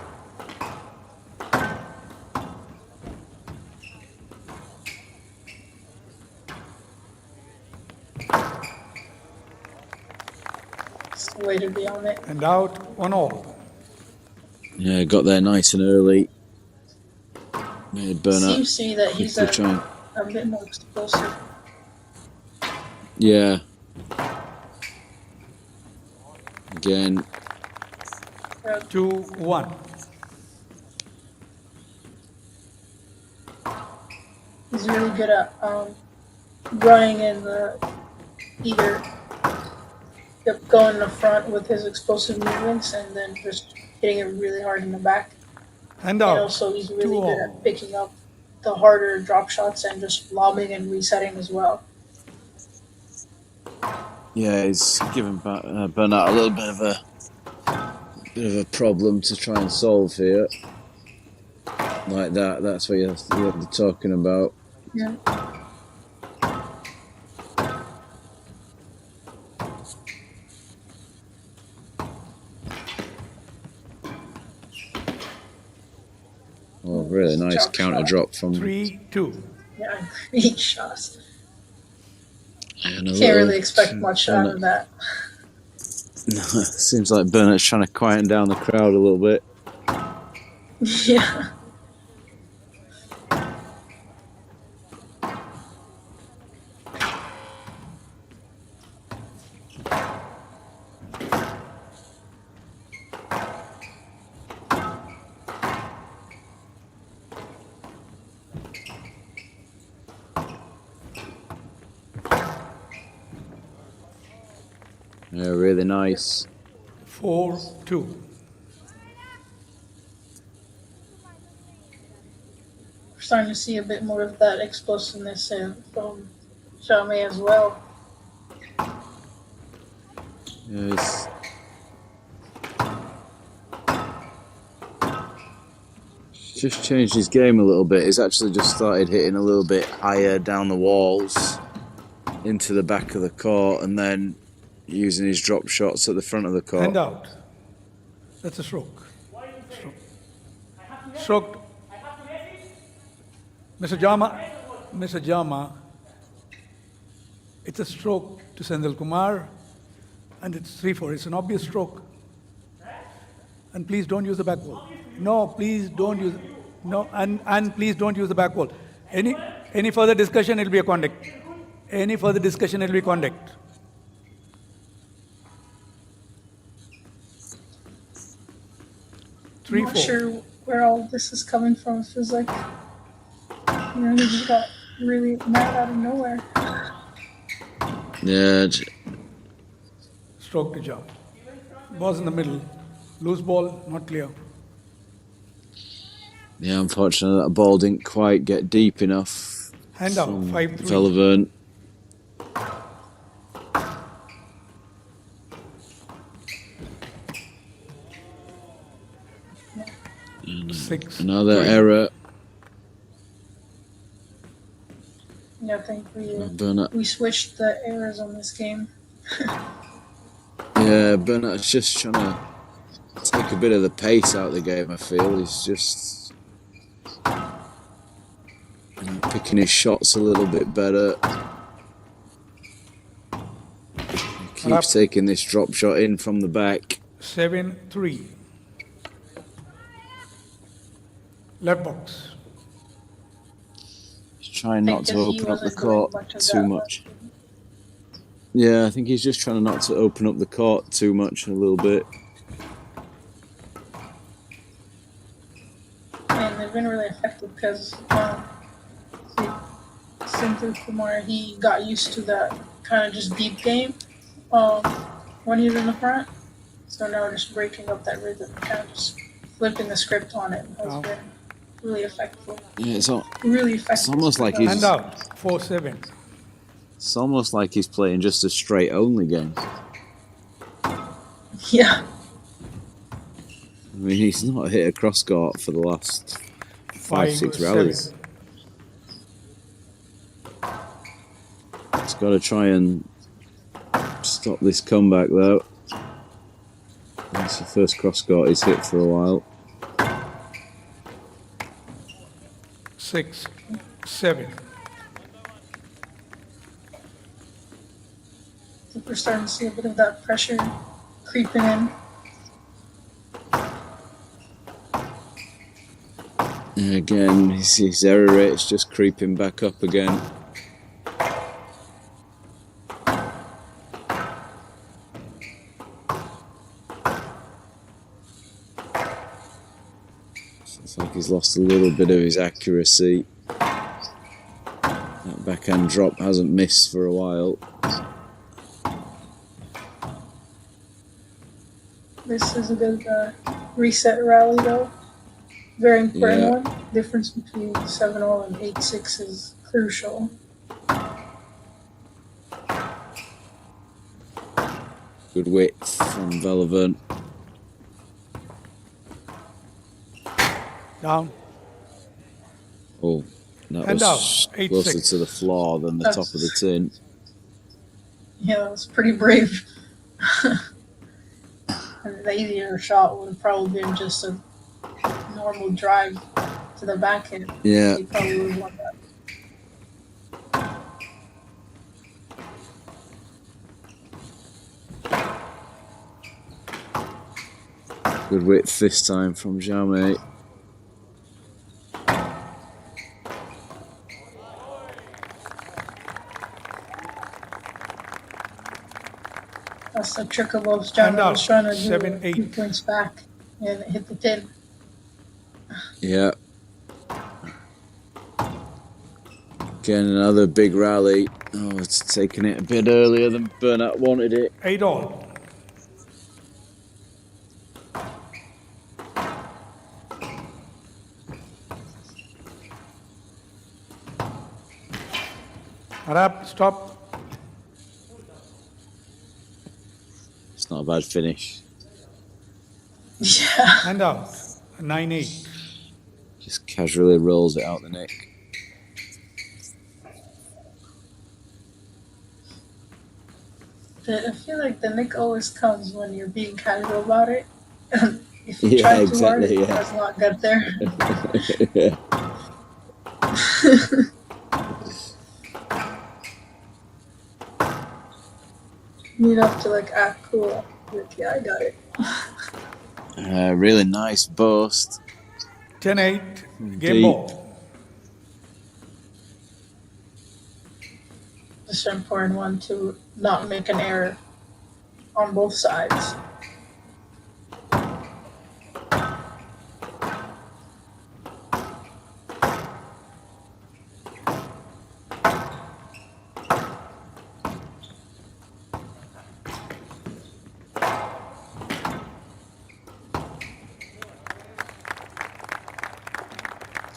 It's the way to be on it. And out. 1 all. Yeah, got there nice and early. Made Bernat Seems to me that he's quickly try and a bit more explosive. yeah. Again, 2-1. He's really good at running in the either going in the front with his explosive movements and then just hitting it really hard in the back. And And out. also he's 2 really good all. at picking up the harder drop shots and just lobbing and resetting as well. yeah, he's given Bernat a little bit of a problem to try and solve here. Like that. That's what you're talking about. Yeah. Oh, really nice Drop counter shot. drop from 3-2. Yeah, great shots. and a Can't little really expect much out Bernat. of that. Seems like Bernat's trying to quieten down the crowd a little bit. Yeah. Yeah, really nice. 4-2. We're starting to see a bit more of that explosiveness from Jaume as well. Yes. Just changed his game a little bit. He's actually just started hitting a little bit higher down the walls into the back of the court and then using his drop shots at the front of the court. And out. That's a stroke. Stroke. Mr. Jaume, it's a stroke to Senthilkumar, and it's 3-4. It's an obvious stroke. And please don't use the back wall. No, please don't use. No, and please don't use the back wall. Any further discussion, it'll be a conduct. Any further discussion, it'll be conduct. I'm not sure where all this is coming from. It feels like, you know, he just got really mad out of nowhere. Yeah. Stroke to Jaume. Ball's in the middle. Loose ball, not clear. Yeah, unfortunately, that ball didn't quite get deep enough. Hand out, 5-3. Velvern. Another error. Yeah, I think we switched the errors on this game. Yeah, Bernard's just trying to take a bit of the pace out of the game, I feel. He's just picking his shots a little bit better. He keeps taking this drop shot in from the back. 7-3. Left box. He's trying not to open up the court too much. Yeah, I think he's just trying not to open up the court too much a little bit. And they've been really effective because Senthilkumar, he got used to that kind of just deep game when he's in the front. So now just breaking up that rhythm, kind of just flipping the script on it has been really effective. Yeah, it's almost like he's... Hand out, 4-7. It's almost like he's playing just a straight only game. Yeah. I mean, he's not hit a cross court for the last 5-6 rallies. He's got to try and stop this comeback though. That's the first cross court he's hit for a while. 6-7. I think we're starting to see a bit of that pressure creeping in. And again, his error rate's just creeping back up again. It's like he's lost a little bit of his accuracy. That backhand drop hasn't missed for a while. This is a good reset rally though. Very important one. Difference between 7-0 and 8-6 is crucial. Good width from Velvern. Down. Oh, that And was out. closer 8-6. to the floor than the top of the tin. Yeah, that was pretty brave. And the easier shot would have probably been just a normal drive to the backhand. Yeah. He probably would have won that. Good width this time from Jaume. That's the trick of what Jaume was trying to do. 7-8. 2 points back and hit the tin. Yeah. Again, another big rally. Oh, it's taken it a bit earlier than Bernard wanted it. 8-all. Arab, stop. It's not a bad finish. Yeah. Hand out. 9-8. Just casually rolls it out the neck. I feel like the nick always comes when you're being casual about it. If you try too hard, it does not get there. Yeah. You'd have to like act cool. Like, yeah, I got it. Really nice burst. 10-8, game Deep. ball. Just an important one to not make an error on both sides.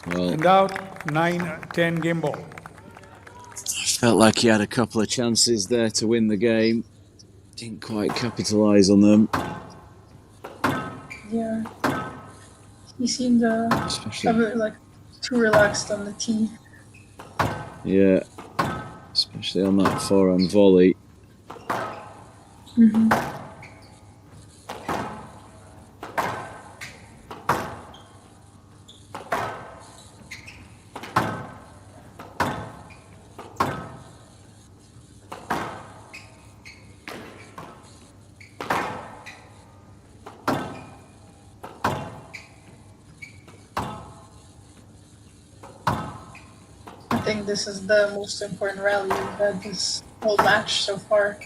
Well, And out, 9-10, game ball. felt like he had a couple of chances there to win the game. Didn't quite capitalise on them. Yeah. He seemed Especially, a bit like too relaxed on the tee. yeah, especially on that forehand volley. Mm-hmm. I think this is the most important rally we've had this whole match so far.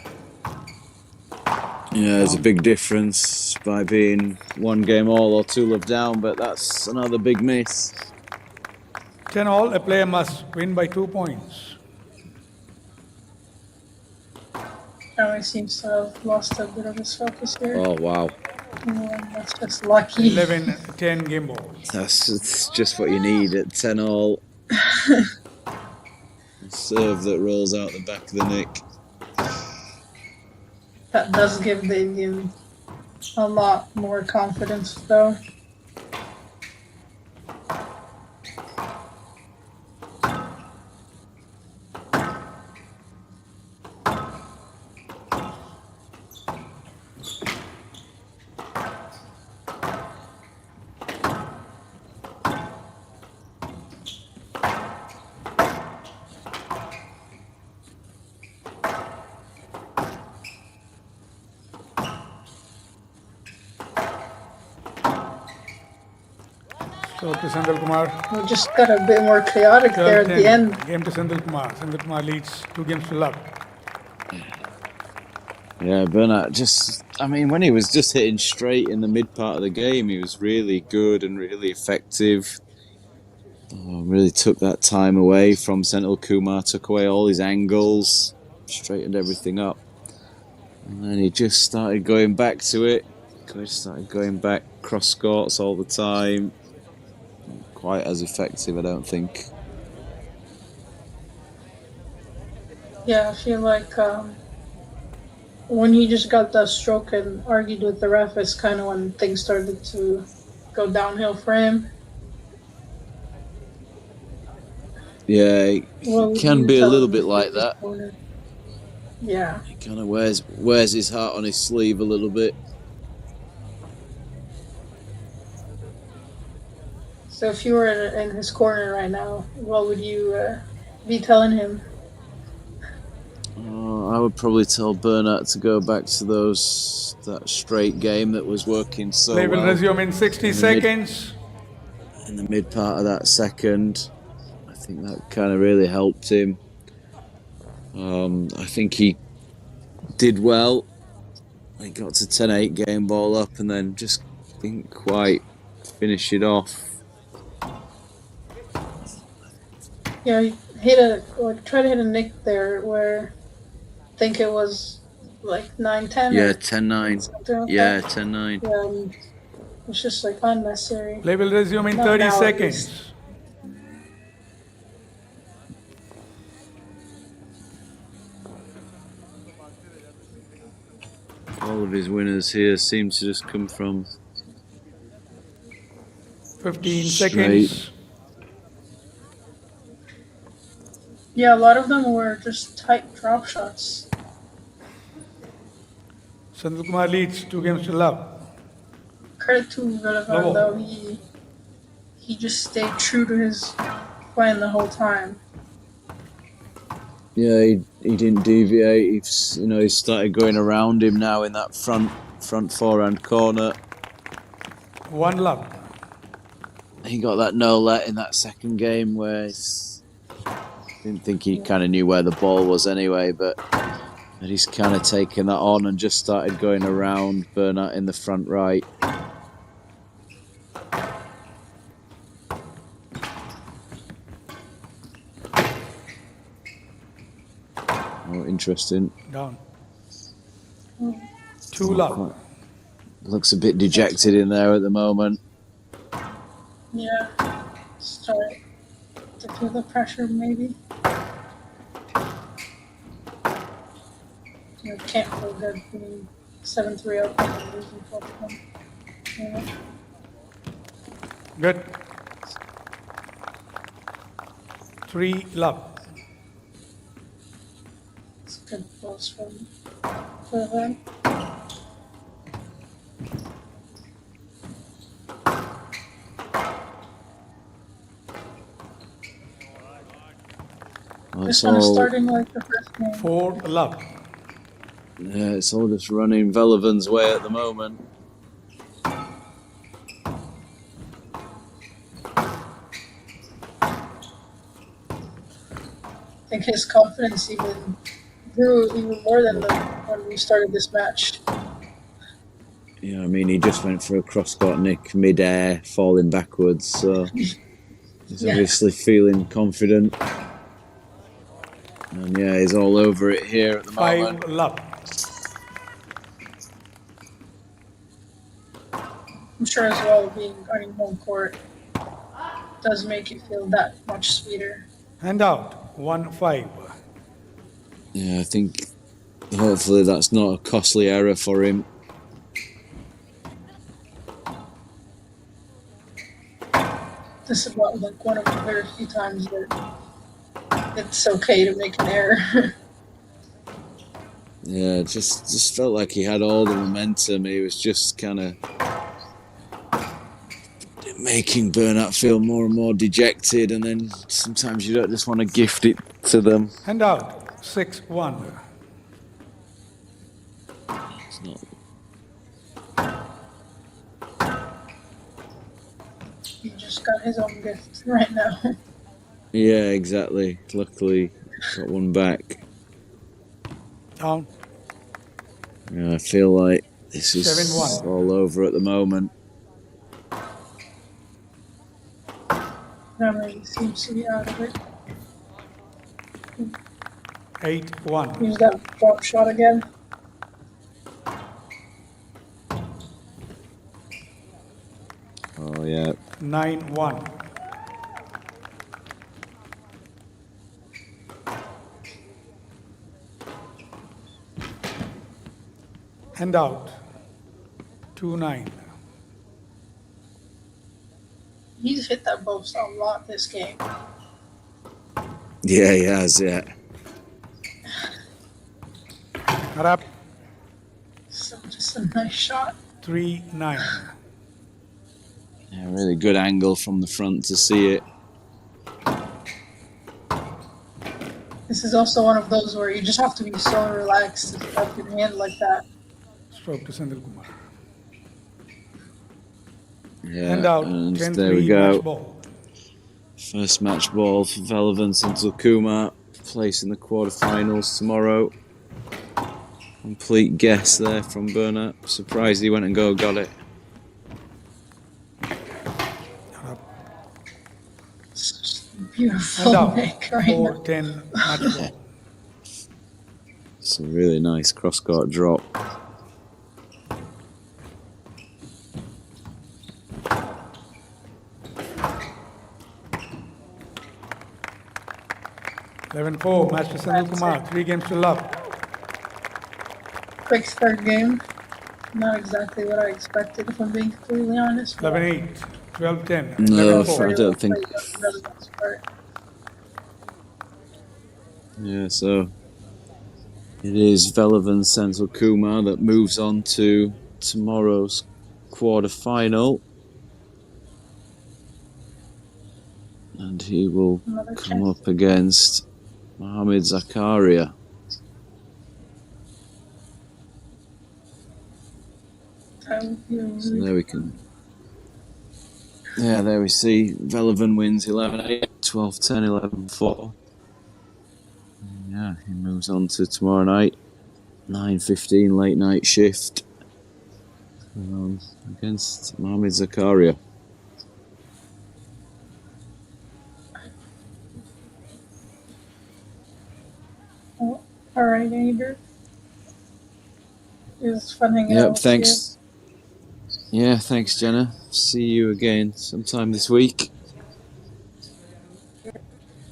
Yeah, there's a big difference by being one game all or two love down, but that's another big miss. 10-all, a player must win by 2 points. Jaume seems to have lost a bit of his focus here. Oh, wow. That's just lucky. 11-10, game ball. That's just what you need at 10-all. Serve that rolls out the back of the neck. That does give the Indian a lot more confidence, though. So to Senthilkumar. We just got a bit more chaotic there at the end. Game to Senthilkumar. Senthilkumar leads 2 games to love. Yeah, Bernat when he was just hitting straight in the mid part of the game, he was really good and really effective. Really took that time away from Senthilkumar, took away all his angles, straightened everything up. And then he just started going back to it. Just started going back cross courts all the time. Quite as effective, I don't think. Yeah, I feel like when he just got that stroke and argued with the ref is kind of when things started to go downhill for him. Yeah, he can be a little bit like that. Yeah. He kind of wears his heart on his sleeve a little bit. So if you were in his corner right now, what would you be telling him? I would probably tell Bernat to go back to that straight game that was working so Play well. will resume in 60 seconds. In the mid part of that second, I think that kind of really helped him. I think he did well. He got to 10-8 game ball up and then just didn't quite finish it off. Yeah, he tried to hit a nick there where I think it was like 9-10. Yeah, 10-9. Like yeah, that. 10-9. Yeah, it's just like unnecessary. Play will resume in 30 seconds. All of his winners here seem to just come from 15 straight. seconds. Yeah, a lot of them were just tight drop shots. Senthilkumar leads 2 games to love. Credit to Wilhelmi, though, he just stayed true to his playing the whole time. Yeah, he didn't deviate. He started going around him now in that front forehand corner. 1 love. He got that no let in that second game where didn't think he kind of knew where the ball was anyway, but he's kind of taken that on and just started going around Bernat in the front right. Oh, interesting. Down. 2 love. Looks a bit dejected in there at the moment. Yeah. Start to feel the pressure, maybe. It can't feel good being 7-3 up and losing 4-1. Yeah. Good. 3 love. It's good balls for them. It's kind of starting like the first game. 4 love. Yeah, it's all just running Velevan's way at the moment. I think his confidence even grew even more than when we started this match. Yeah, I mean, he just went for a cross-court nick mid-air, falling backwards, so he's obviously feeling confident. And yeah, he's all over it here at the moment. 5 love. I'm sure as well being on home court does make it feel that much sweeter. Hand out. 1-5. Yeah, I think hopefully that's not a costly error for him. This is about like one of the very few times that it's okay to make an error. Yeah, just felt like he had all the momentum. He was just kind of making Bernat feel more and more dejected, and then sometimes you don't just want to gift it to them. Hand out. 6-1. It's not. He just got his own gift right now. Yeah, exactly. Luckily, got one back. Down. Yeah, I feel like this is 7-1. all over at the moment. Memory seems to be out of it. 8-1. Use that drop shot again. Oh, yeah. 9-1. Hand out. 2-9. He's hit that post a lot this game. Yeah, he has, yeah. Not up. So just a nice shot. 3-9. Yeah, really good angle from the front to see it. This is also one of those where you just have to be so relaxed to start your hand like that. Stroke to Senthilkumar. Yeah, Hand out. and 10-3 there we match go. ball. First match ball for Velevan Senthilkumar, place in the quarterfinals tomorrow. Complete guess there from Bernat. Surprised he went and got it. It's just a Hand beautiful out. make right now. 4-10 match ball. It's a really nice cross-court drop. Eleven-4. Match to Senthilkumar. 3 games to love. Quick third game. Not exactly what I expected, if I'm being completely honest. 11-8. 12-10. No, 11-4. I don't think. Really nice part. Yeah, so it is Velevan Senthilkumar that moves on to tomorrow's quarter-final. And he will Another come chance. up against Mohamed Zakaria. That would be a So really there we can. Yeah, there we see Velevan wins 11-8, 12-10, 11-4. Yeah, he moves on to tomorrow night, 9:15 late night shift against Mohamed Zakaria. Oh, all right, Andrew. It was fun hanging out Yep, with you. thanks. Yeah, thanks, Jenna. See you again sometime this week.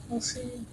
We'll see you.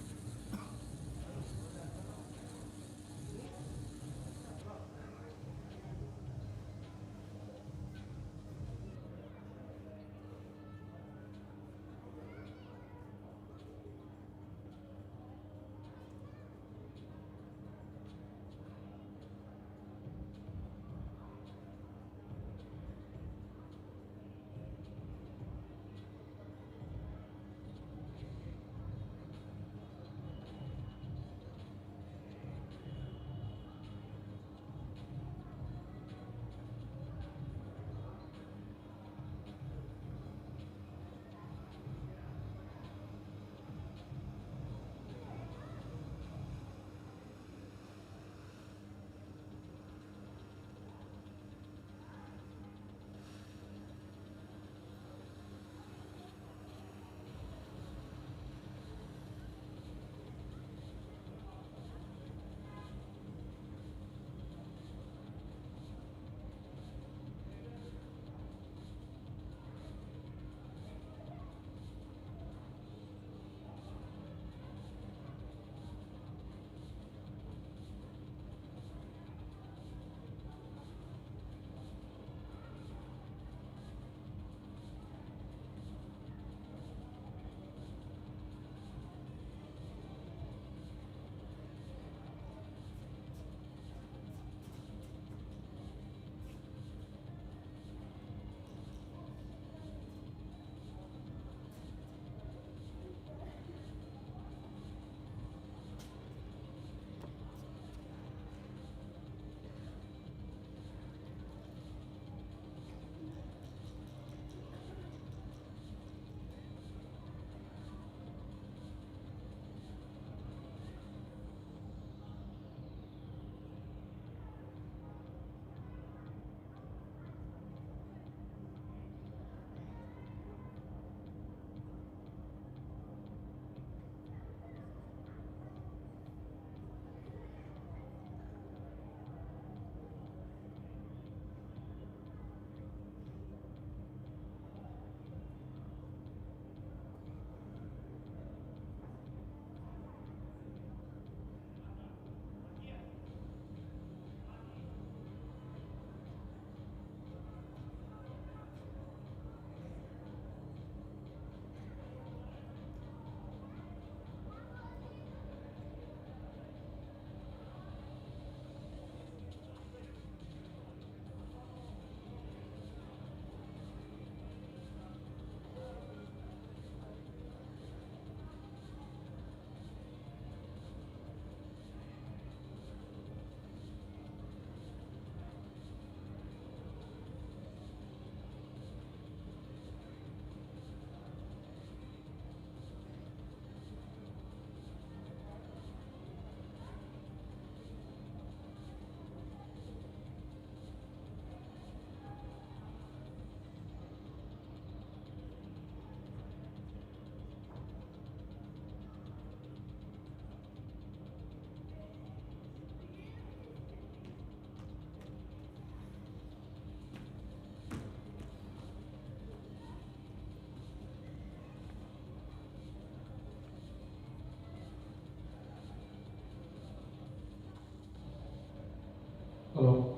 Hello.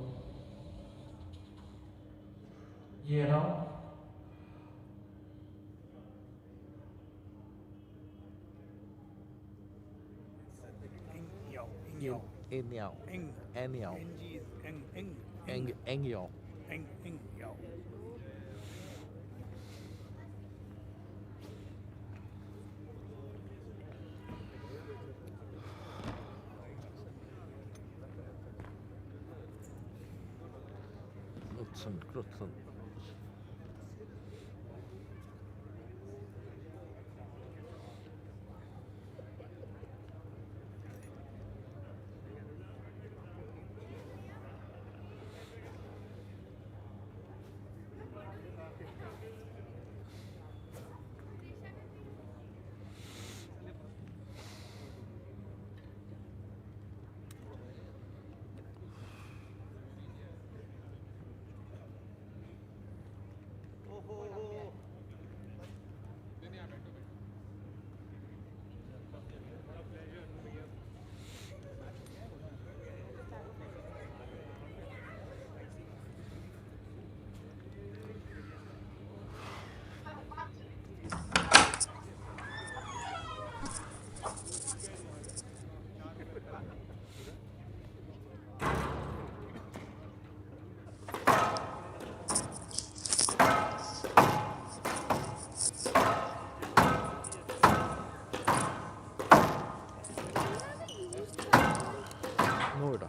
Yeah, now? Anyhow. Anyhow. Anyhow. Knudsen. Noida.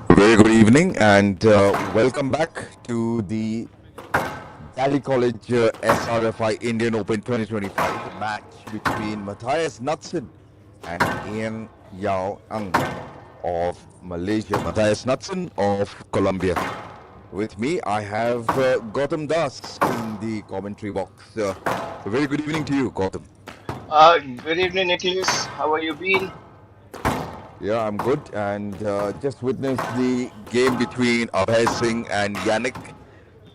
Very good evening and welcome back to the Daly College SRFI Indian Open 2025 match between Matthias Knudsen and Ian Yao Ang of Malaysia. Matthias Knudsen of Colombia. With me, I have Gautam Das in the commentary box. Very good evening to you, Gautam. Good evening, Nicholas. How are you been? Yeah, I'm good, and just witnessed the game between Abhay Singh and Yannick,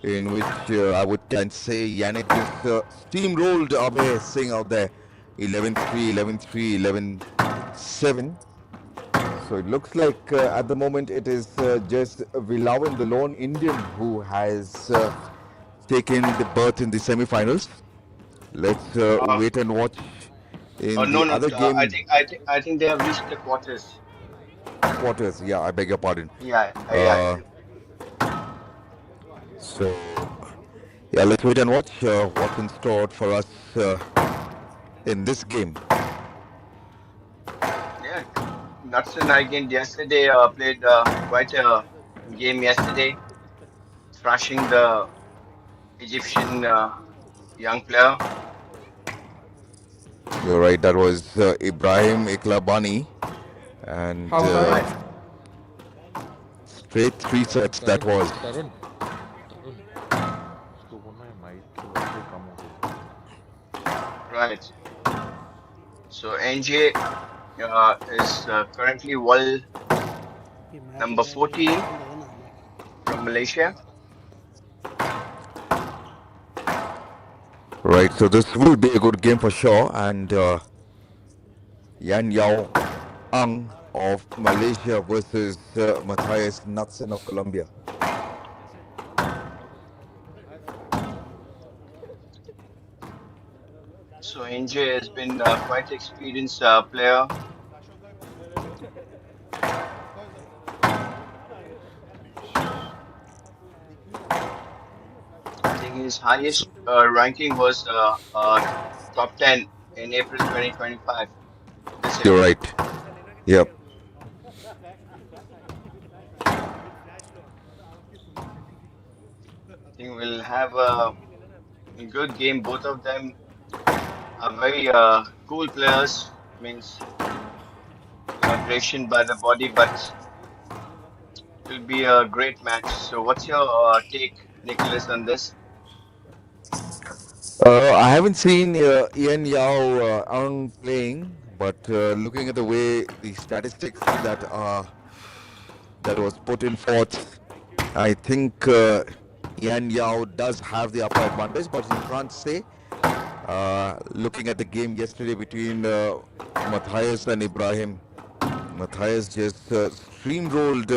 in which I can say Yannick just steamrolled Abhay Singh out there, 11-3, 11-3, 11-7. So it looks like at the moment it is just Wilhelmi, the lone Indian, who has taken the berth in the semi-finals. Let's wait and watch in the other game. I think they have reached the quarters. Quarters, yeah, I beg your pardon. Yeah. So, yeah, let's wait and watch what's in store for us in this game. Yeah, Knudsen again yesterday played quite a game yesterday, thrashing the Egyptian young player. You're right, that was Ibrahim Iklabani, and straight 3 sets that was. Right. So NJ is currently world number 14 from Malaysia. Right, so this will be a good game for sure, and Yan Yao Ang of Malaysia versus Matthias Knudsen of Colombia. So NJ has been quite experienced player. I think his highest ranking was top 10 in April 2025. You're right. Yep. I think we'll have a good game. Both of them are very cool players. Means aggression by the body, but it will be a great match. So, what's your take, Nicholas, on this? I haven't seen Ian Yao Ang playing, but looking at the way the statistics that was put in forth, I think Ian Yao does have the upper advantage, but you can't say. Looking at the game yesterday between Matthias and Ibrahim, Matthias just steamrolled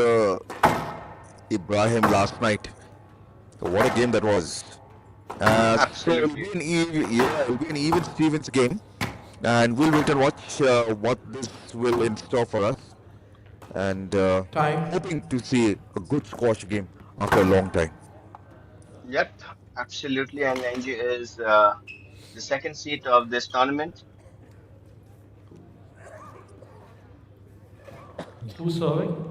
Ibrahim last night. So what a game that was. So it'll be an even Stevens game. And we'll wait and watch what this will in store for us. And hoping to see a good squash game after a long time. Yep, absolutely. And Angie is the second seed of this tournament. Who's serving?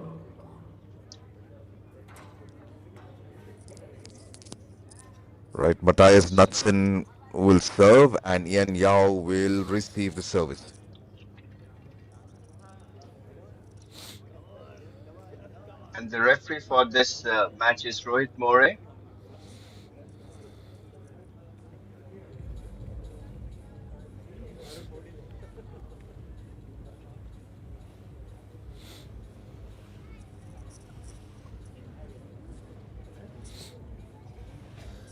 Right, Matthias Knudsen will serve and Ian Yao will receive the service. And the referee for this match is Rohit More.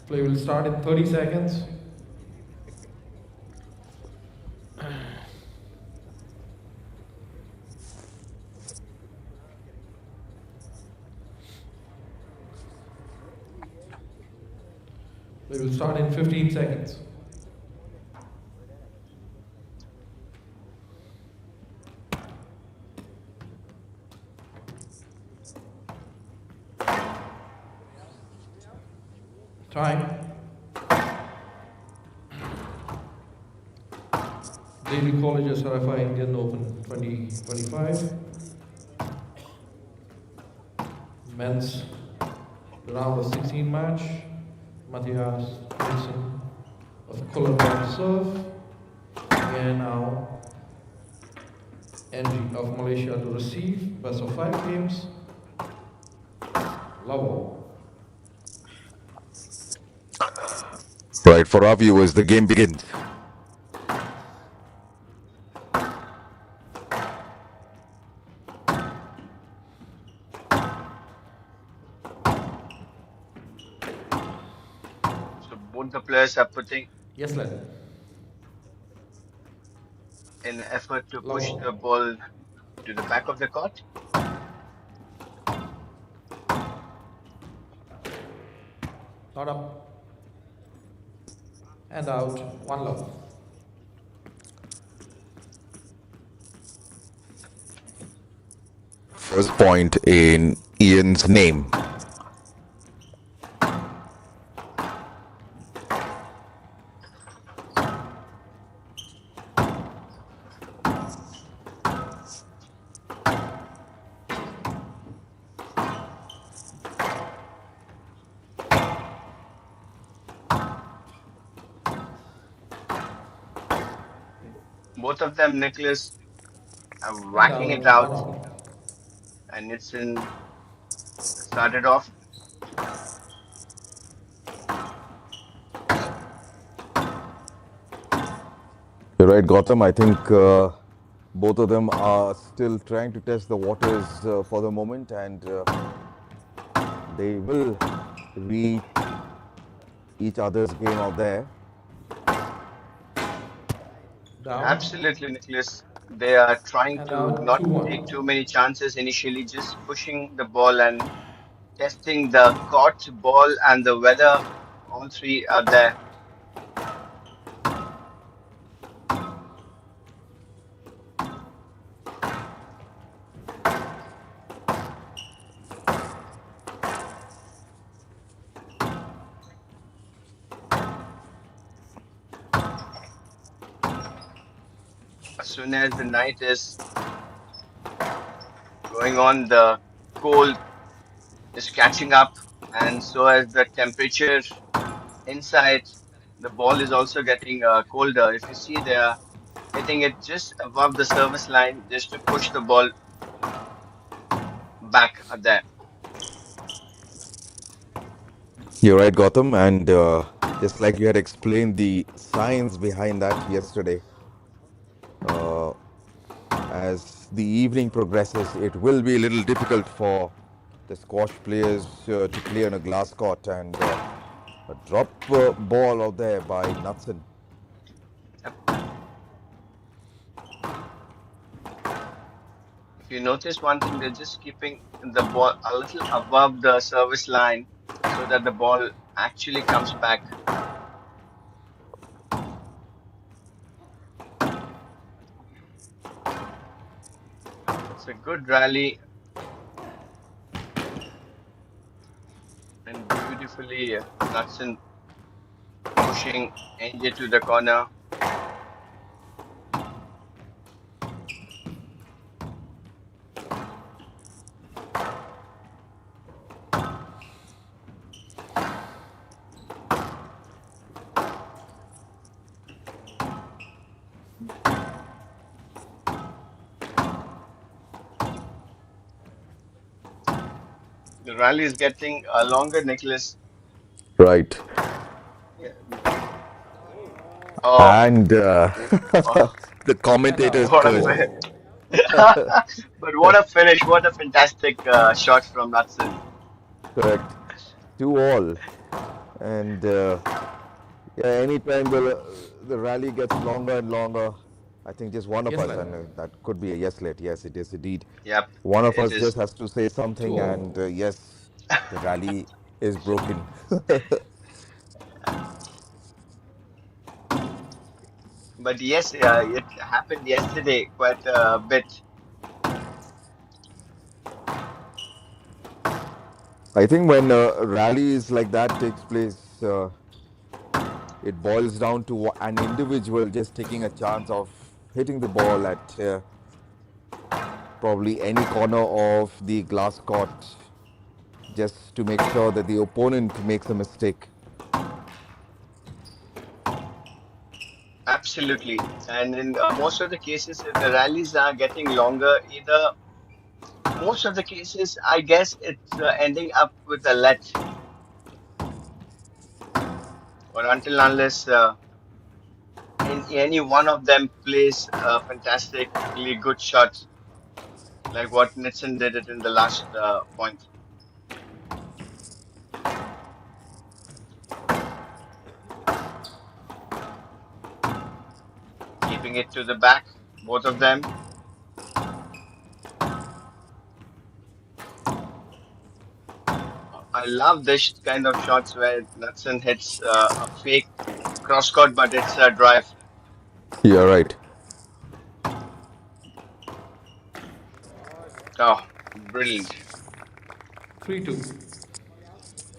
Play will start in 30 seconds. Play will start in 15 seconds. Time. Daly College SRFI Indian Open 2025. Men's round of 16 match. Matthias Knudsen of Colombia serve. And now NG of Malaysia to receive. Best of 5 games. Love. Right, for our viewers, the game begins. So both the players are putting Yes, lad. in effort to push the ball to the back of the court. Not up. And out. 1 love. First point in Ian's name. Both of them, Nicholas, are whacking it out. And Knudsen started off. You're right, Gautam. I think both of them are still trying to test the waters for the moment, and they will read each other's game out there. Absolutely, Nicholas. They are trying to out not 2-1. take too many chances initially, just pushing the ball and testing the court, ball, and the weather. All three are there. As soon as the night is going on, the cold is catching up, and so as the temperature inside, the ball is also getting colder. If you see, they are hitting it just above the service line just to push the ball back there. You're right, Gautam, and just like you had explained the science behind that yesterday, as the evening progresses, it will be a little difficult for the squash players to play on a glass court, and a drop ball out there by Knudsen. If you notice one thing, they're just keeping the ball a little above the service line so that the ball actually comes back. a good rally and beautifully Knudsen pushing NJ to the corner. The rally is getting longer, Nicholas. Right. Yeah. Oh, And oh, the And commentator's out, what a two curse. fi- all. but what a finish! What a fantastic shot from Knudsen. Correct. 2 all. And yeah, anytime the rally gets longer and longer, I think just one of Yes, us, lad. and that could be a yes let. Yes, it is indeed. Yep, One of it us just is. has to say Two something, and all. yes, the rally is broken. But yes, it happened yesterday quite a bit. I think when rallies like that takes place, it boils down to an individual just taking a chance of hitting the ball at probably any corner of the glass court, just to make sure that the opponent makes a mistake. Absolutely. And in most of the cases, if the rallies are getting longer, either most of the cases, I guess it's ending up with a let, or until unless any one of them plays a fantastically good shot, like what Knudsen did it in the last point, keeping it to the back, both of them. I love this kind of shots where Knudsen hits a fake cross court, but it's a drive. You're right. Oh, brilliant. 3-2.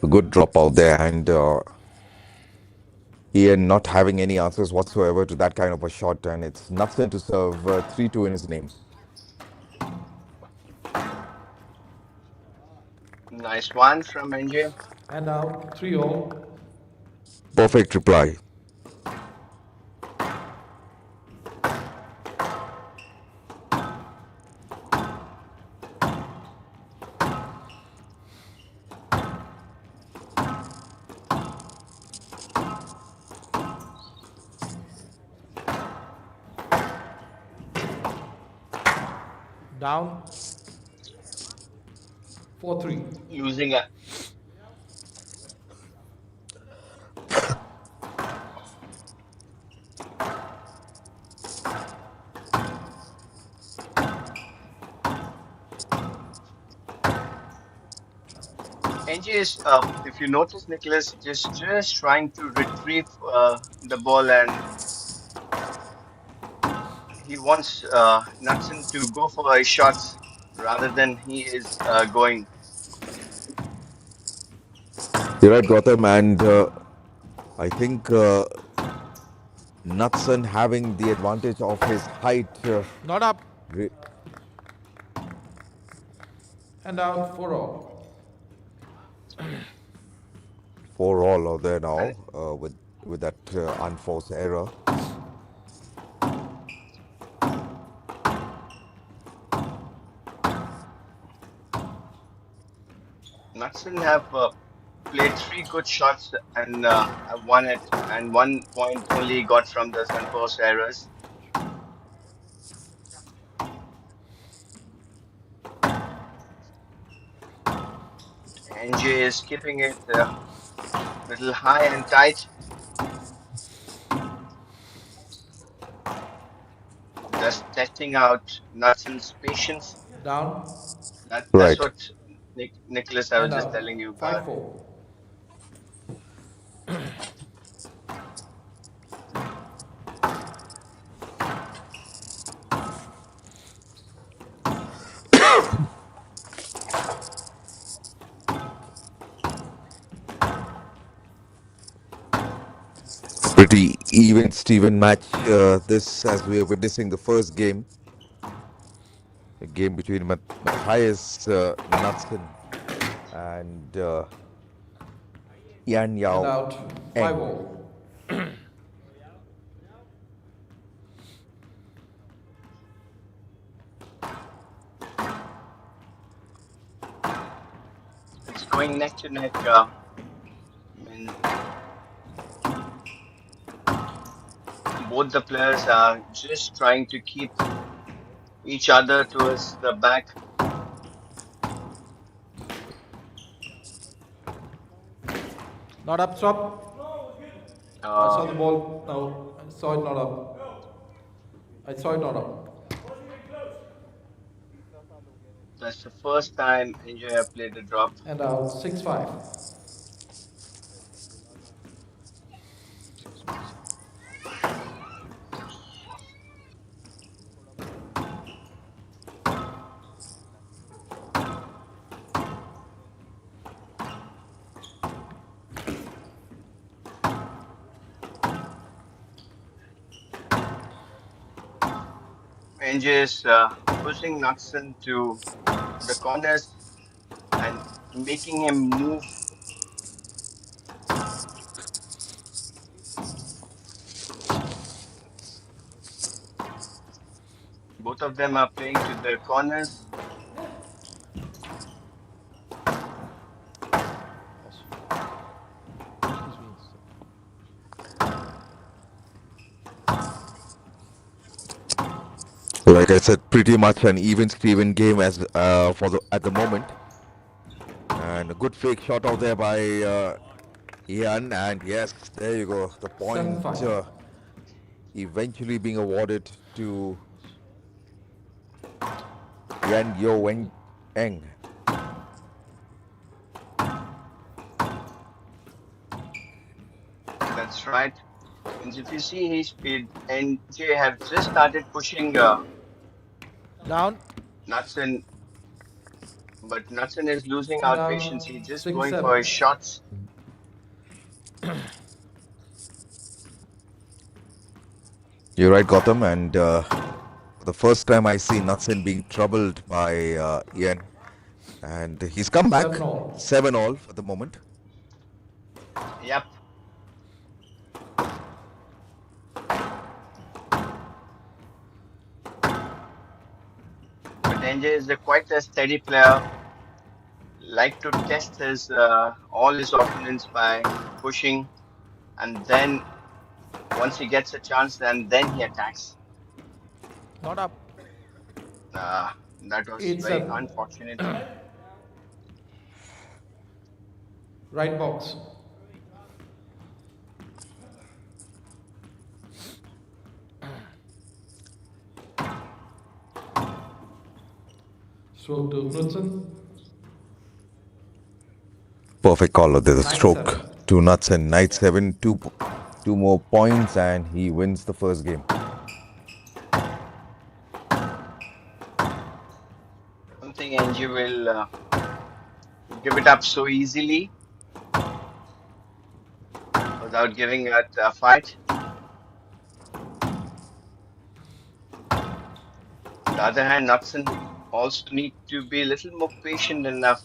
A good drop out there, and Ian not having any answers whatsoever to that kind of a shot, and it's Knudsen to serve 3-2 in his name. Nice one from NJ. And out. 3 all. Perfect reply. Down. 4-3. Losing a NJ is, if you notice, Nicholas, just trying to retrieve the ball, and he wants Knudsen to go for his shots rather than he is going. You're right, Gautam, and I think Knudsen having the advantage of his height. Not up. Re- And out. 4 all. 4 all are there now And with that unforced error. Knudsen have played 3 good shots and have won it, and 1 point only got from the unforced errors. NJ is keeping it a little high and tight. Just testing out Knudsen's patience. Down. That's Right. what Nicholas, I was And just out. telling you. 5-4. pretty even Steven match. This, as we are witnessing the first game, a game between Matthias Knudsen and Yan And Yao out, 5 Eng. all. It's going neck to neck. And both the players are just trying to keep each other towards the back. Not up, stop. I saw the ball. No, I saw it not up. I saw it not up. That's the first time India have played a drop. And out, 6-5. India is pushing Knudsen to the corners and making him move. Both of them are playing to the corners. Like I said, pretty much an even Steven game as at the moment. And a good fake shot out there by Ian, and yes, there you go. The point 7-5. Eventually being awarded to Yan Yo Eng. That's right. And if you see his speed, NJ have just started pushing Down. Knudsen, but Knudsen is losing And out down, patience. He's just 6-7. going for his shots. You're right, Gautam, and for the first time I see Knudsen being troubled by Ian, and he's come back 7-all for the moment. Yep. But NJ is quite a steady player. Like to test his all his opponents by pushing, and then once he gets a chance, then he attacks. Not up. That was It's very a- unfortunate. Right box. Stroke to Knudsen. Perfect call. There's a Nine stroke seven. to Knudsen. Knight 7, two more points, and he wins the first game. I don't think NG will give it up so easily without giving it a fight. On the other hand, Knudsen also need to be a little more patient enough.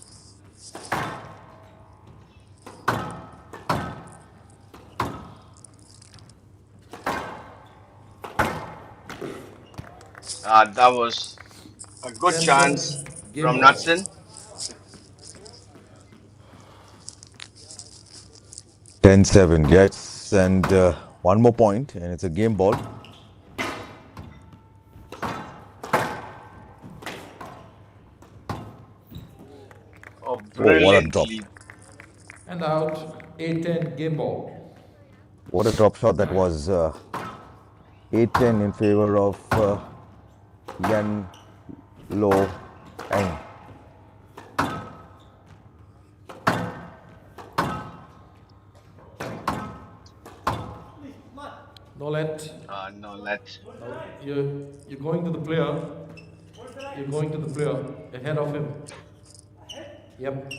That was a good chance from Knudsen. 10-7, yes, and one more point, and it's a game ball. Oh, Oh, what a drop. brilliantly. And out, 8-10 game ball. What a drop shot that was. 8-10 in favor of Yan Lo Eng. No let. No let. No, you're going to the player. You're going to the player ahead of him. Yep.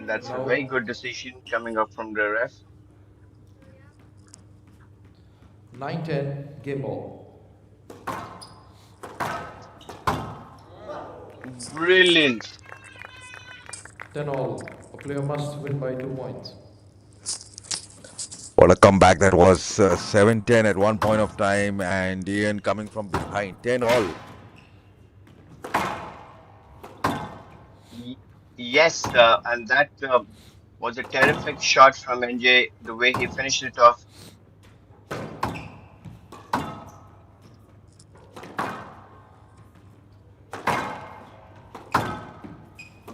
That's a very good decision coming up from the ref. 9-10, game ball. Brilliant. 10-all. A player must win by 2 points. What a comeback that was. 7-10 at one point of time, and Ian coming from behind. 10-all. Yes, and that was a terrific shot from NJ, the way he finished it off.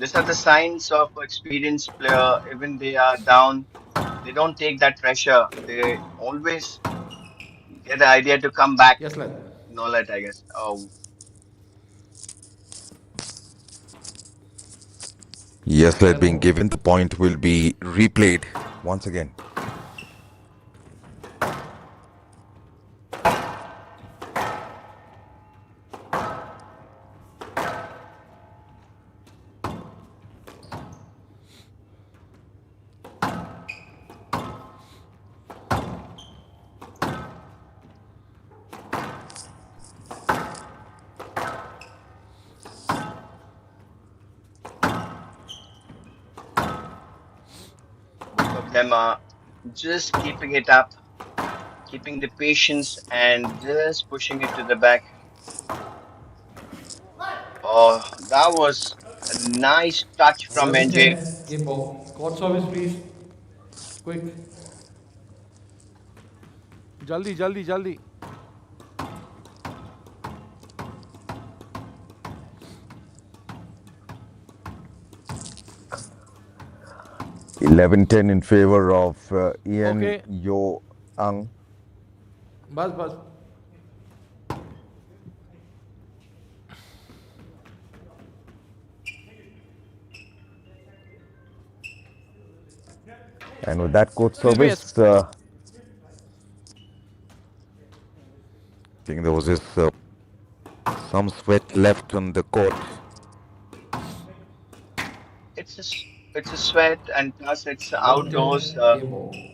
These are the signs of experienced player. Even they are down, they don't take that pressure. They always get the idea to come back. Yes, lad. No let, I guess. Oh, Yes, let being given. The point will be replayed once again. both of them are just keeping it up, keeping the patience, and just pushing it to the back. Oh, that was a nice touch from NJ. 11-10, game ball. Court service, please. Quick. जल्दी जल्दी जल्दी 11-10 in favor of Ian Okay. Yo Ang. बस बस And with that court Will be a service, I think there was just some sweat left on the court. It's a sweat, and plus it's outdoors.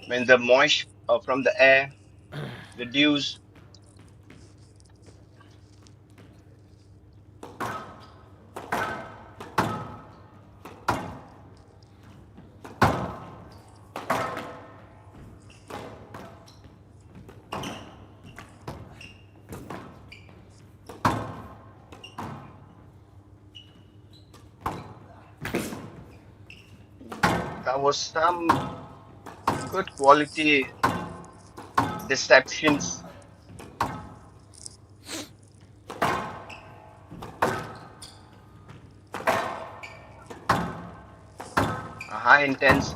When the moist from the air, the dews. There was some good quality deceptions. A high intense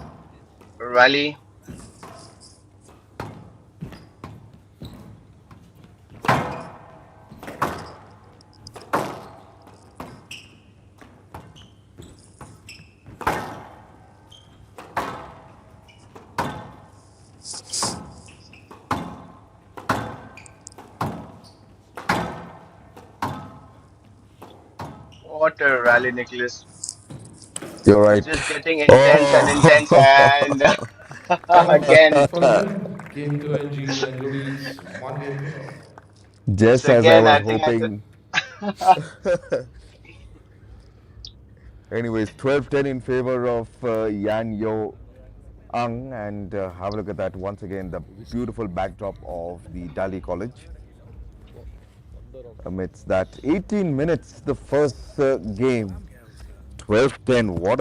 rally. What a rally, Nicholas. You're right. Just getting intense and intense, and again. Game to NG and Louise. 1 game to go. Just as again, I I was think hoping. Anyways, 12-10 in favor of Yan Yo Ang, and have a look at that once again, the beautiful backdrop of the Daly College. Amidst that, 18 minutes, the first game, 12-10. What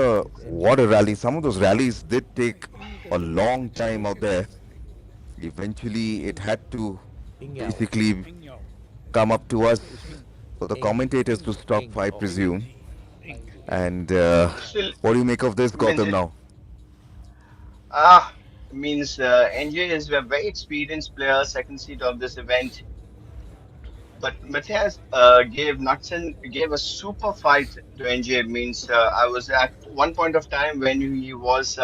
a rally! Some of those rallies did take a long time out there. Eventually, it had to basically come up to us for the commentators to stop, I presume. And what do you make of this, Gautam, now? Means NJ is a very experienced player, second seed of this event. But Matthias Knudsen gave a super fight to NJ. Means I was at one point of time when he was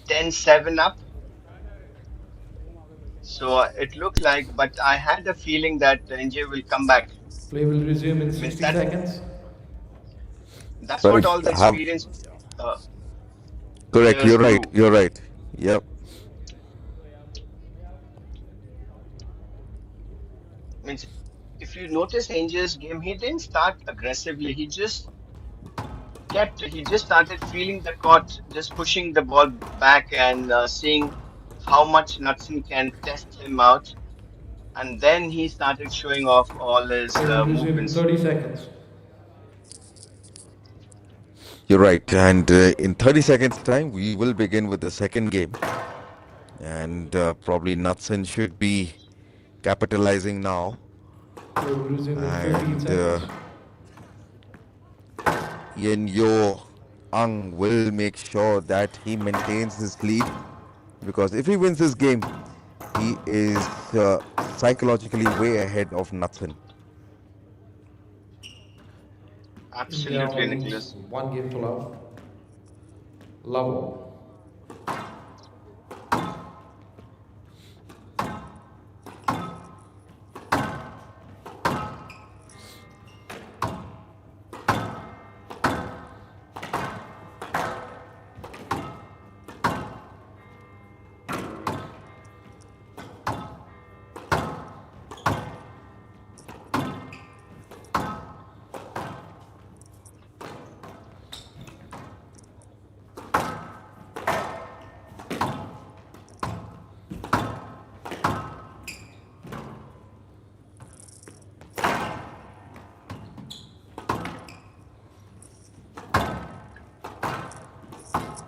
10-7 up. So it looked like, but I had a feeling that NJ will come back. Play will resume in 60 seconds. That's what all the experienced Correct, you're right, do. you're right. Yep. Means if you notice Angel's game, he didn't start aggressively. He just started feeling the court, just pushing the ball back and seeing how much Knudsen can test him out. And then he started showing off all his They will resume movements. 30 seconds. You're right. And in 30 seconds' time, we will begin with the second game. And probably Knudsen should be capitalizing now. They will resume in 15 And seconds. Yen Yo Ang will make sure that he maintains his lead. Because if he wins this game, he is psychologically way ahead of Knudsen. India Absolutely, only Nicholas. one game to love. Love all.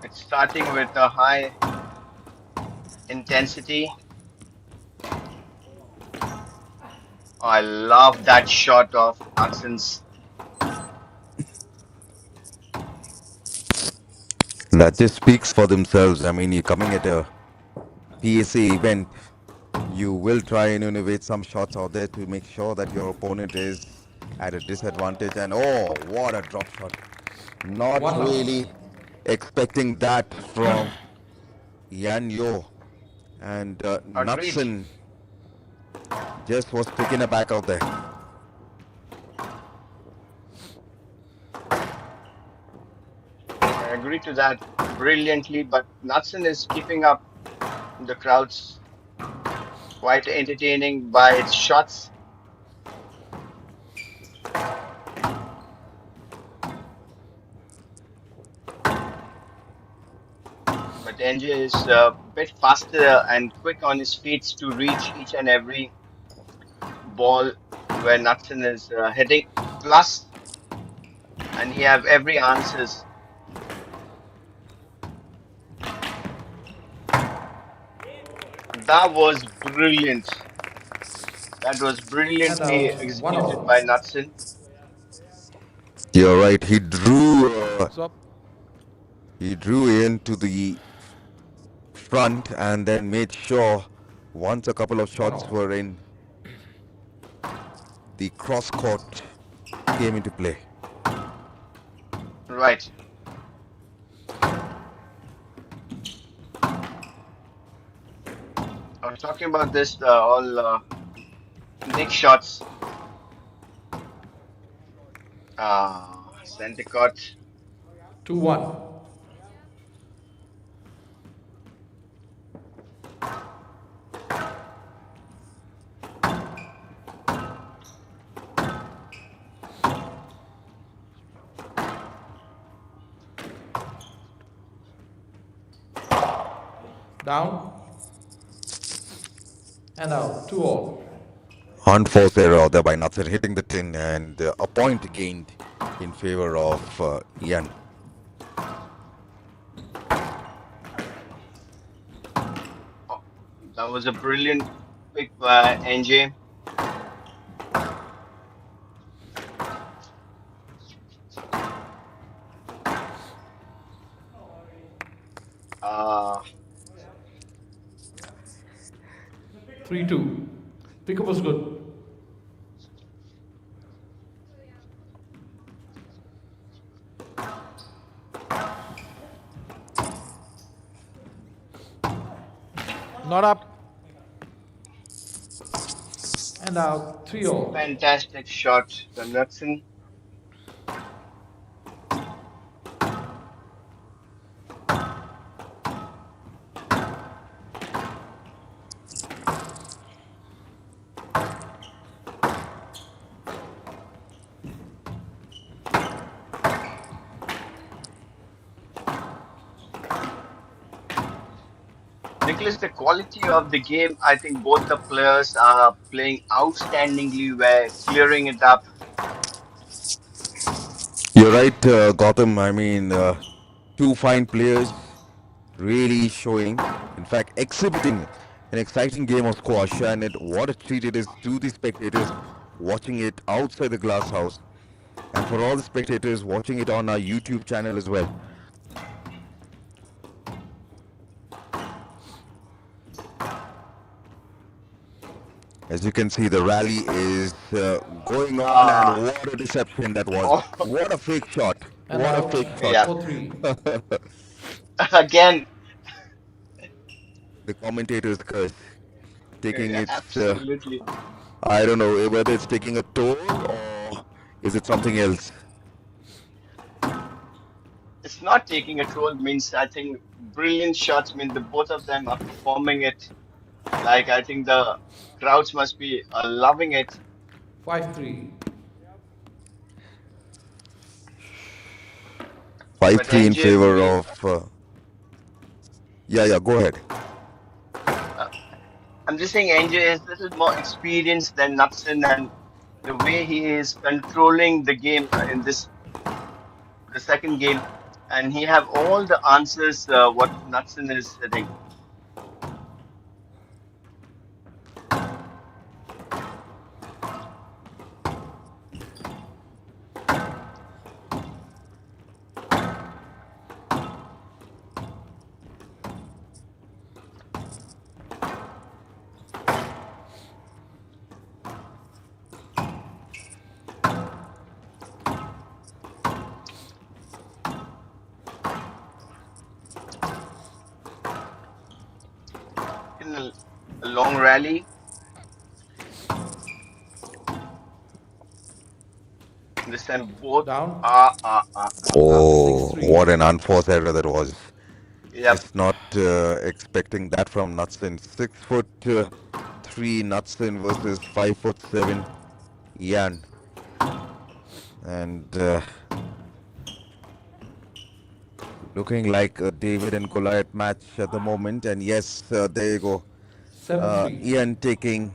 It's starting with a high intensity. I love that shot of Knudsen's. That just speaks for themselves. I mean, you're coming at a PSA event. You will try and innovate some shots out there to make sure that your opponent is at a disadvantage. And oh, what a drop shot. Not One love. really expecting that from Yan Yo. And Agreed. Knudsen just was taken aback out there. I agree to that brilliantly, but Knudsen is keeping up the crowds quite entertaining by its shots. But NJ is a bit faster and quick on his feet to reach each and every ball where Knudsen is hitting. Plus, and he have every answers. That was brilliant. That was brilliantly And one executed over. by Knudsen. You're right. He drew Stop. in to the front and then made sure once a couple of shots were in, the cross court came into play. Right. I was talking about this all Nick shots. Center court. 2-1. Down. And out. 2-all. Unforced error there by Knudsen hitting the tin, and a point gained in favor of Ian. Oh, that was a brilliant pick by NJ. Uh, 3-2. Pickup was good. Not up. And out. 3-all. fantastic shot from Knudsen. Nicholas, the quality of the game, I think both the players are playing outstandingly well, clearing it up. You're right, Gotham. I mean, two fine players really showing, in fact, exhibiting an exciting game of squash, and what a treat it is to the spectators watching it outside the glass house, and for all the spectators watching it on our YouTube channel as well. As you can see, the rally is going on, and what a deception that was. What a fake shot. And What a out fake Yeah. shot. for 3. Again. The commentators curse, taking Yeah, its, absolutely. I don't know whether it's taking a toll or is it something else. It's not taking a toll, means I think brilliant shots, mean the both of them are performing it. Like I think the crowds must be loving it. 5-3. 5-3 in NJ will favor be of, yeah, go ahead. I'm just saying NJ is a little more experienced than Knudsen, and the way he is controlling the game in the second game, and he have all the answers what Knudsen is setting. In a long rally. This time both down. Oh, what an unforced error that was. Yep. Just not expecting that from Knudsen. 6'3" Knudsen versus 5'7" Ian. And looking like a David and Goliath match at the moment. And yes, there you go. 7-3. Ian taking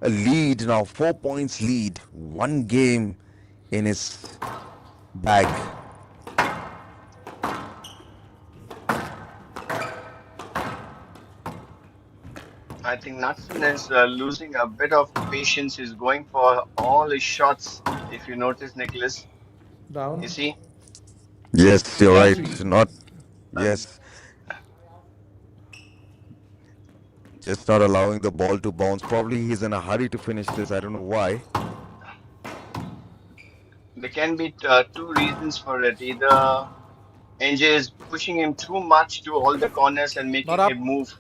a lead now, 4 points lead, one game in his bag. I think Knudsen is losing a bit of patience. He's going for all his shots. If you notice, Nicholas, Down. you see? Yes, you're right. Not, yes. Just not allowing the ball to bounce. Probably he's in a hurry to finish this. I don't know why. There can be two reasons for it. Either NJ is pushing him too much to all the corners and making him move.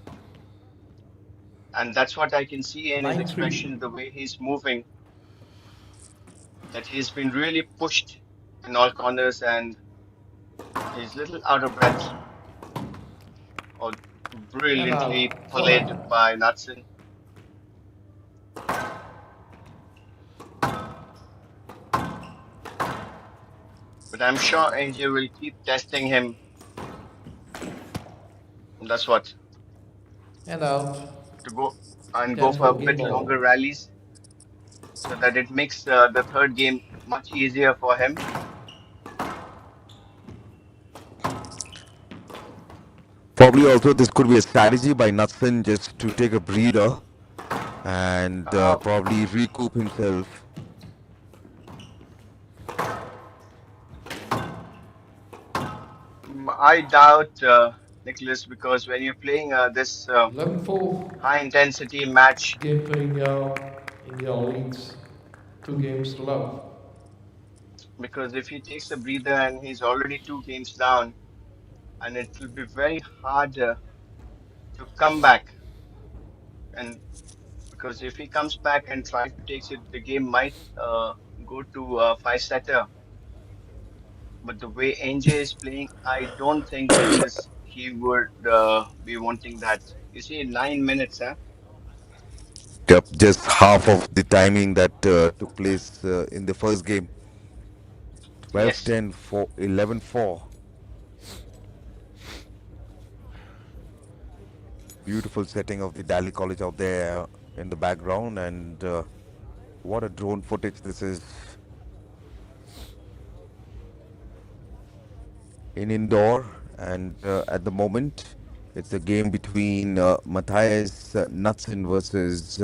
And that's what I can see in his 9-3. expression, the way he's moving. That he's been really pushed in all corners and he's a little out of breath. Or brilliantly played by Knudsen. But I'm sure NJ will keep testing him. And that's what. And out. To go and go for a bit longer rallies so that it makes the third game much easier for him. Probably also this could be a strategy by Knudsen just to take a breather and probably recoup himself. I doubt, Nicholas, because when you're playing this high intensity match, game for India leads 2 games to love. Because if he takes a breather and he's already 2 games down, and it will be very hard to come back. And because if he comes back and tries to take it, the game might go to a 5-setter. But the way NJ is playing, I don't think, Nicholas, he would be wanting that. You see, 9 minutes, huh? Yep, just half of the timing that took place in the first game. 12-10, 11-4. Beautiful setting of the Daly College out there in the background, and what a drone footage this is in indoor. And at the moment, it's a game between Matthias Knudsen versus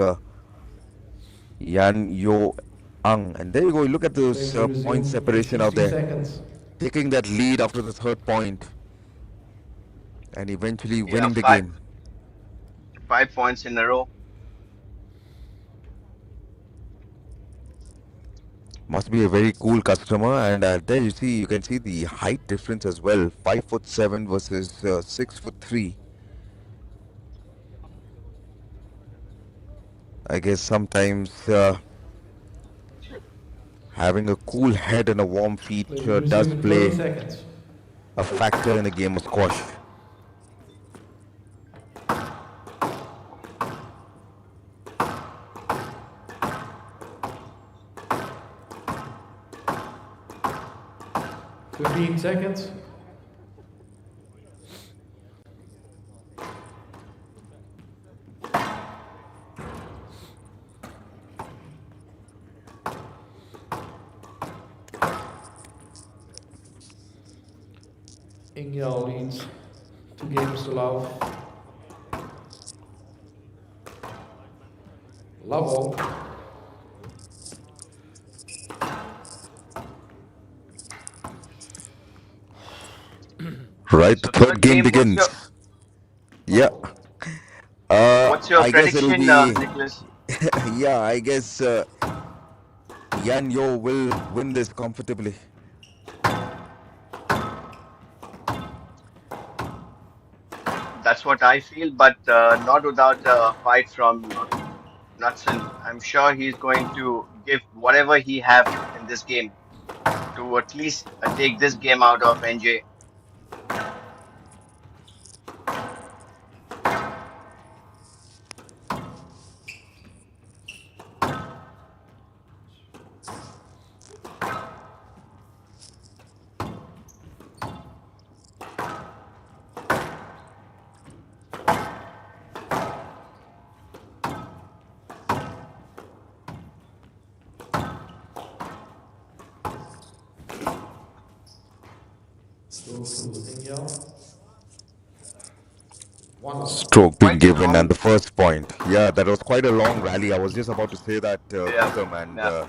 Yan Yo Ang. And there you go. Look at those Players will point resume in separation out 60 there. seconds. Taking that lead after the third point and eventually Yeah, winning the game. 5 points in a row. Must be a very cool customer. And there you can see the height difference as well. 5'7" versus 6'3". I guess sometimes having a cool head and a warm feet Players will does resume in play 30 seconds. a factor in a game of squash. Fifteen seconds. India leads 2 games to love. Love all. Right, So the third game what's begins. your Yeah. what's your I guess it'll prediction, be. Nicholas? Yeah, I guess Yan Yo will win this comfortably. That's what I feel, but not without a fight from Knudsen. I'm sure he's going to give whatever he have in this game to at least take this game out of NJ. Stroke being Quite a given and long, the first point. Yeah, that was quite a long rally. I was just about to say that, yeah, Gautam, and yeah.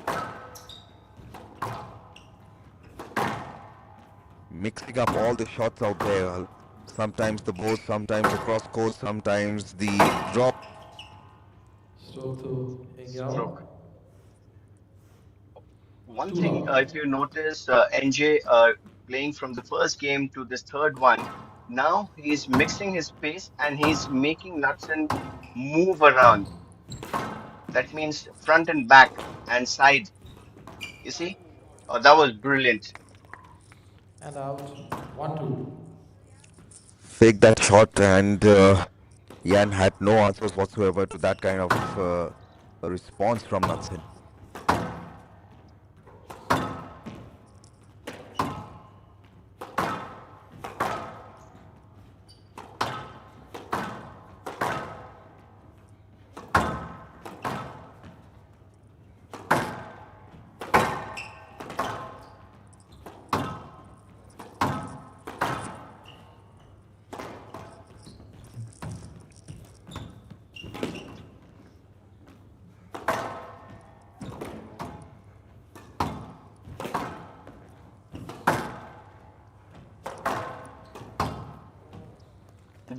mixing up all the shots out there. Sometimes the both, sometimes the cross court, sometimes the drop. Stroke to India. Stroke. One Too thing, long. if you notice, NJ playing from the first game to this third one, now he's mixing his pace and he's making Knudsen move around. That means front and back and side. You see? Oh, that was brilliant. And out. 1-2. Fake that shot, and Yan had no answers whatsoever to that kind of a response from Knudsen.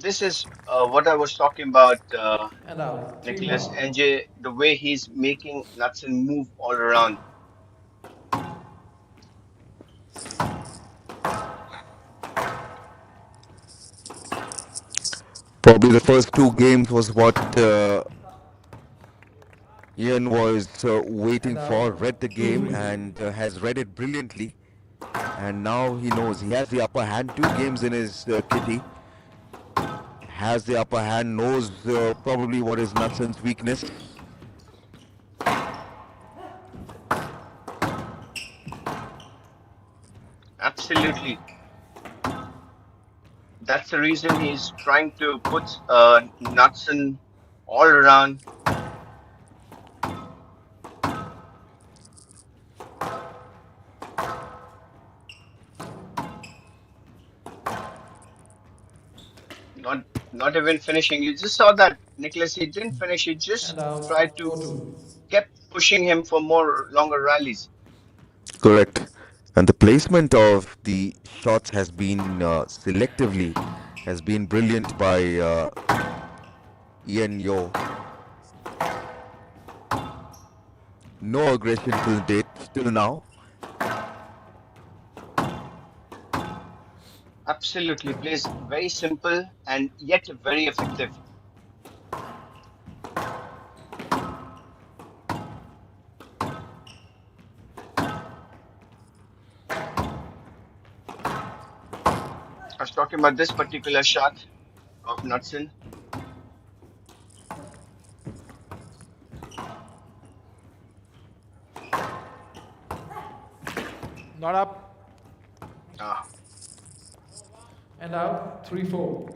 This is what I was talking about, And out. Nicholas. 3-1. NJ, the way he's making Knudsen move all around. Probably the first two games was what Ian was waiting for, read the game and has read it brilliantly. And now he knows he has the upper hand. 2 games in his kitty. Has the upper hand, knows probably what is Knudsen's weakness. Absolutely. That's the reason he's trying to put Knudsen all around. Not not even finishing. You just saw that, Nicholas. He didn't finish. He just And out. tried to 4-2. kept pushing him for more longer rallies. Correct. And the placement of the shots has been selectively has been brilliant by Ian Yo. No aggression till date, till now. Absolutely, plays very simple and yet very effective. I was talking about this particular shot of Knudsen. Not up. Ah, And out. 3-4.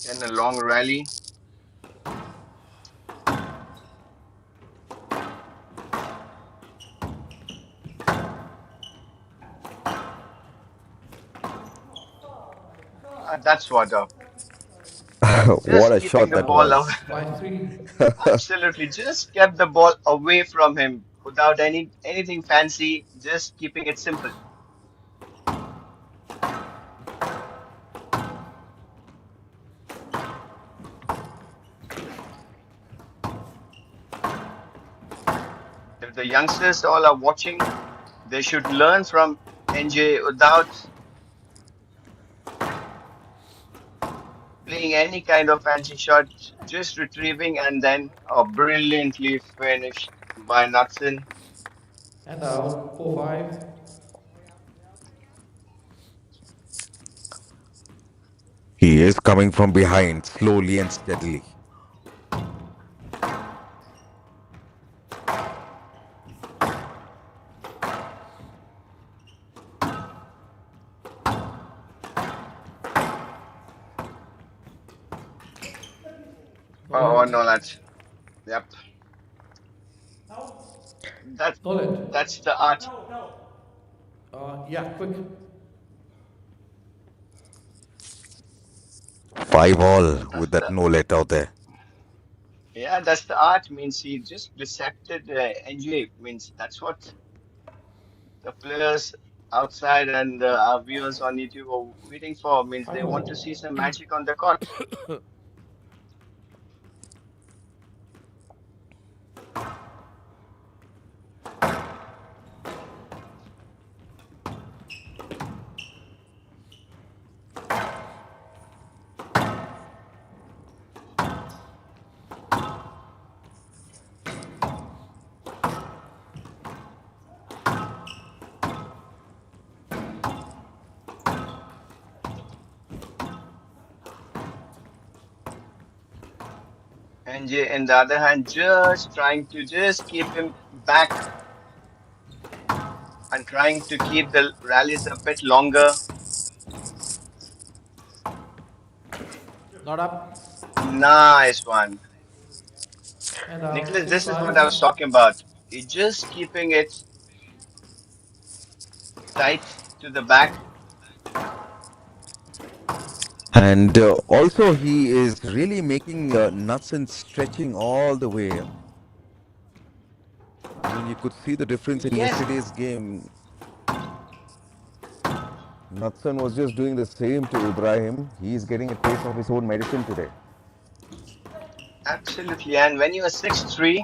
and a long rally. That's what up. What Just a keeping shot the that And ball out. was. away. 5-3. Absolutely, just kept the ball away from him without anything fancy. Just keeping it simple. If the youngsters all are watching, they should learn from NJ without playing any kind of fancy shot, just retrieving and then brilliantly finished by Knudsen. And out. 4-5. He is coming from behind slowly and steadily. Oh no, yep. That Solid. that's the art. Yeah, quick. 5-all with That's that the no let out there. Yeah, that's the art. Means he just dissected NJ. Means that's what the players outside and our viewers on YouTube are waiting for. Means they want to 5-4. see some magic on the court. NJ, on the other hand, just trying to just keep him back and trying to keep the rallies a bit longer. Not up. Nice one. And out. Nicholas, this is what 6-5. I was talking about. You're just keeping it tight to the back. And also he is really making Knudsen stretching all the way. I mean, you could see the difference in Yes, yesterday's game. Knudsen was just doing the same to Ibrahim. He's getting a taste of his own medicine today. absolutely. And when you are 6'3",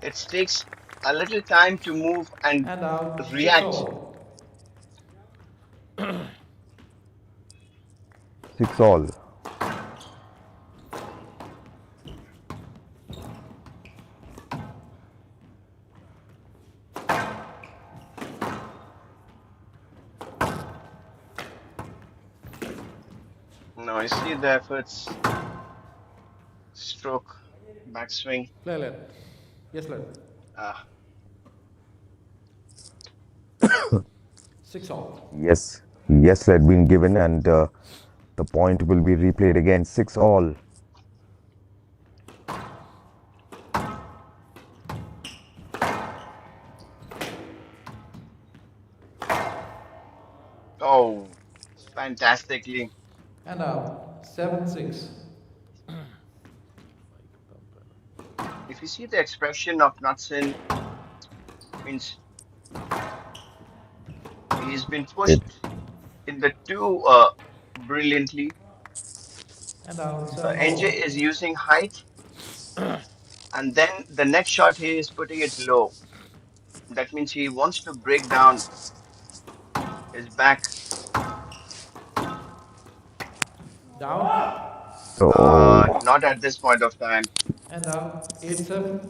it takes a little time to move and And out. 6 react. all. 6-all. Now I see the efforts, stroke, backswing. Play led. Yes, led. Ah, 6-all. Yes, yes had been given, and the point will be replayed again. 6-all. Oh, fantastically. And out. 7-6. If you see the expression of Knudsen, means he's been It pushed in the two brilliantly. And out. NJ 7-all. is using height, and then the next shot he is putting it low. That means he wants to break down his back. Down. oh, Not at this point of time. And out. 8-7.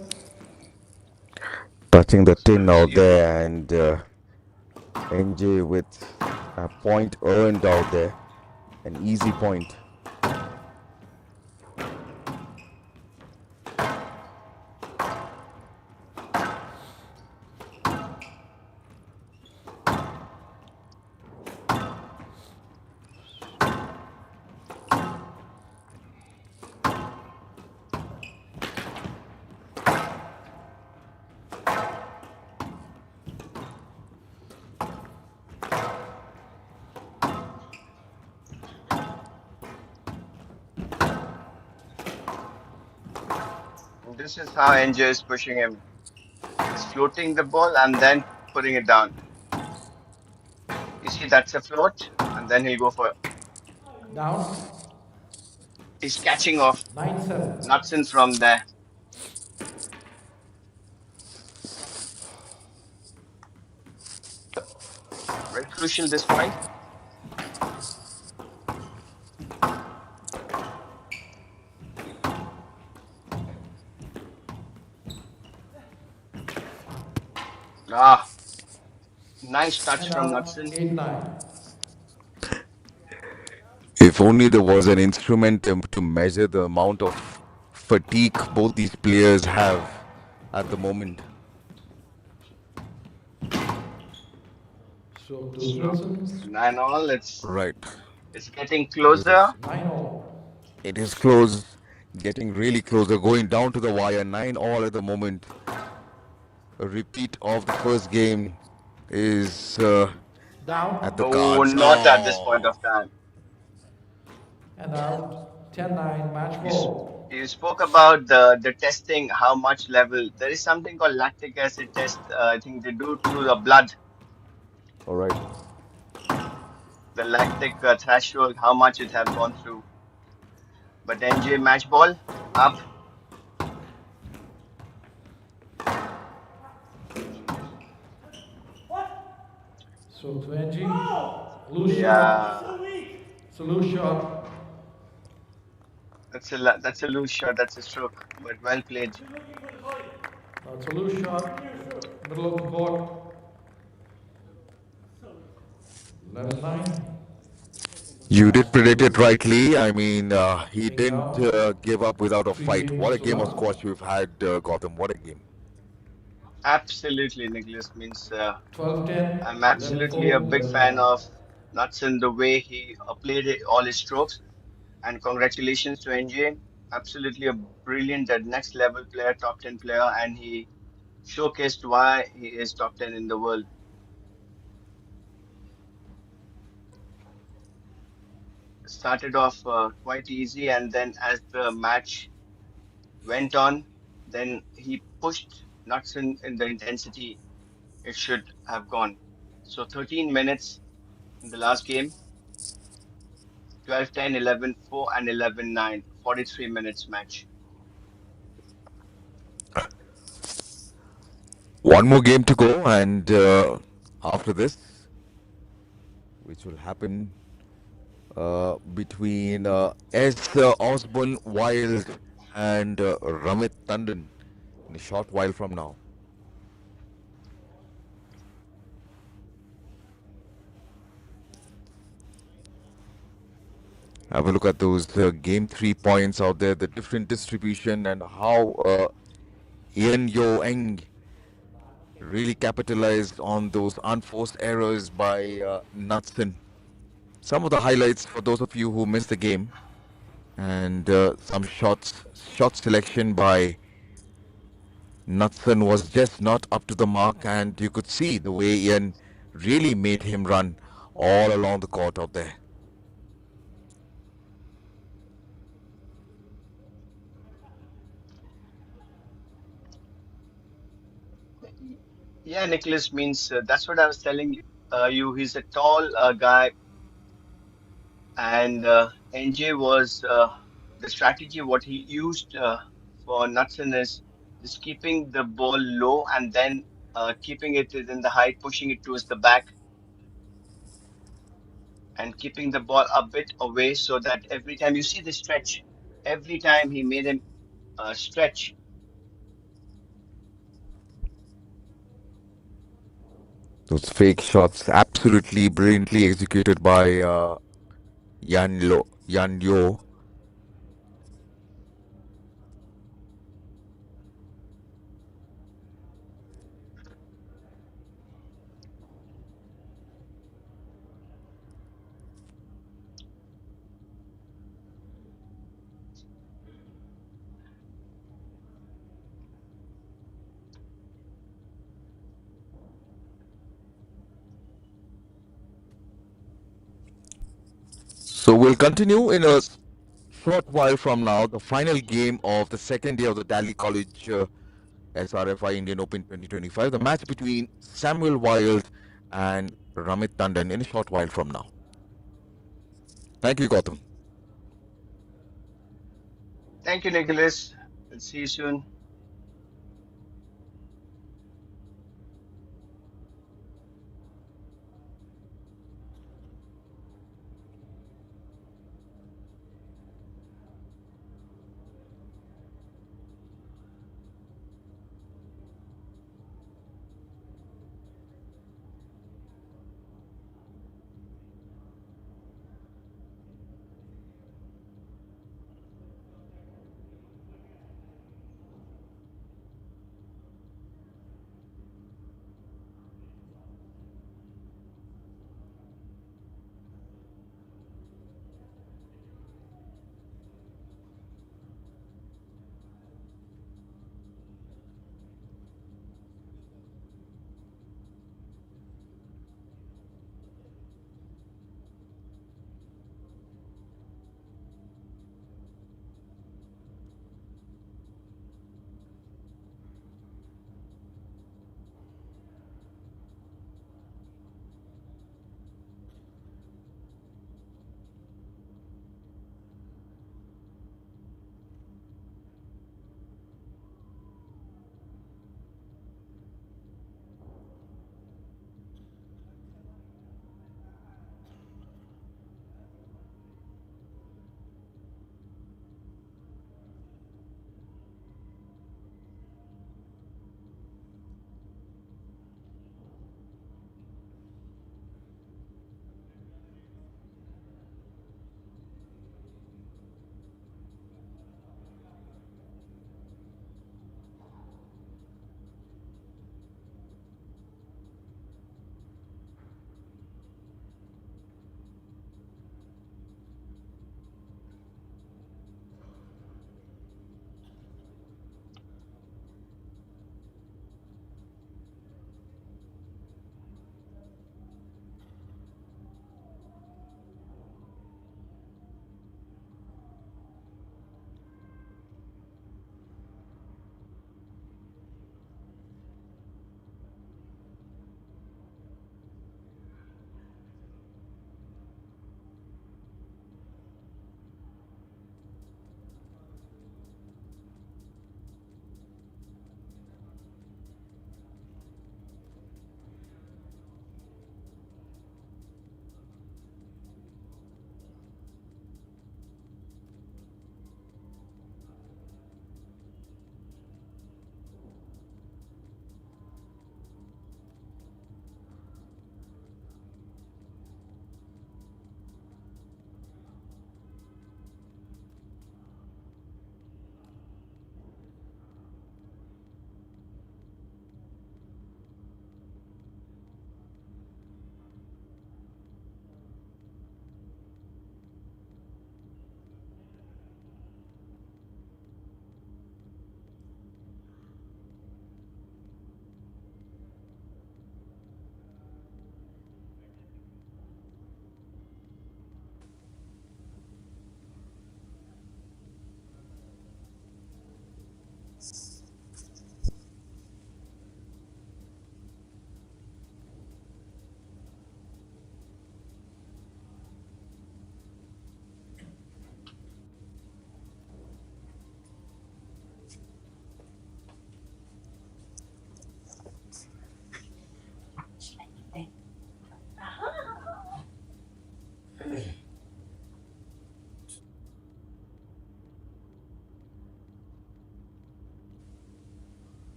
touching the So tin out resume. there, and NJ with a point earned out there, an easy point. This is how NJ is pushing him. He's floating the ball and then putting it down. You see, that's a float, and then he'll go for. Down. He's catching off 9-7. Knudsen from there. Very crucial this point. Ah, nice touch And from out. Knudsen. 8-9. If only there was an instrument to measure the amount of fatigue both these players have at the moment. So to Knudsen. 9-all. Right. It's getting closer. 9-all. It is close, getting really closer, going down to the wire. 9-all at the moment. A repeat of the first game is Down. at the Oh, cards. not at this point of time. And out. 10-9. Match ball. You spoke about the testing, how much level. There is something called lactic acid test. I think they do through the blood. All right. The lactic threshold, how much it have gone through. But NJ match ball up. So 20. Loose Yeah, shot. It's a loose shot. that's a loose shot. That's a stroke, but well played. That's a loose shot. Middle of the court. 11-9. You did predict it rightly. I mean, he Being didn't down. give up without a 3 fight. What a games to game of 1. squash we've had, Gautam. What a game. Absolutely, Nicholas means 12-10. I'm absolutely a 11-4. big fan 11-9. of Knudsen, the way he played all his strokes. And congratulations to NJ. Absolutely a brilliant, next level player, top 10 player, and he showcased why he is top 10 in the world. Started off quite easy, and then as the match went on, then he pushed Knudsen in the intensity it should have gone. So 13 minutes in the last game, 12-10, 11-4, and 11-9, 43 minutes match. One more game to go, and after this, which will happen between S. Osborne Wild and Ramit Tandon in a short while from now. Have a look at those game 3 points out there, the different distribution, and how Ian Yo Eng really capitalized on those unforced errors by Knudsen. Some of the highlights for those of you who missed the game, and some shot selection by Knudsen was just not up to the mark, and you could see the way Ian really made him run all along the court out there. Yeah, Nicholas means that's what I was telling you. He's a tall guy, and NJ was the strategy what he used for Knudsen is just keeping the ball low and then keeping it in the height, pushing it towards the back, and keeping the ball a bit away so that every time you see the stretch, every time he made him stretch. Those fake shots absolutely brilliantly executed by Yan Yo. So we'll continue in a short while from now, the final game of the second day of the Daly College SRFI Indian Open 2025, the match between Samuel Wild and Ramit Tandon in a short while from now. Thank you, Gautam. Thank you, Nicholas. We'll see you soon.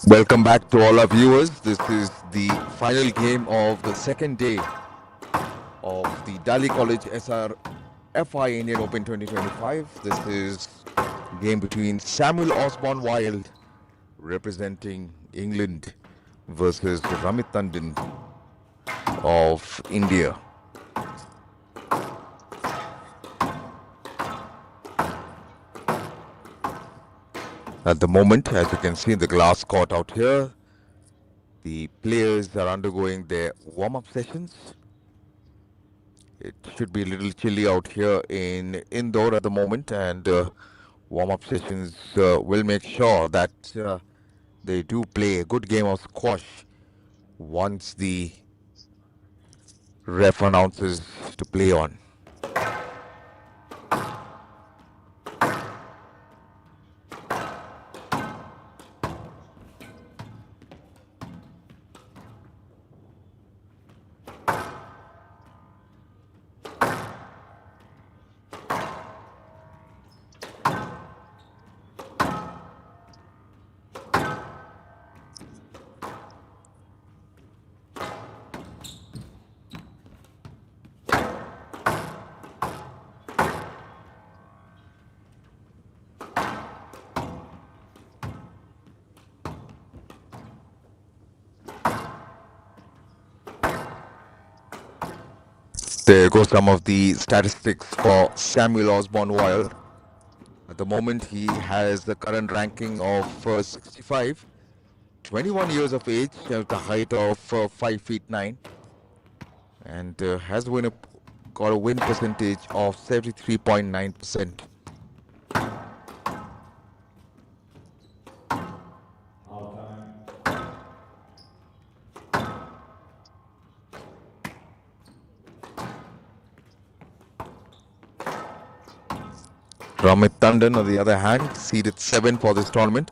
Welcome back to all our viewers. This is the final game of the second day of the Daly College SRFI Indian Open 2025. This is a game between Samuel Osborne Wilde representing England versus Ramit Tandon of India. At the moment, as you can see in the glass court out here, the players are undergoing their warm-up sessions. It should be a little chilly out here in Indore at the moment, and warm-up sessions will make sure that they do play a good game of squash once the ref announces to play on. There go some of the statistics for Samuel Osborne Wilde. At the moment, he has the current ranking of 65, 21 years of age, at the height of 5 feet 9, and has got a win percentage of 73.9%. Ramit Tandon, on the other hand, seeded 7th for this tournament.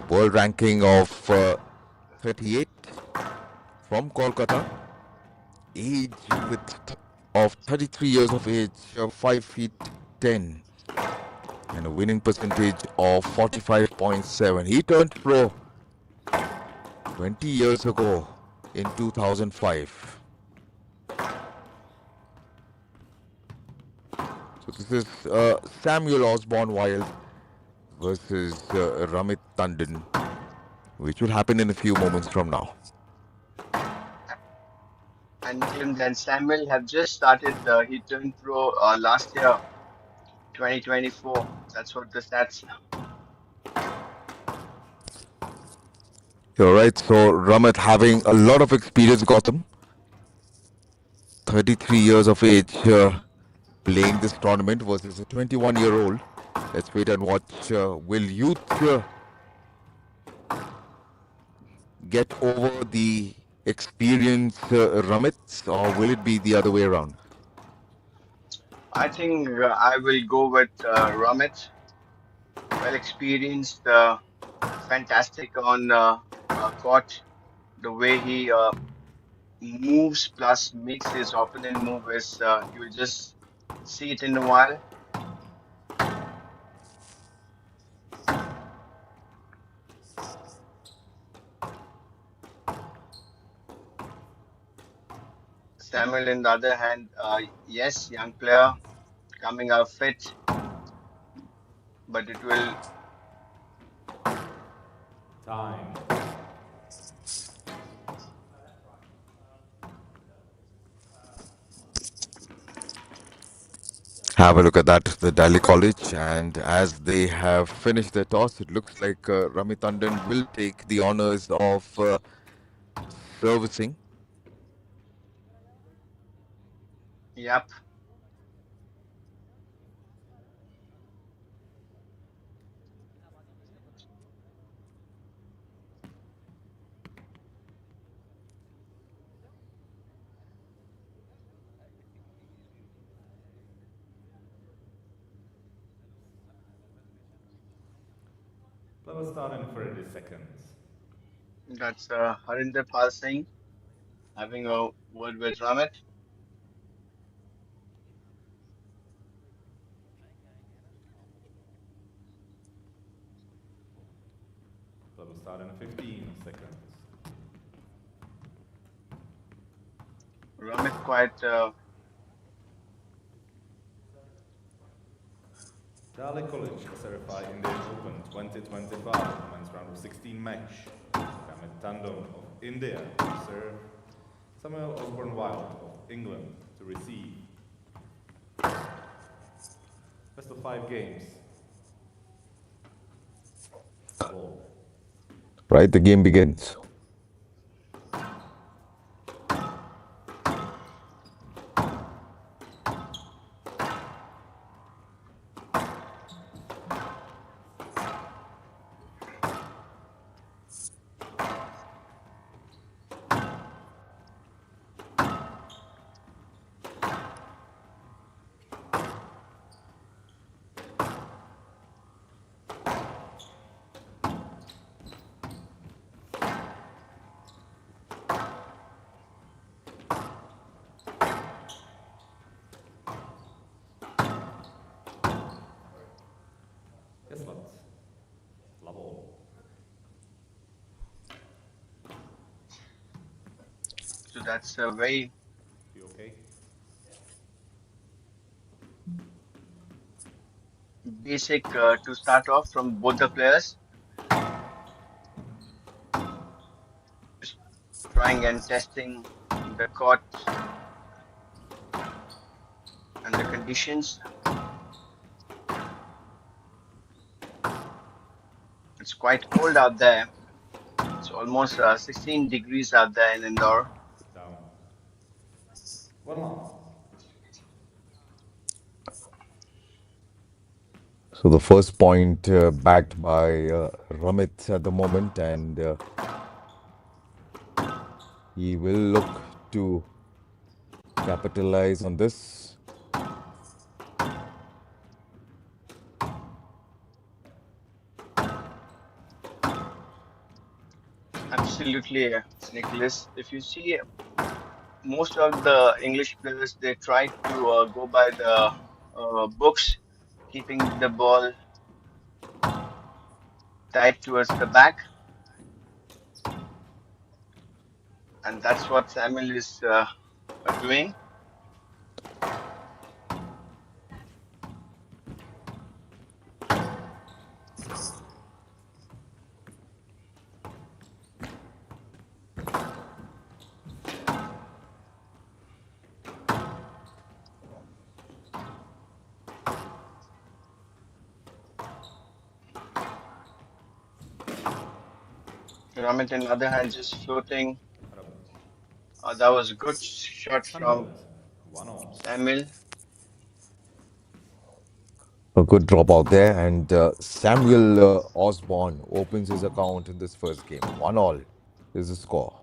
World ranking of 38 from Kolkata. Age of 33 years of age, 5 feet 10. And a winning percentage of 45.7. He turned pro 20 years ago in 2005. So this is Samuel Osborne Wilde versus Ramit Tandon, which will happen in a few moments from now. And Tim and Samuel have just started. He turned pro last year, 2024. That's what the stats. You're right. So Ramit having a lot of experience, Gotham. 33 years of age playing this tournament versus a 21-year-old. Let's wait and watch. Will youth get over the experienced Ramit, or will it be the other way around? I think I will go with Ramit. Well experienced, fantastic on court. The way he moves plus makes his opponent move is you'll just see it in a while. Samuel, on the other hand, yes, young player coming out fit, but it will. Time. Have a look at that, the Daly College, and as they have finished their toss, it looks like Rami Tandon will take the honors of servicing. Yep. Let us start in 30 seconds. That's Harinder Pal Singh having a word with Ramit. Let us start in 15 seconds. Ramit quite. Daly College SRFI Indian Open 2025 men's round of 16 match. Ramit Tandon of India to serve. Samuel Osborne Wilde of England to receive. Best of 5 games. Ball. Right, the game begins. Yes, lads. Love all. So that's a very You okay? basic to start off from both the players. Just trying and testing the court and the conditions. It's quite cold out there. It's almost 16 degrees out there in Indore. Down. 1 off. So the first point backed by Ramit at the moment, and he will look to capitalize on this. Absolutely, Nicholas. If you see most of the English players, they try to go by the books, keeping the ball tight towards the back. And that's what Samuel is doing. Ramit, on the other hand, just floating. That was a good shot from Samuel. A good drop out there, and Samuel Osborne opens his account in this first game. 1-1 is the score.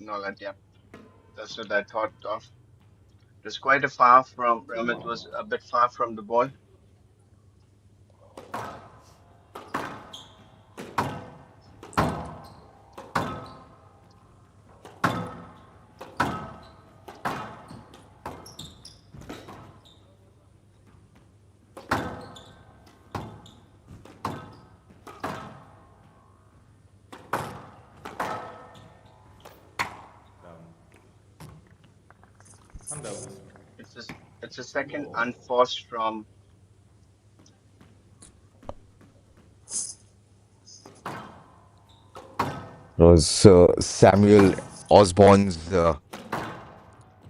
Nolan, yeah. That's what I thought of. It was quite a far from Ramit was a bit far from the ball. And out. It's a second unforced from It was Samuel Osborne's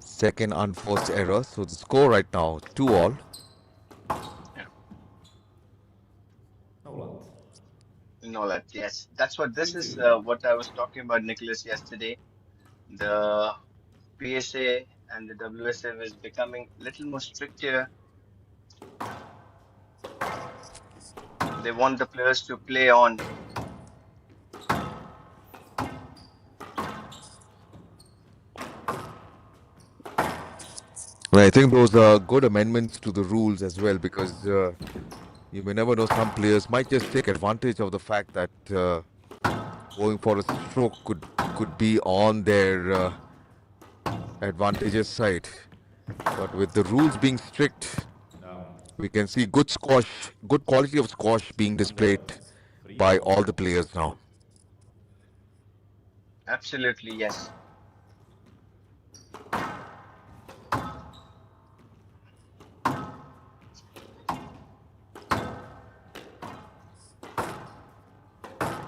second unforced error. So the score right now, 2-all. Nolan. Yes, that's what this is. What I was talking about, Nicholas, yesterday. The PSA and the WSF is becoming a little more stricter. They want the players to play on. And I think those are good amendments to the rules as well, because you may never know, some players might just take advantage of the fact that going for a stroke could be on their advantageous side. But with the rules being strict, we can see good quality of squash being displayed by all the players now. Absolutely, yes.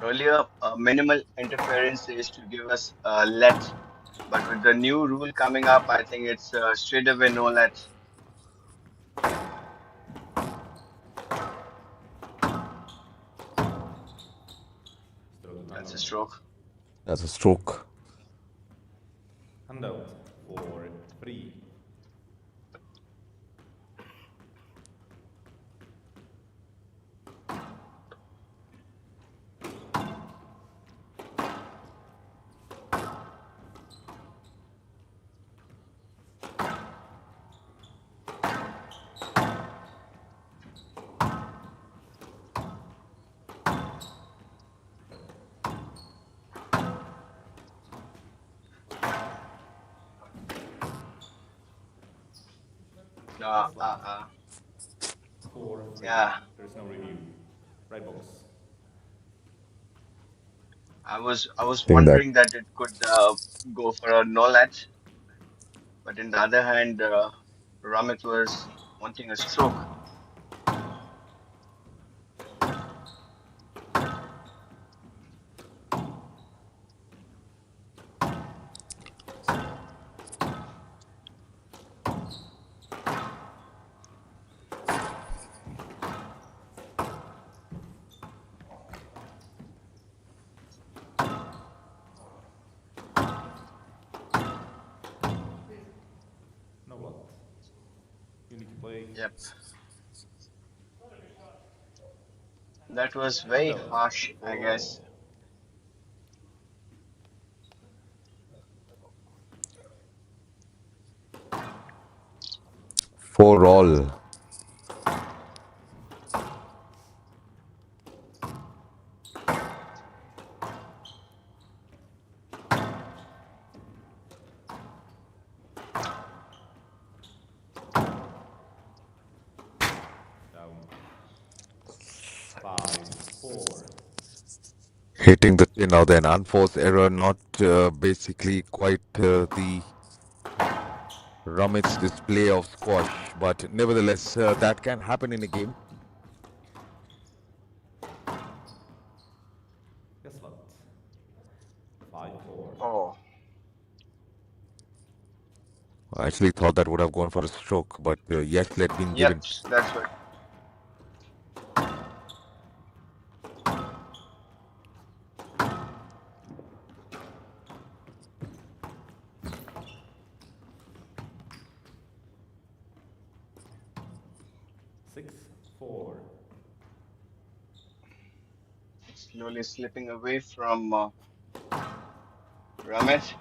Earlier, minimal interference is to give us a let, but with the new rule coming up, I think it's straight away no let. That's a stroke. That's a stroke. And out for 3. Score 3. Yeah. There's no review. Right box. I was Think that wondering that it could go for a no let, but in the other hand, Ramit was wanting a stroke. No what? You need to play. Yep. That was very harsh, I guess. 4-all. Down. 5-4. Hitting the tin now, then unforced error, not basically quite the Ramit's display of squash, but nevertheless that can happen in a game. Guess what? 5-4. Oh. I actually thought that would have gone for a stroke, but yes, let been Yep, given. that's what. Slowly slipping away from Ramit.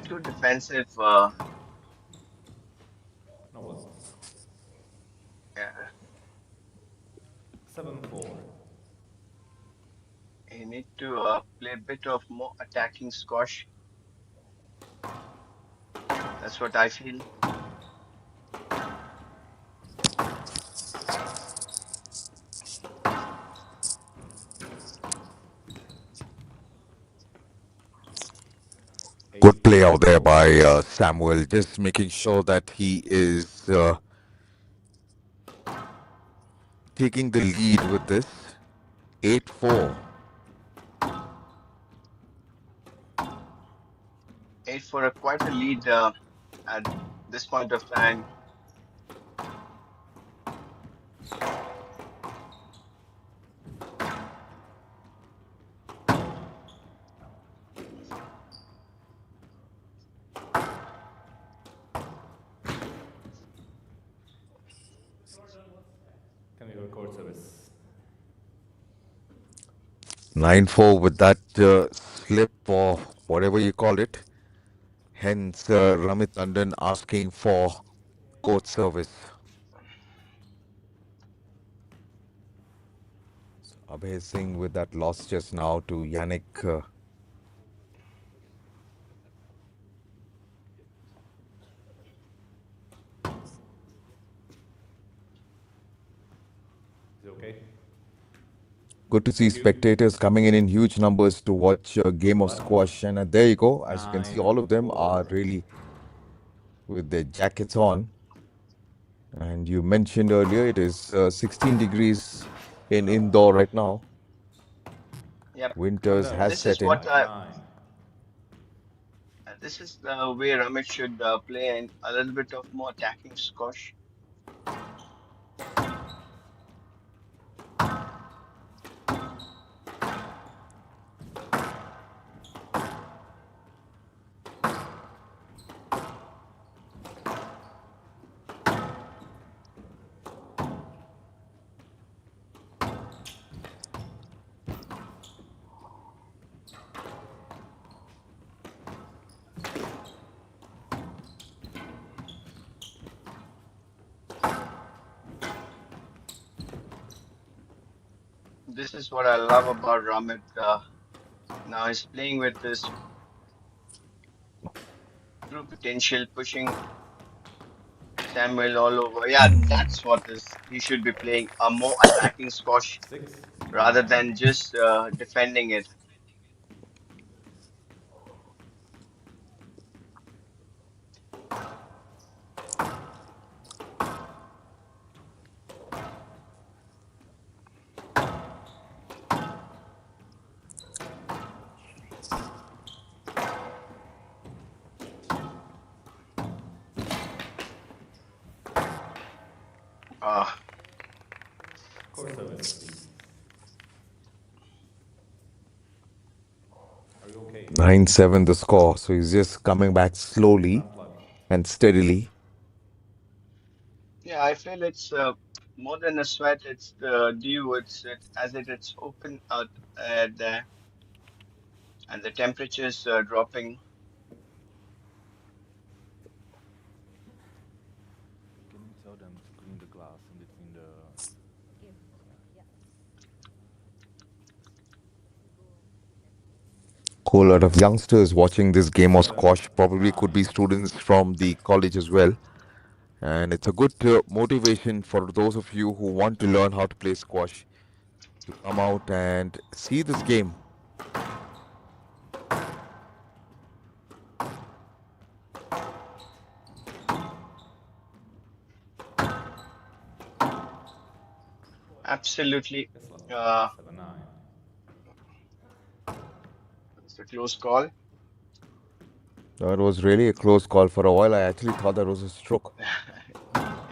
too defensive. No what? Yeah, 7-4. you need to play a bit of more attacking squash. That's what I feel. Good play out there by Samuel, just making sure that he is taking the lead with this. 8-4. 8 for quite a lead at this point of time. Can we record service? 9-4 with that slip or whatever you call it. Hence, Ramit Tandon asking for court service. Abhay Singh with that loss just now to Yannick. Is it okay? Good to see spectators coming in huge numbers to watch a game of squash. And there you go. As you can see, all of them are really with their jackets on. And you mentioned earlier it is 16 degrees in Indore right now. Yep. Winters has This set is in. what this is the way Ramit should play, and a little bit of more attacking squash. This is what I love about Ramit. Now he's playing with this true potential, pushing Samuel all over. Yeah, that's what he should be playing, a more attacking squash rather than just defending it. Court service, please. Are you okay? 9-7 the score. So he's just coming back slowly and steadily. Yeah, I feel it's more than a sweat. It's the dew. It's open out there, and the temperature's dropping. Can you tell them to clean the glass in between the... Whole lot of youngsters watching this game of squash, probably could be students from the college as well. And it's a good motivation for those of you who want to learn how to play squash to come out and see this game. Absolutely. It's a close call. It was really a close call. For a while, I actually thought that was a stroke.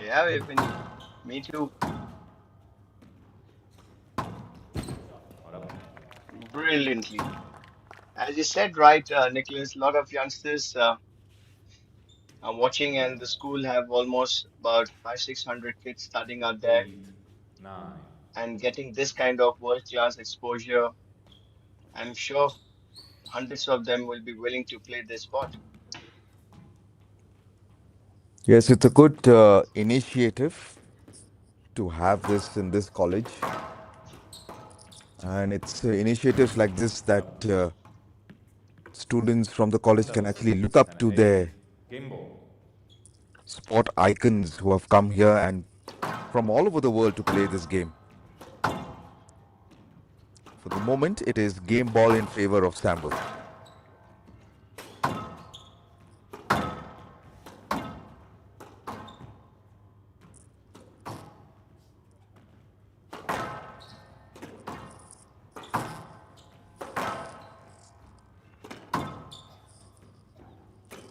Yeah, me too. Brilliantly. As you said, right, Nicholas, a lot of youngsters are watching, and the school have almost about 500-600 kids studying out there. 9. And getting this kind of world-class exposure, I'm sure hundreds of them will be willing to play this sport. Yes, it's a good initiative to have this in this college. And it's initiatives like this that students from the college can Handouts actually look up and to a their game ball. sport icons who have come here and from all over the world to play this game. For the moment, it is game ball in favor of Sambal.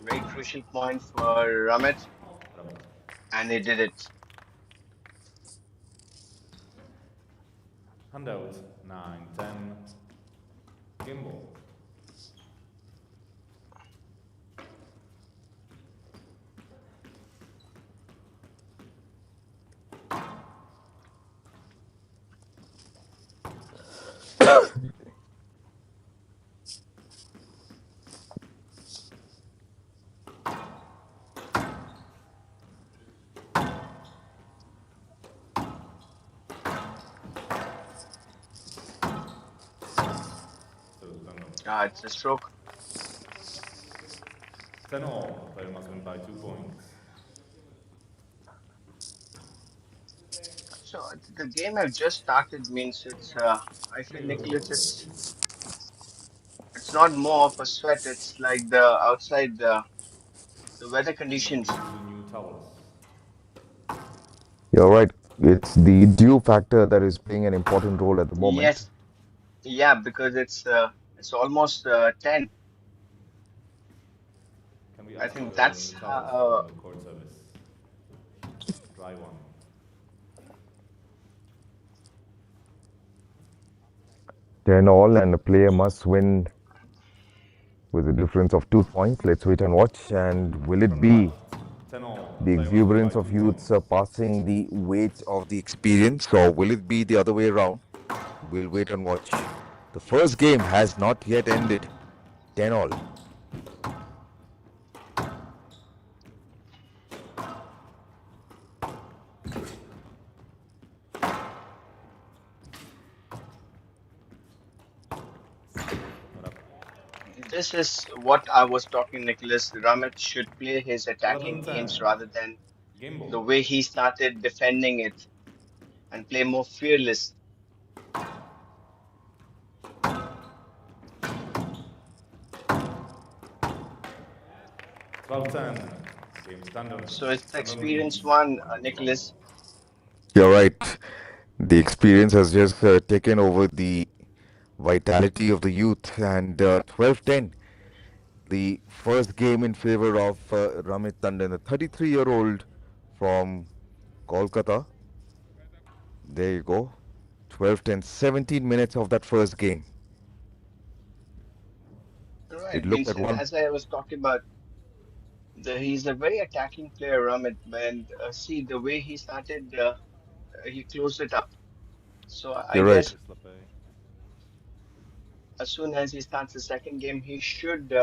Very crucial point for Ramit, and he did it. Handout 9, 10. Game ball. It's a stroke. 10 all. Player must win by 2 points. So the game have just started means it's. I feel Nicholas, it's not more of a sweat. It's like the outside the weather conditions. New towels. You're right. It's the dew factor that is playing an important role at the moment. Yes, yeah, because it's almost 10. Can we I ask think for that's new towels how. from the court service? Dry one. 10 all, and a player must win with a difference of 2 points. Let's wait and watch. And will it be 10 all. the exuberance of youth surpassing the weight of the experience, or will it be the other way around? We'll wait and watch. The first game has not yet ended. 10 all. This is what I was talking, Nicholas. Ramit should play his attacking 11-10. games rather than Game ball. the way he started defending it and play more fearless. Game Tandon. So it's the experienced one, Nicholas. You're right. The experience has just taken over the vitality of the youth, and 12-10. The first game in favor of Ramit Tandon, a 33-year-old from Kolkata. There you go. 12-10, 17 minutes of that first game. Right, It looked means at one. as I was talking about, he's a very attacking player, Ramit, and see the way he started, he closed it up. So I You're right. guess as soon as he starts the second game, he should,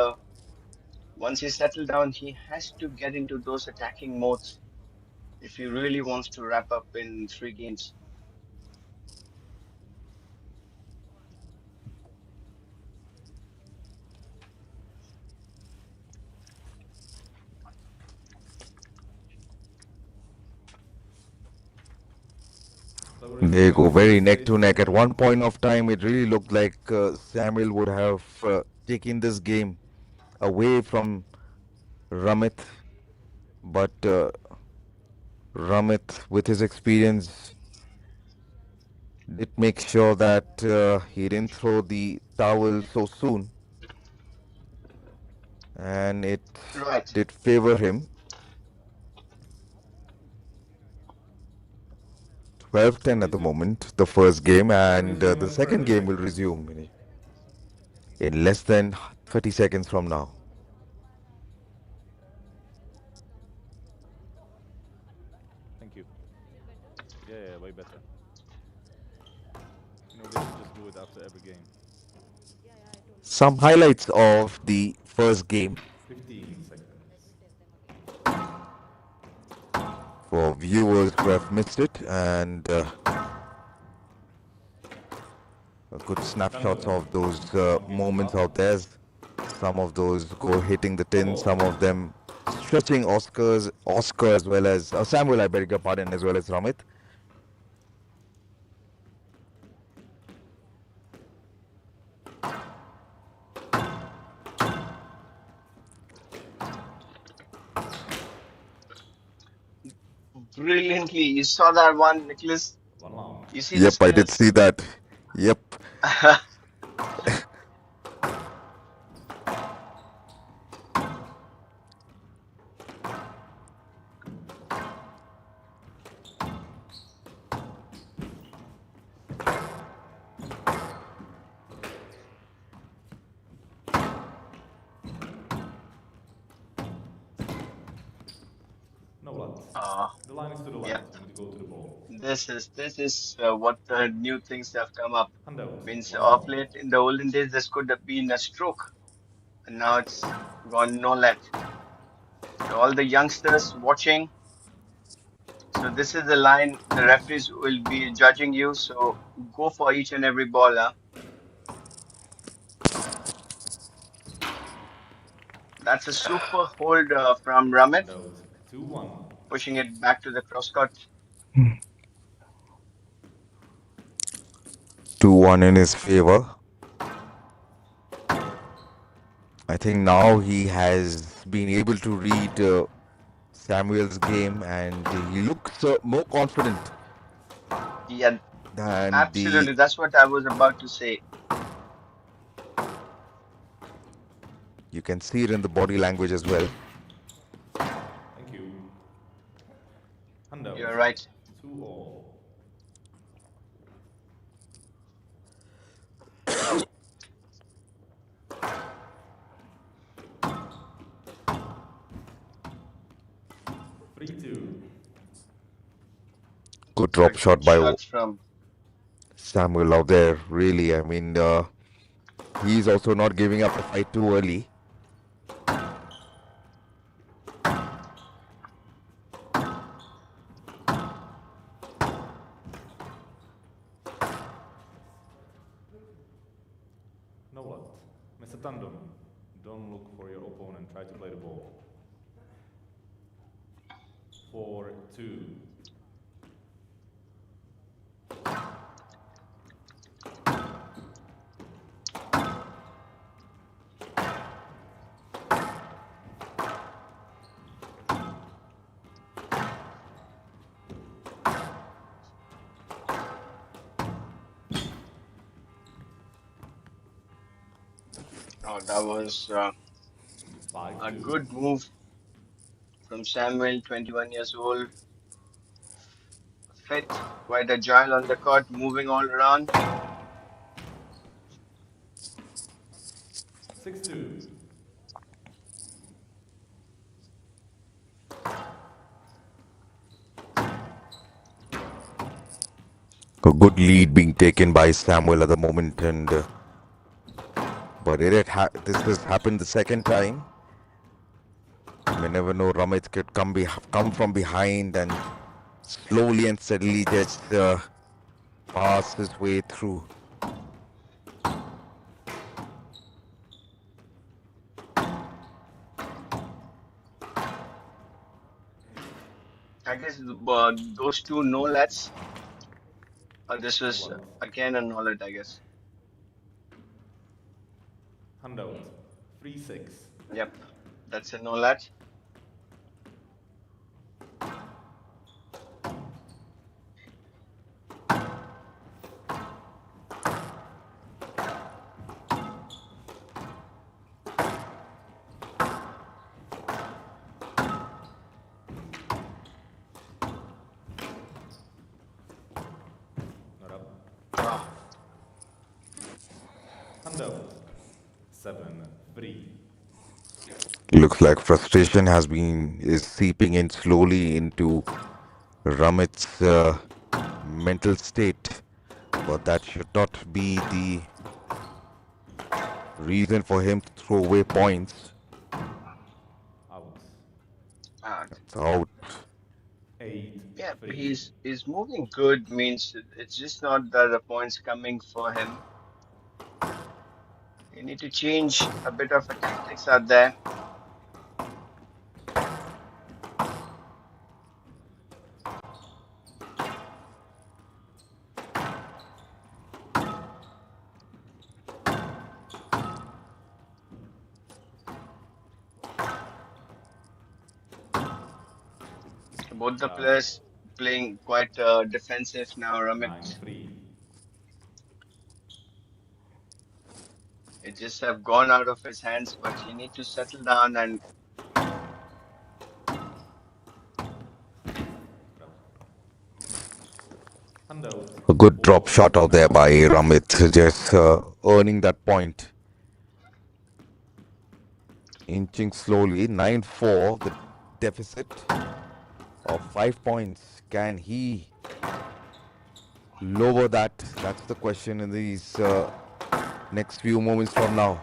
once he settled down, he has to get into those attacking modes if he really wants to wrap up in 3 games. They go very neck to neck. At one point of time, it really looked like Samuel would have taken this game away from Ramit. But Ramit, with his experience, did make sure that he didn't throw the towel so soon. And it did favor him. 12-10 at the moment, the first game, and the second game will resume in less than 30 seconds from now. Thank you. Yeah, way better. You know, they should just do it after every game. Some highlights of the first game. 15 seconds. for viewers who have missed it, and a good snapshots of those moments out there. Some of those go hitting the tin, some of them stretching Oscar as well as Samuel, I beg your pardon, as well as Ramit. Brilliantly, you saw that one, Nicholas. You see the Yep, I did skills. see that. Yep. The line is to the left. Yeah. You need to go to the ball. This is what the new things have come up. Handout. Means One of more. late in the olden days, this could have been a stroke, and now it's gone no let. So all the youngsters watching. So this is the line. The referees will be judging you. So go for each and every ball. Huh? That's a super hold from Ramit, Handout. 2-1. pushing it back to the cross court. 2-1 in his favor. I think now he has been able to read Samuel's game, and he looks more confident Yeah, than absolutely. That's what I was about to say. you can see it in the body language as well. Thank you. Handout. You're right. 2-all. Good drop shot by Shots from Samuel out there, really. I mean, he's also not giving up the fight too early. No what? Mr. Tandon, don't look for your opponent. Try to play the ball. 4-2. Oh, that was a good move from Samuel, 21 years old. Fit, quite agile on the court, moving all around. 6-2. A good lead being taken by Samuel at the moment, and but this has happened the second time. You never know. Ramit could come from behind and slowly and steadily just pass his way through. I guess those two no lets. This was again a no let, I guess. Handout. 3-6. Yep, that's a no let. Not up. Handout. 7-3. Looks like frustration is seeping in slowly into Ramit's mental state, but that should not be the reason for him to throw away points. Out. Out. It's out. Yeah, 8-3. he's moving good. Means it's just not that the points coming for him. You need to change a bit of a tactics out there. Both the players playing quite defensive now. Ramit, 9-3. it just have gone out of his hands, but he need to settle down and Handout. A good drop 4-9. shot out there by Ramit, just earning that point. Inching slowly, 9-4, the deficit of 5 points. Can he lower that? That's the question in these next few moments from now.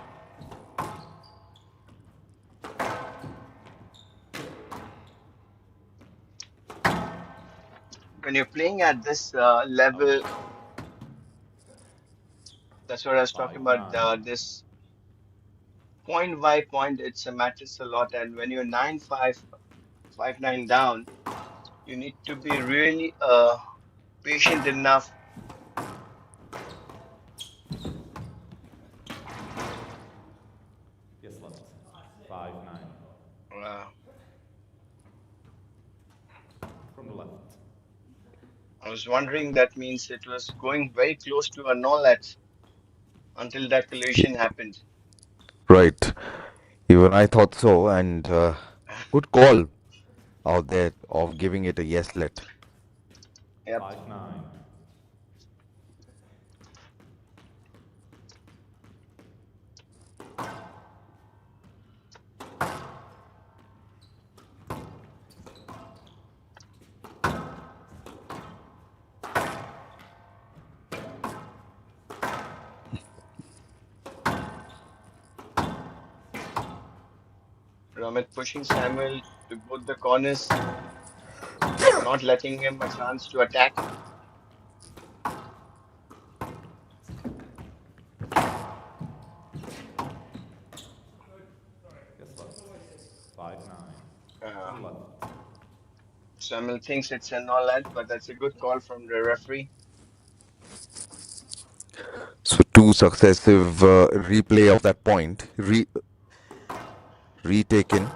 when you're playing at this level, that's what I was talking about. 5-9. This point by point, it's a matters a lot. And when you're 9-5, 5-9 down, you need to be really patient enough. Yes, left. 5-9. Uh, From the left. I was wondering that means it was going very close to a no let until that collision happened. Right. Even I thought so, and good call out there of giving it a yes let. Yep. 5-9. Ramit pushing Samuel to both the corners, not letting him a chance to attack. Yes, left. 5-9. Uh, From left. Samuel thinks it's a no let, but that's a good call from the referee. So two successive replay of that point, retaken.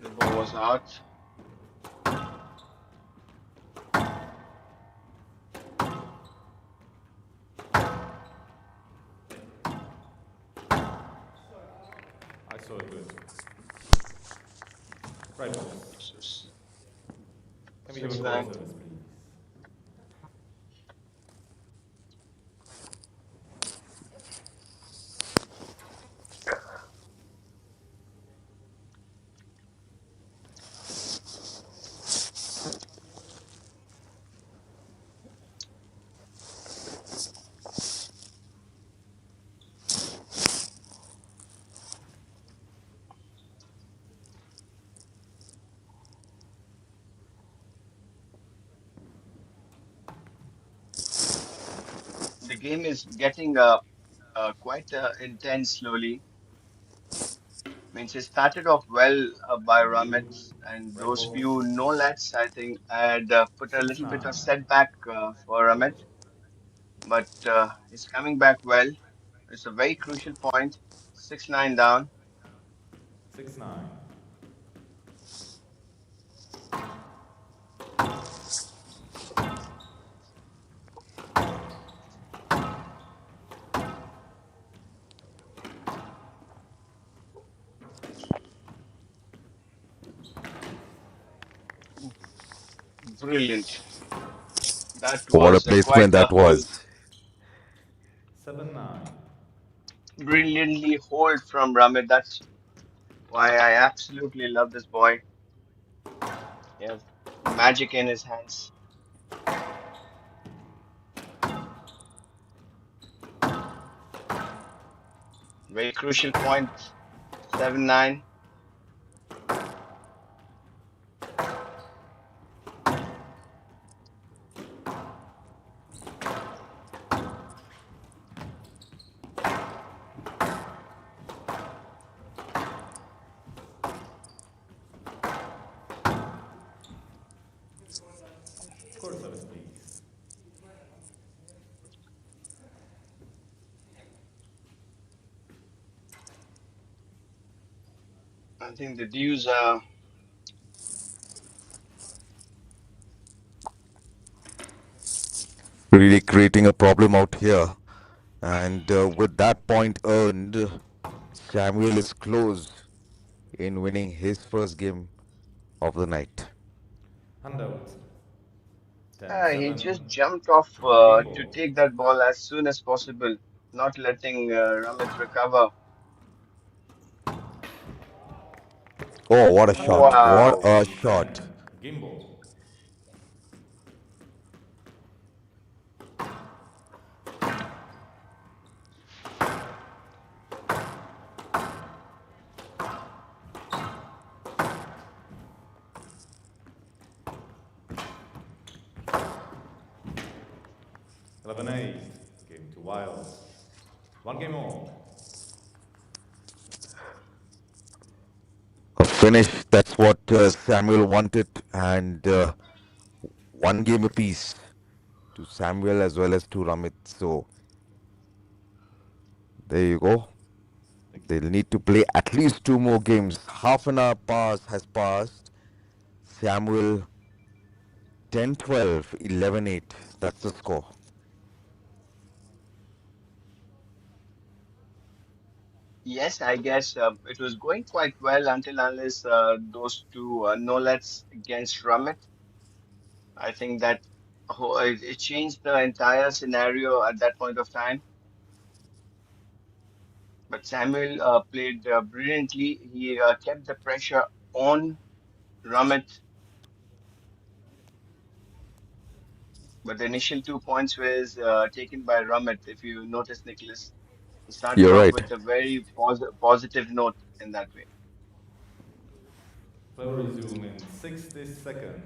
The ball was out. I saw it good. Right ball. Can we have a 6-9. call service, please? The game is getting quite intense slowly. Means it started off well by Ramit, and Right those ball. few no lets, I think, had put a little bit 6-9. of setback for Ramit, but he's coming back well. It's a very crucial point. 6-9 down. 6-9. Brilliant. That What a was quite placement a that hold. was. 7-9. Brilliantly hold from Ramit. That's Why, I absolutely love this boy. He has magic in his hands. Very crucial point. 7-9. Court service, please. I think the dues are Really creating a problem out here. And with that point earned, Samuel is close in winning his first game of the night. Handout. he 10-7. just jumped off Game to ball. take that ball as soon as possible, not letting Ramit recover. Oh, what a shot. Handout. What Wow. a shot. 10. Game ball. Eleven 8. Game to Wild. One game all. A finish, that's what Samuel wanted. And one game apiece to Samuel as well as to Ramit. So there you go. They'll need to play at least 2 more games. Half an hour has passed. Samuel 10-12, 11-8. That's the score. Yes, I guess it was going quite well until unless those two no-lets against Ramit. I think that it changed the entire scenario at that point of time. But Samuel played brilliantly. He kept the pressure on Ramit. But the initial 2 points was taken by Ramit. If you notice, Nicholas, he started You're off right. with a very positive note in that way. Play will resume in 60 seconds.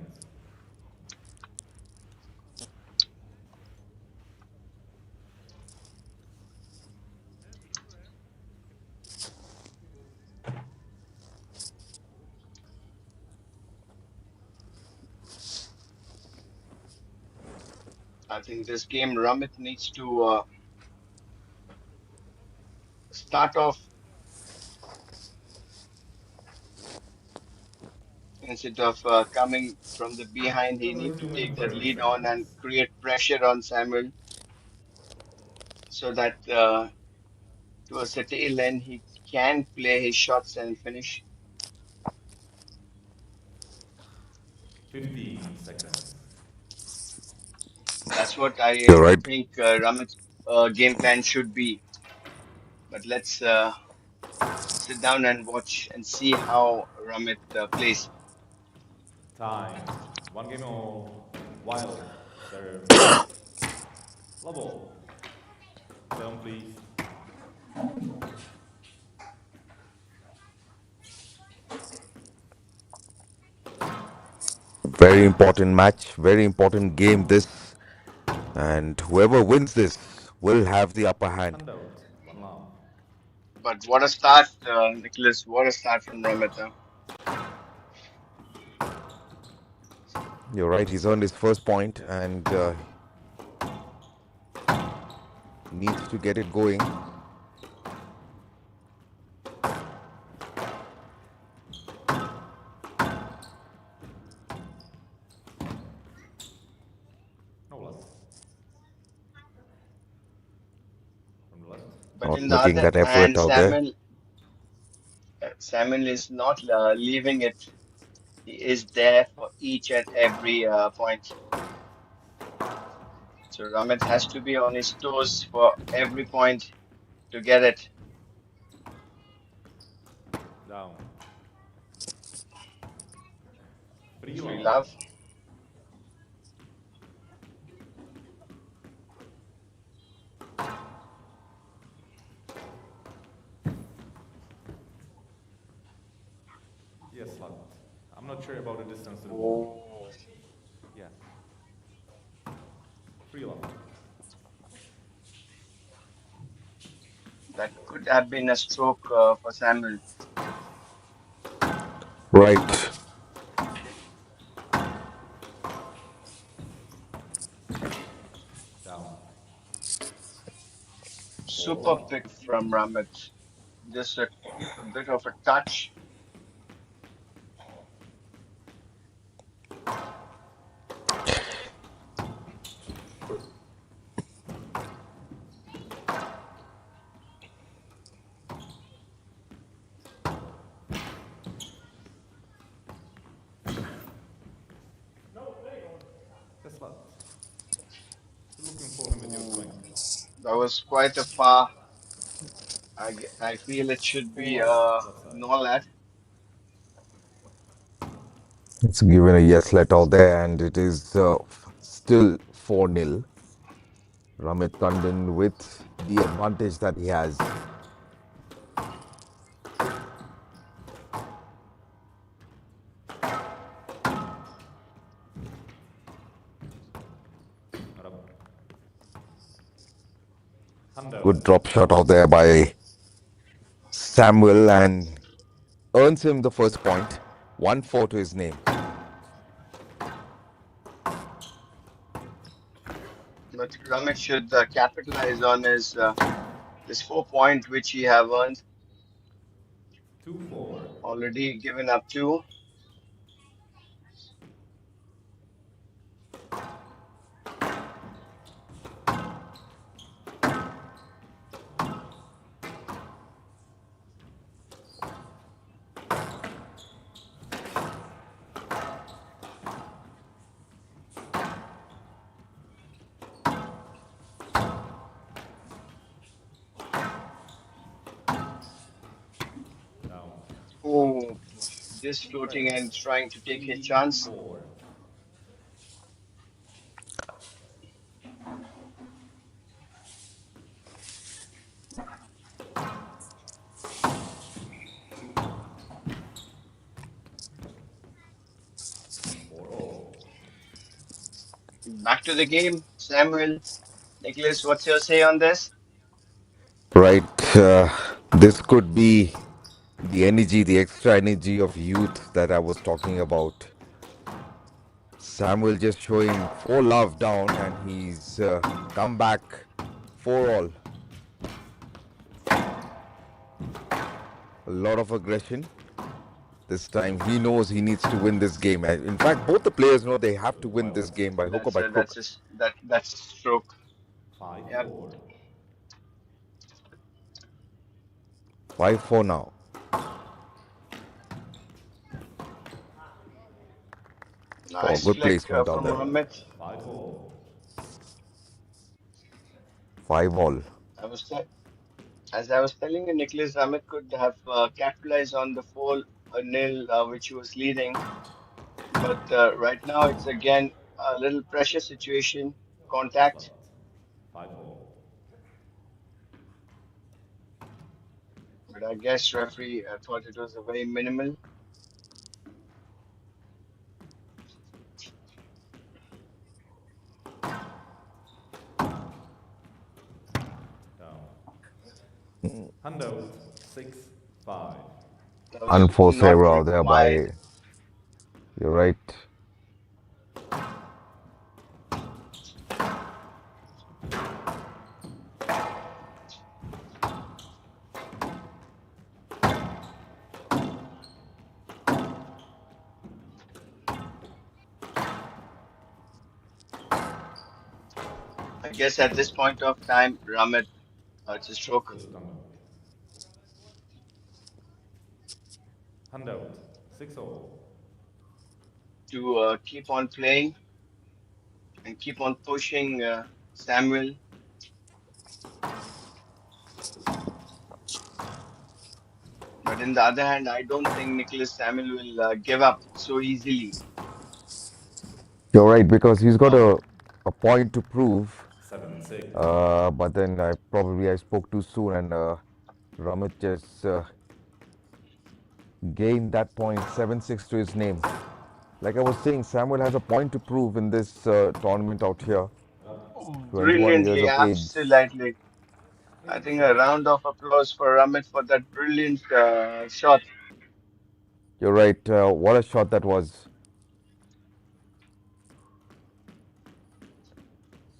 I think this game Ramit needs to start off instead of coming from the behind. Play He will need to resume in take that 30 lead on and seconds. create pressure on Samuel so that towards the tail end he can play his shots and finish. 15 seconds. That's what You're I right. think Ramit's game plan should be. But let's sit down and watch and see how Ramit plays. Time. One game all. Wild. Serve. Level. Film, please. Very important match, very important game this. And whoever wins this will have the upper hand. Handout. One love. But what a start, Nicholas. What a start from Ramit. You're right, he's earned his first point and needs to get it going. No less. From the left. But Not in the looking other that effort hand, out there. Samuel is not leaving it. He is there for each and every point. So Ramit has to be on his toes for every point to get it. Down. Free love. Yes, but I'm not sure about the distance to the ball. Yeah. Free love. That could have been a stroke for Samuel. Right. Down. Super pick from Ramit. Just a bit of a touch. That's what. Looking for him with your swing. That was quite a far. I feel it should be no lad. It's given a yes let out there, and it is still 4-0. Ramit Tandon with the advantage that he has. Good drop shot out there by Samuel and earns him the first point. 1-4 to his name. But Ramit should capitalize on his this 4 point which he have earned. 2-4. Already given up 2. Oh, just floating and trying to take his chance. Back to the game, Samuel. Nicholas, what's your say on this? Right. This could be the energy, the extra energy of youth that I was talking about. Samuel just showing 4 love down, and he's come back 4-all. A lot of aggression. This time he knows he needs to win this game. In fact, both the players know they have to win this game by hook or by crook. That's a stroke. 5-4. Yep. 5-4 now. Nice good flick placement from out there. Ramit. 5-all. 5-all. As I was telling you, Nicholas, Ramit could have capitalized on the 4-0 which he was leading. But right now it's again a little pressure situation. Contact. 5-all. But I guess referee thought it was a very minimal. Hundo, 6-5. Unforced not error out there required. by. You're right. I guess at this point of time, Ramit, it's a stroke. Hundo, 6-all. To keep on playing and keep on pushing Samuel. But in the other hand, I don't think Nicholas Samuel will give up so easily. You're right, because he's got a point to prove. 7-6. But then I spoke too soon, and Ramit just gained that point, 7-6 to his name. Like I was saying, Samuel has a point to prove in this tournament out here. 21 years Brilliantly, of age. absolutely. I think a round of applause for Ramit for that brilliant shot. You're right. What a shot that was.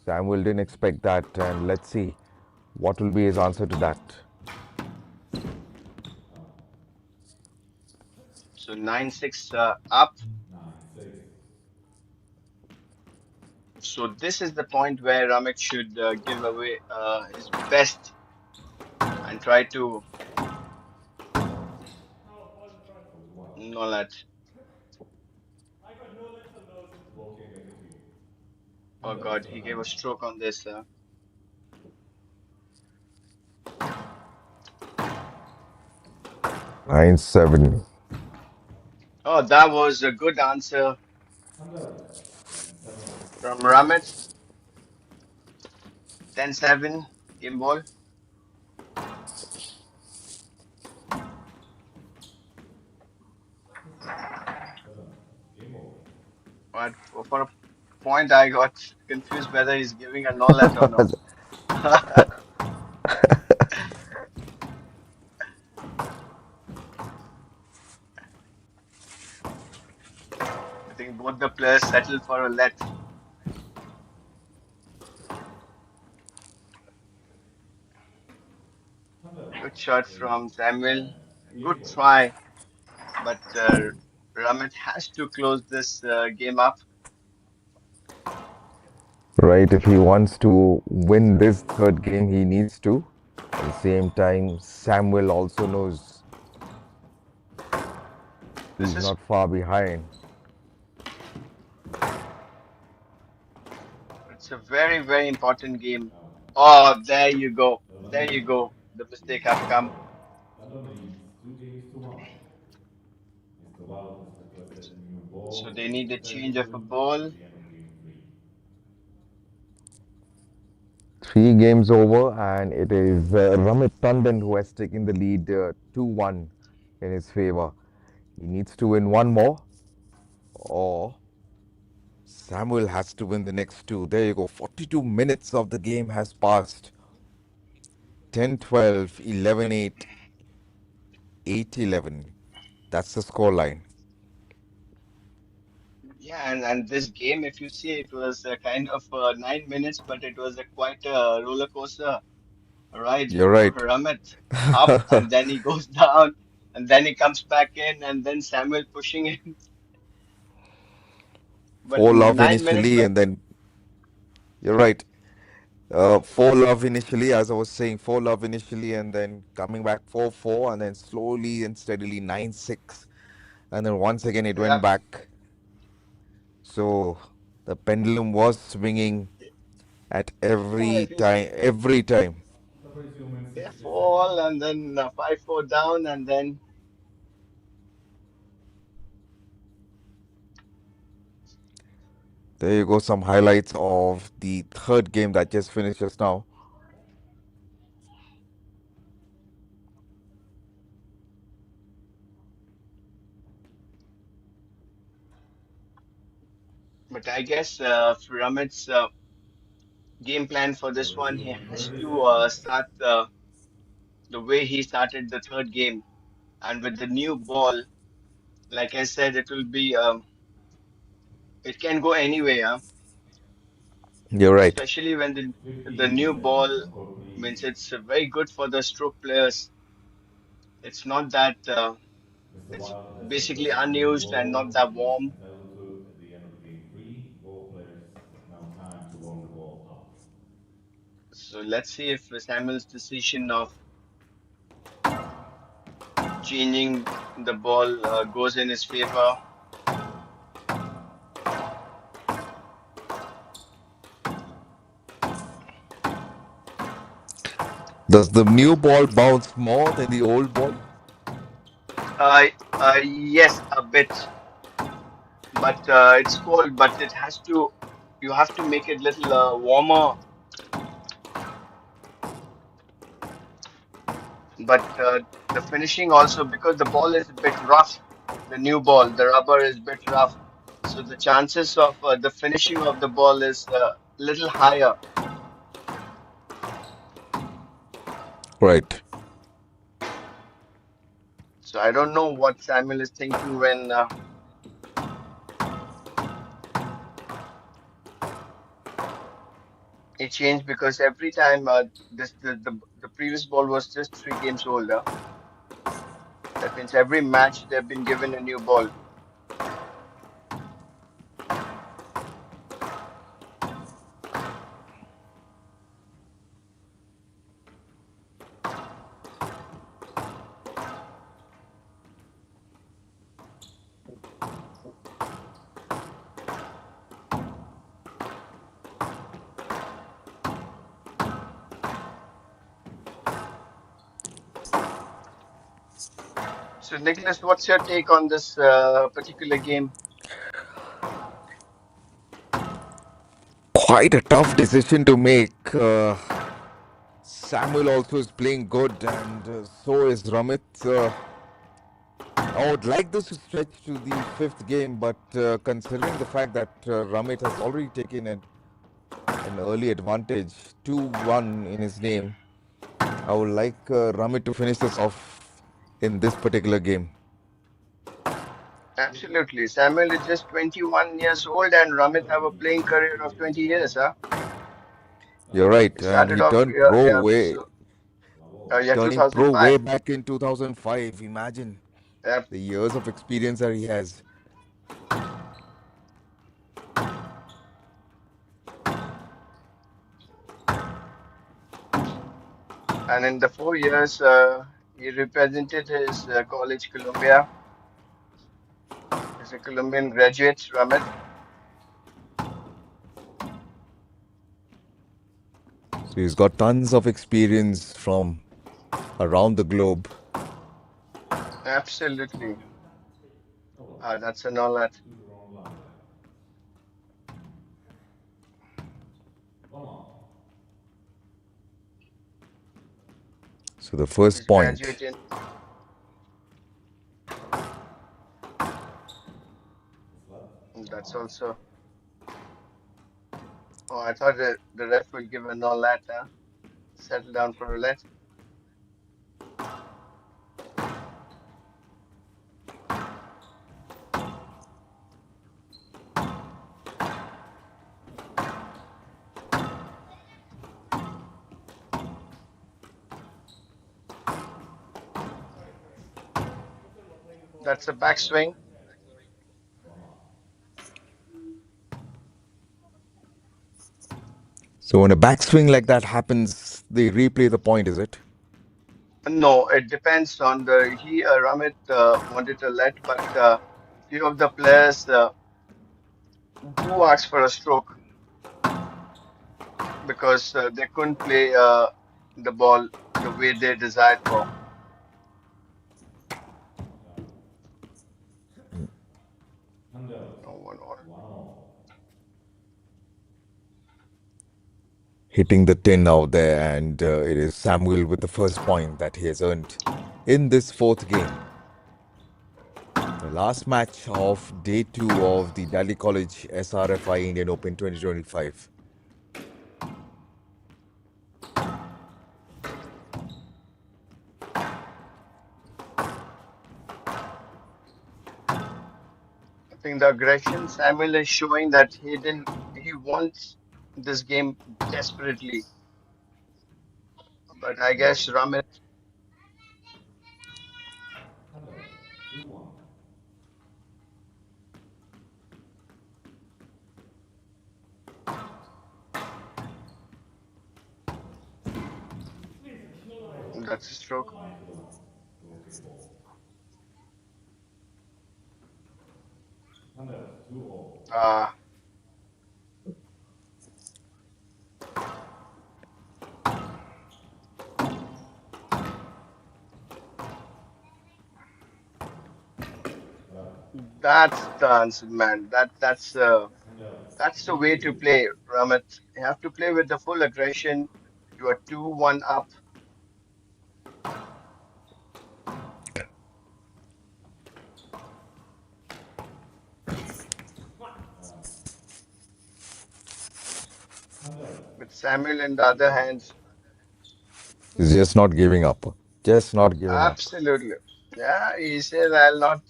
Samuel didn't expect that, and let's see what will be his answer to that. So 9-6 up. So this is the point where Ramit should give away his best and try to know that. Oh God, he gave a stroke on this. 9-7. Oh, that was a good answer from Ramit. 10-7 game ball. But for a point, I got confused whether he's giving a no let or no. I think both the players settled for a let. Good shot from Samuel. Good try, but Ramit has to close this game up. Right, if he wants to win this third game, he needs to. At the same time, Samuel also knows he's not far behind. It's a very, very important game. Oh, there you go. There you go. The mistake have come. So they need a change of a ball. 3 games over, and it is Ramit Tandon who has taken the lead 2-1 in his favor. He needs to win one more, or Samuel has to win the next 2. There you go. 42 minutes of the game has passed. 10-12, 11-8, 8-11. That's the scoreline. Yeah, and this game, if you see, it was a kind of 9 minutes, but it was a quite a roller coaster ride You're for right. Ramit. Up and then he goes down, and then he comes back in, and then Samuel pushing him. But 4-love 9 minutes, initially, but and then you're right. 4-love initially, as I was saying, 4-love initially, and then coming back 4-4, and then slowly and steadily 9-6, and then once again it yeah, went back. So the pendulum was swinging at every time, every time. yeah, fall, and then 5-4 down, and then There you go, some highlights of the third game that just finished just now. but I guess for Ramit's game plan for this one, he has to start the way he started the third game, and with the new ball, like I said, it will be it can go anywhere, You're right. especially when the new ball means it's very good for the stroke players. It's not that it's basically unused and not that warm. So let's see if Samuel's decision of changing the ball goes in his favor. Does the new ball bounce more than the old ball? Yes, a bit. but it's cold. But it has to. You have to make it little warmer. But the finishing also, because the ball is a bit rough, the new ball, the rubber is a bit rough, so the chances of the finishing of the ball is little higher. Right. So I don't know what Samuel is thinking when he changed, because every time the previous ball was just 3 games older. That means every match they've been given a new ball. So Nicholas, what's your take on this particular game? Quite a tough decision to make. Samuel also is playing good, and so is Ramit. I would like this to stretch to the fifth game, but considering the fact that Ramit has already taken an early advantage, 2-1 in his name, I would like Ramit to finish this off in this particular game. Absolutely. Samuel is just 21 years old and Ramit have a playing career of 20 years, huh? You're right, He and started he off turned pro yeah, way, so yeah, turning pro way 2005. back in 2005. Imagine Yep. the years of experience that he has. And in the 4 years, he represented his college, Columbia. He's a Colombian graduate, Ramit. So he's got tons of experience from around the globe. Absolutely. That's an all that. So the first He's point. graduating. That's also. Oh, I thought the ref will give an all that, huh? Settle down for roulette. That's a backswing. So when a backswing like that happens, they replay the point, is it? No, it depends on Ramit wanted a let, but few of the players do ask for a stroke because they couldn't play the ball the way they desired for. Oh, 1-1. Hitting the tin out there, and it is Samuel with the first point that he has earned in this fourth game. The last match of day 2 of the Daly College SRFI Indian Open 2025. I think the aggression Samuel is showing that he wants this game desperately, but I guess Ramit. That's a stroke. Uh, That's the answer, man. That's the way to play, Ramit. You have to play with the full aggression. You are 2-1 up. With Samuel in the other hand, He's just not giving up. Just not giving up. absolutely. Yeah, he says, I'll not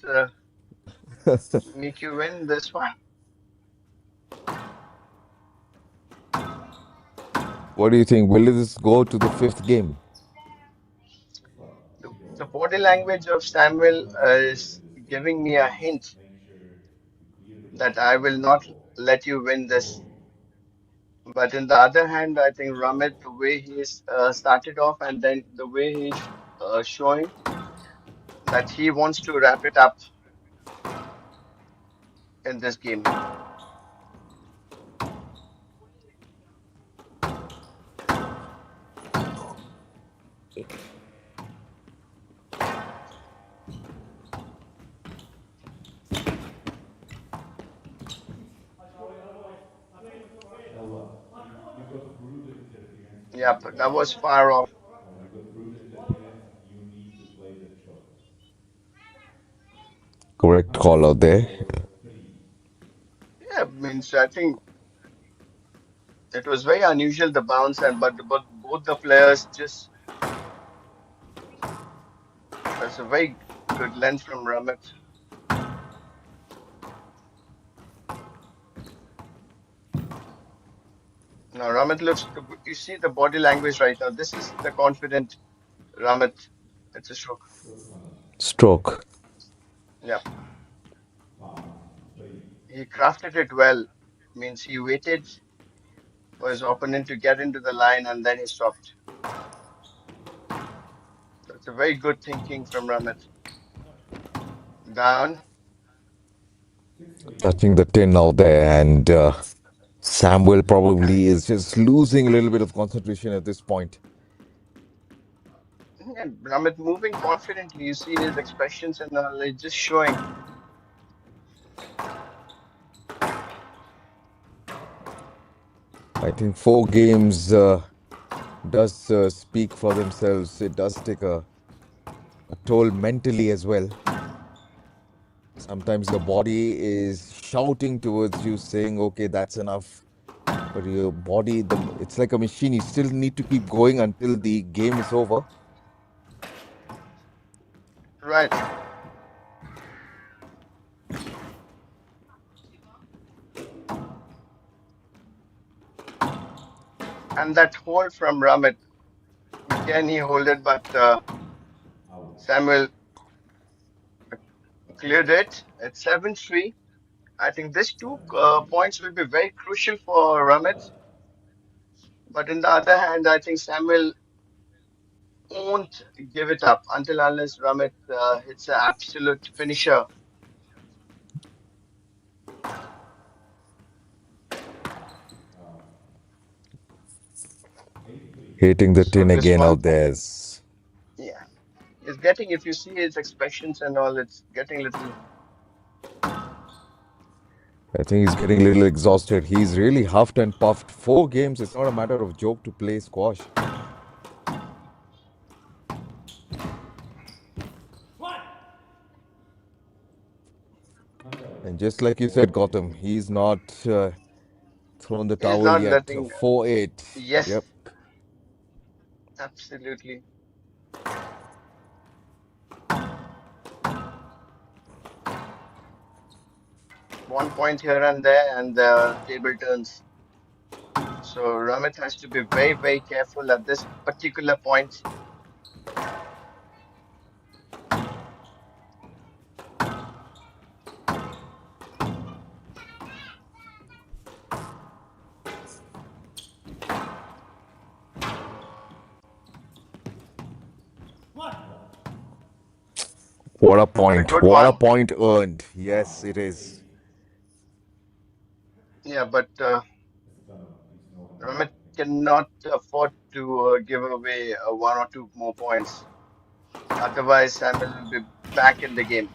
make you win this one. What do you think? Will this go to the fifth game? The body language of Samuel is giving me a hint that I will not let you win this. But in the other hand, I think Ramit, the way he's started off and then the way he's showing that he wants to wrap it up in this game. Yeah, but that was far off. Correct call out there. Yeah, means I think it was very unusual the bounce and but both the players just that's a very good length from Ramit. Now Ramit looks you see the body language right now. This is the confident Ramit. It's a stroke. Stroke. Yeah. He crafted it well. Means he waited for his opponent to get into the line and then he stopped. That's a very good thinking from Ramit. Down. Touching the tin out there, and Samuel probably is just losing a little bit of concentration at this point. And Ramit moving confidently. You see his expressions and all, it's just showing. I think 4 games does speak for themselves. It does take a toll mentally as well. Sometimes your body is shouting towards you, saying, okay, that's enough. But your body, it's like a machine. You still need to keep going until the game is over. Right. And that hold from Ramit, can he hold it? But Samuel cleared it. It's 7-3. I think these 2 points will be very crucial for Ramit. But in the other hand, I think Samuel won't give it up until unless Ramit hits an absolute finisher. Hitting the So tin this again one, out there. yeah, it's getting, if you see his expressions and all, it's getting a little. I think he's getting a little exhausted. He's really huffed and puffed. 4 games, it's not a matter of joke to play squash. And just like you said, Gautam, he's not thrown the He's towel not yet. letting. 4-8. Yes, Yep. absolutely. One point here and there, and the table turns. So Ramit has to be very, very careful at this particular point. What a point. Good What a one. point earned. Yes, it is. Yeah, but Ramit cannot afford to give away 1 or 2 more points. Otherwise, Samuel will be back in the game.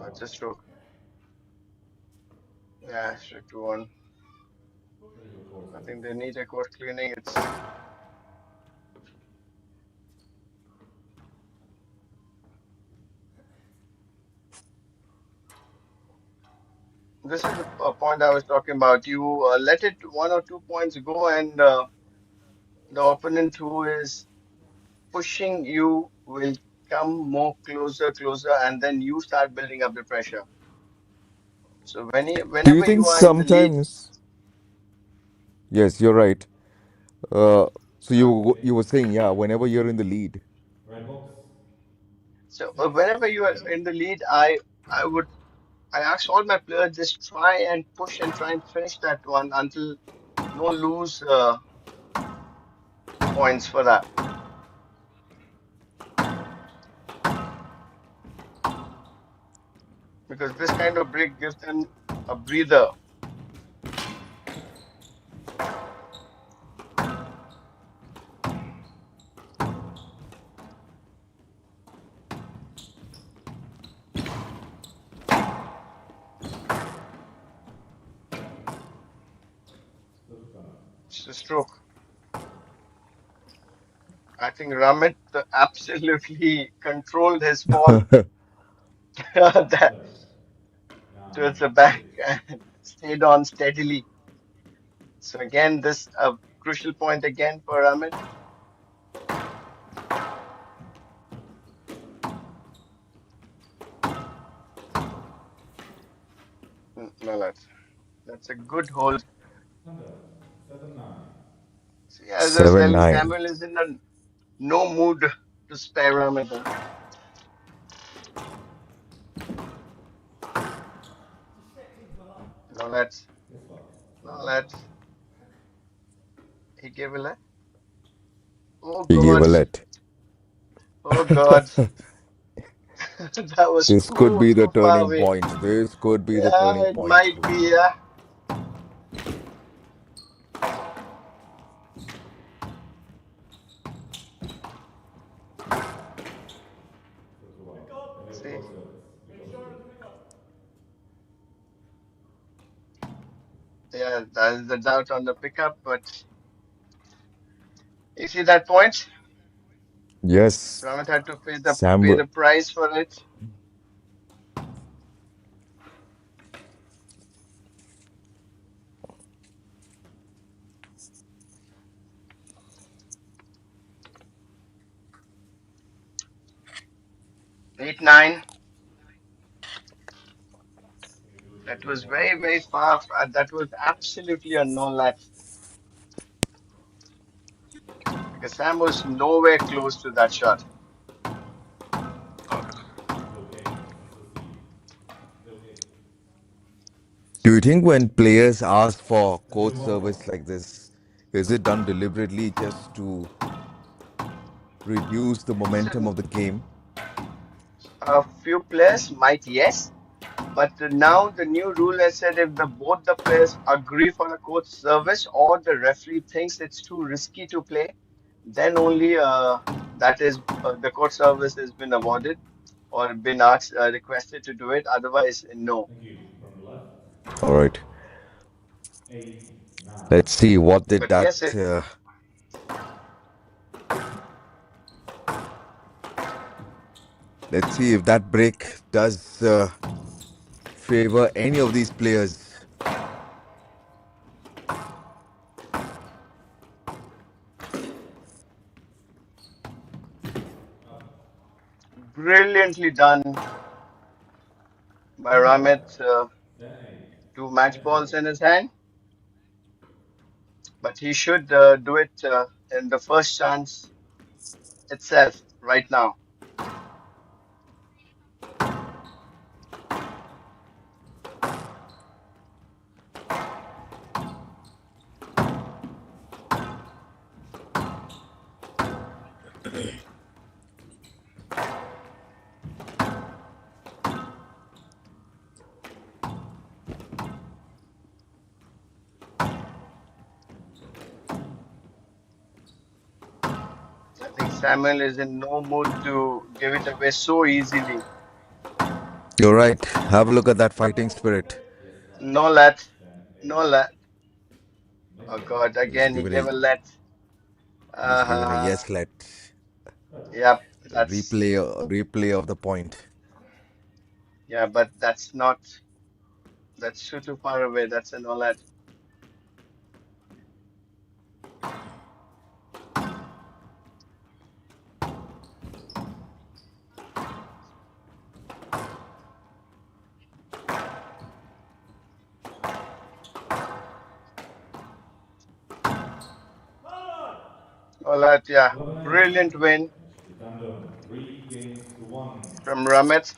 It's a stroke. Yeah, strike 2-1. I think they need a court cleaning. This is a point I was talking about. You let it 1 or 2 points go, and the opponent who is pushing you will come more closer, and then you start building up the pressure. So Do you whenever think you are in the lead, sometimes? Yes, you're right. So you were saying, yeah, whenever you're in the lead. so whenever you are in the lead, I ask all my players just try and push and try and finish that one until no lose points for that, because this kind of break gives them a breather. It's a stroke. I think Ramit absolutely controlled his fall that towards the back and stayed on steadily. So again, this a crucial point again for Ramit. No, that's a good hold. See, as I was telling, 7-9. Samuel is in a no mood to spare Ramit. No, let's. He gave a let. Oh He gave God. a let. Oh God. That was This could be the too far turning away. point. This could be the Yeah, turning it point. might be. Yeah. See. Yeah, there's the doubt on the pickup, but you see that point? Yes, Ramit had to pay Sam. the price for it. Eight, nine. That was very far. That was absolutely a no let because Sam was nowhere close to that shot. Do you think when players ask for court service like this, is it done deliberately just to reduce the momentum So of the game? a few players might, yes, but now the new rule has said if both the players agree for a court service or the referee thinks it's too risky to play, then only that is the court service has been awarded or been asked requested to do it. Otherwise, no. All right. Let's see what did But that. yes, it Let's see if that break does favor any of these players. brilliantly done by Ramit. Two match balls in his hand, but he should do it in the first chance itself right now. I think Samuel is in no mood to give it away so easily. You're right. Have a look at that fighting spirit. No let. No let. Oh God, He's again he given gave a a let. he's given a Uh, yes let. yep, that's Replay of the point. yeah, but that's not that's too far away. That's a no let. No let, yeah. Brilliant win Tandon, 3 games to 1. from Ramit,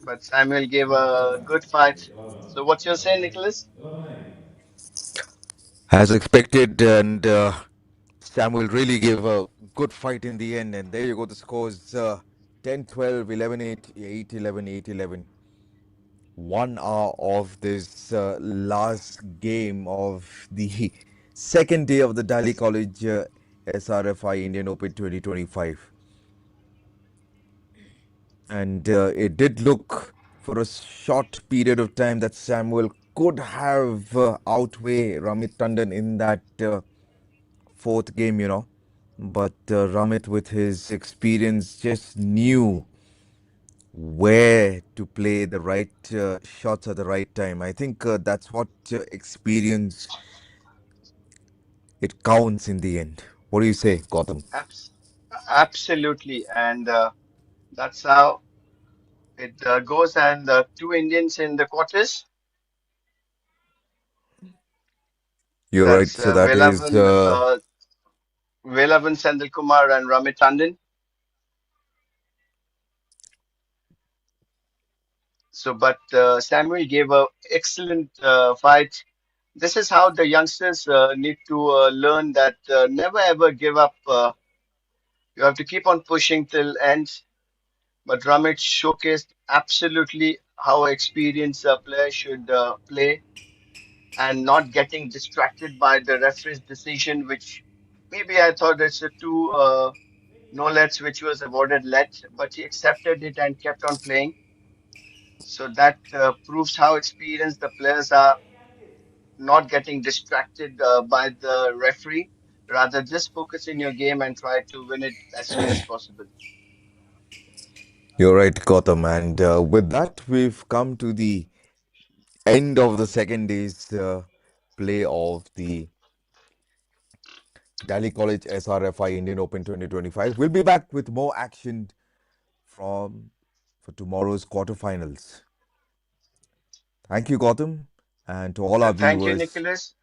but Samuel gave a good fight. So what's your say, Nicholas? 11-8. As expected, and Samuel really gave a good fight in the end. And there you go, the scores 10 12, 11 8, 8 11, 8 11. 1 hour of this last game of the second day of the Daly College SRFI Indian Open 2025. And it did look for a short period of time that Samuel could have outweigh Ramit Tandon in that fourth game, you know. But Ramit, with his experience, just knew where to play the right shots at the right time. I think that's what experience it counts in the end. What do you say, Gautam? Abs Absolutely, and that's how it goes. And two Indians in the quarters. You're right. That's So that is Wilhelmi, Senthilkumar, and Ramit Tandon. So, but Samuel gave a excellent fight. This is how the youngsters need to learn that never ever give up. You have to keep on pushing till end. But Ramit showcased absolutely how experienced a player should play and not getting distracted by the referee's decision, which maybe I thought it's a two no lets, which was awarded let, but he accepted it and kept on playing. So that proves how experienced the players are, not getting distracted by the referee, rather just focus in your game and try to win it as soon as possible. you're right, Gautam. And with that, we've come to the end of the second day's play of the Daly College SRFI Indian Open 2025. We'll be back with more action for tomorrow's quarterfinals. Thank you, Gautam, and to all our Thank you, viewers. Nicholas.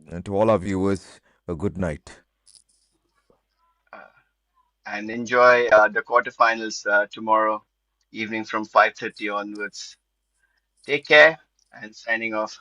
And to all our viewers, a good night. And enjoy the quarterfinals tomorrow evening from 5:30 onwards. Take care and signing off.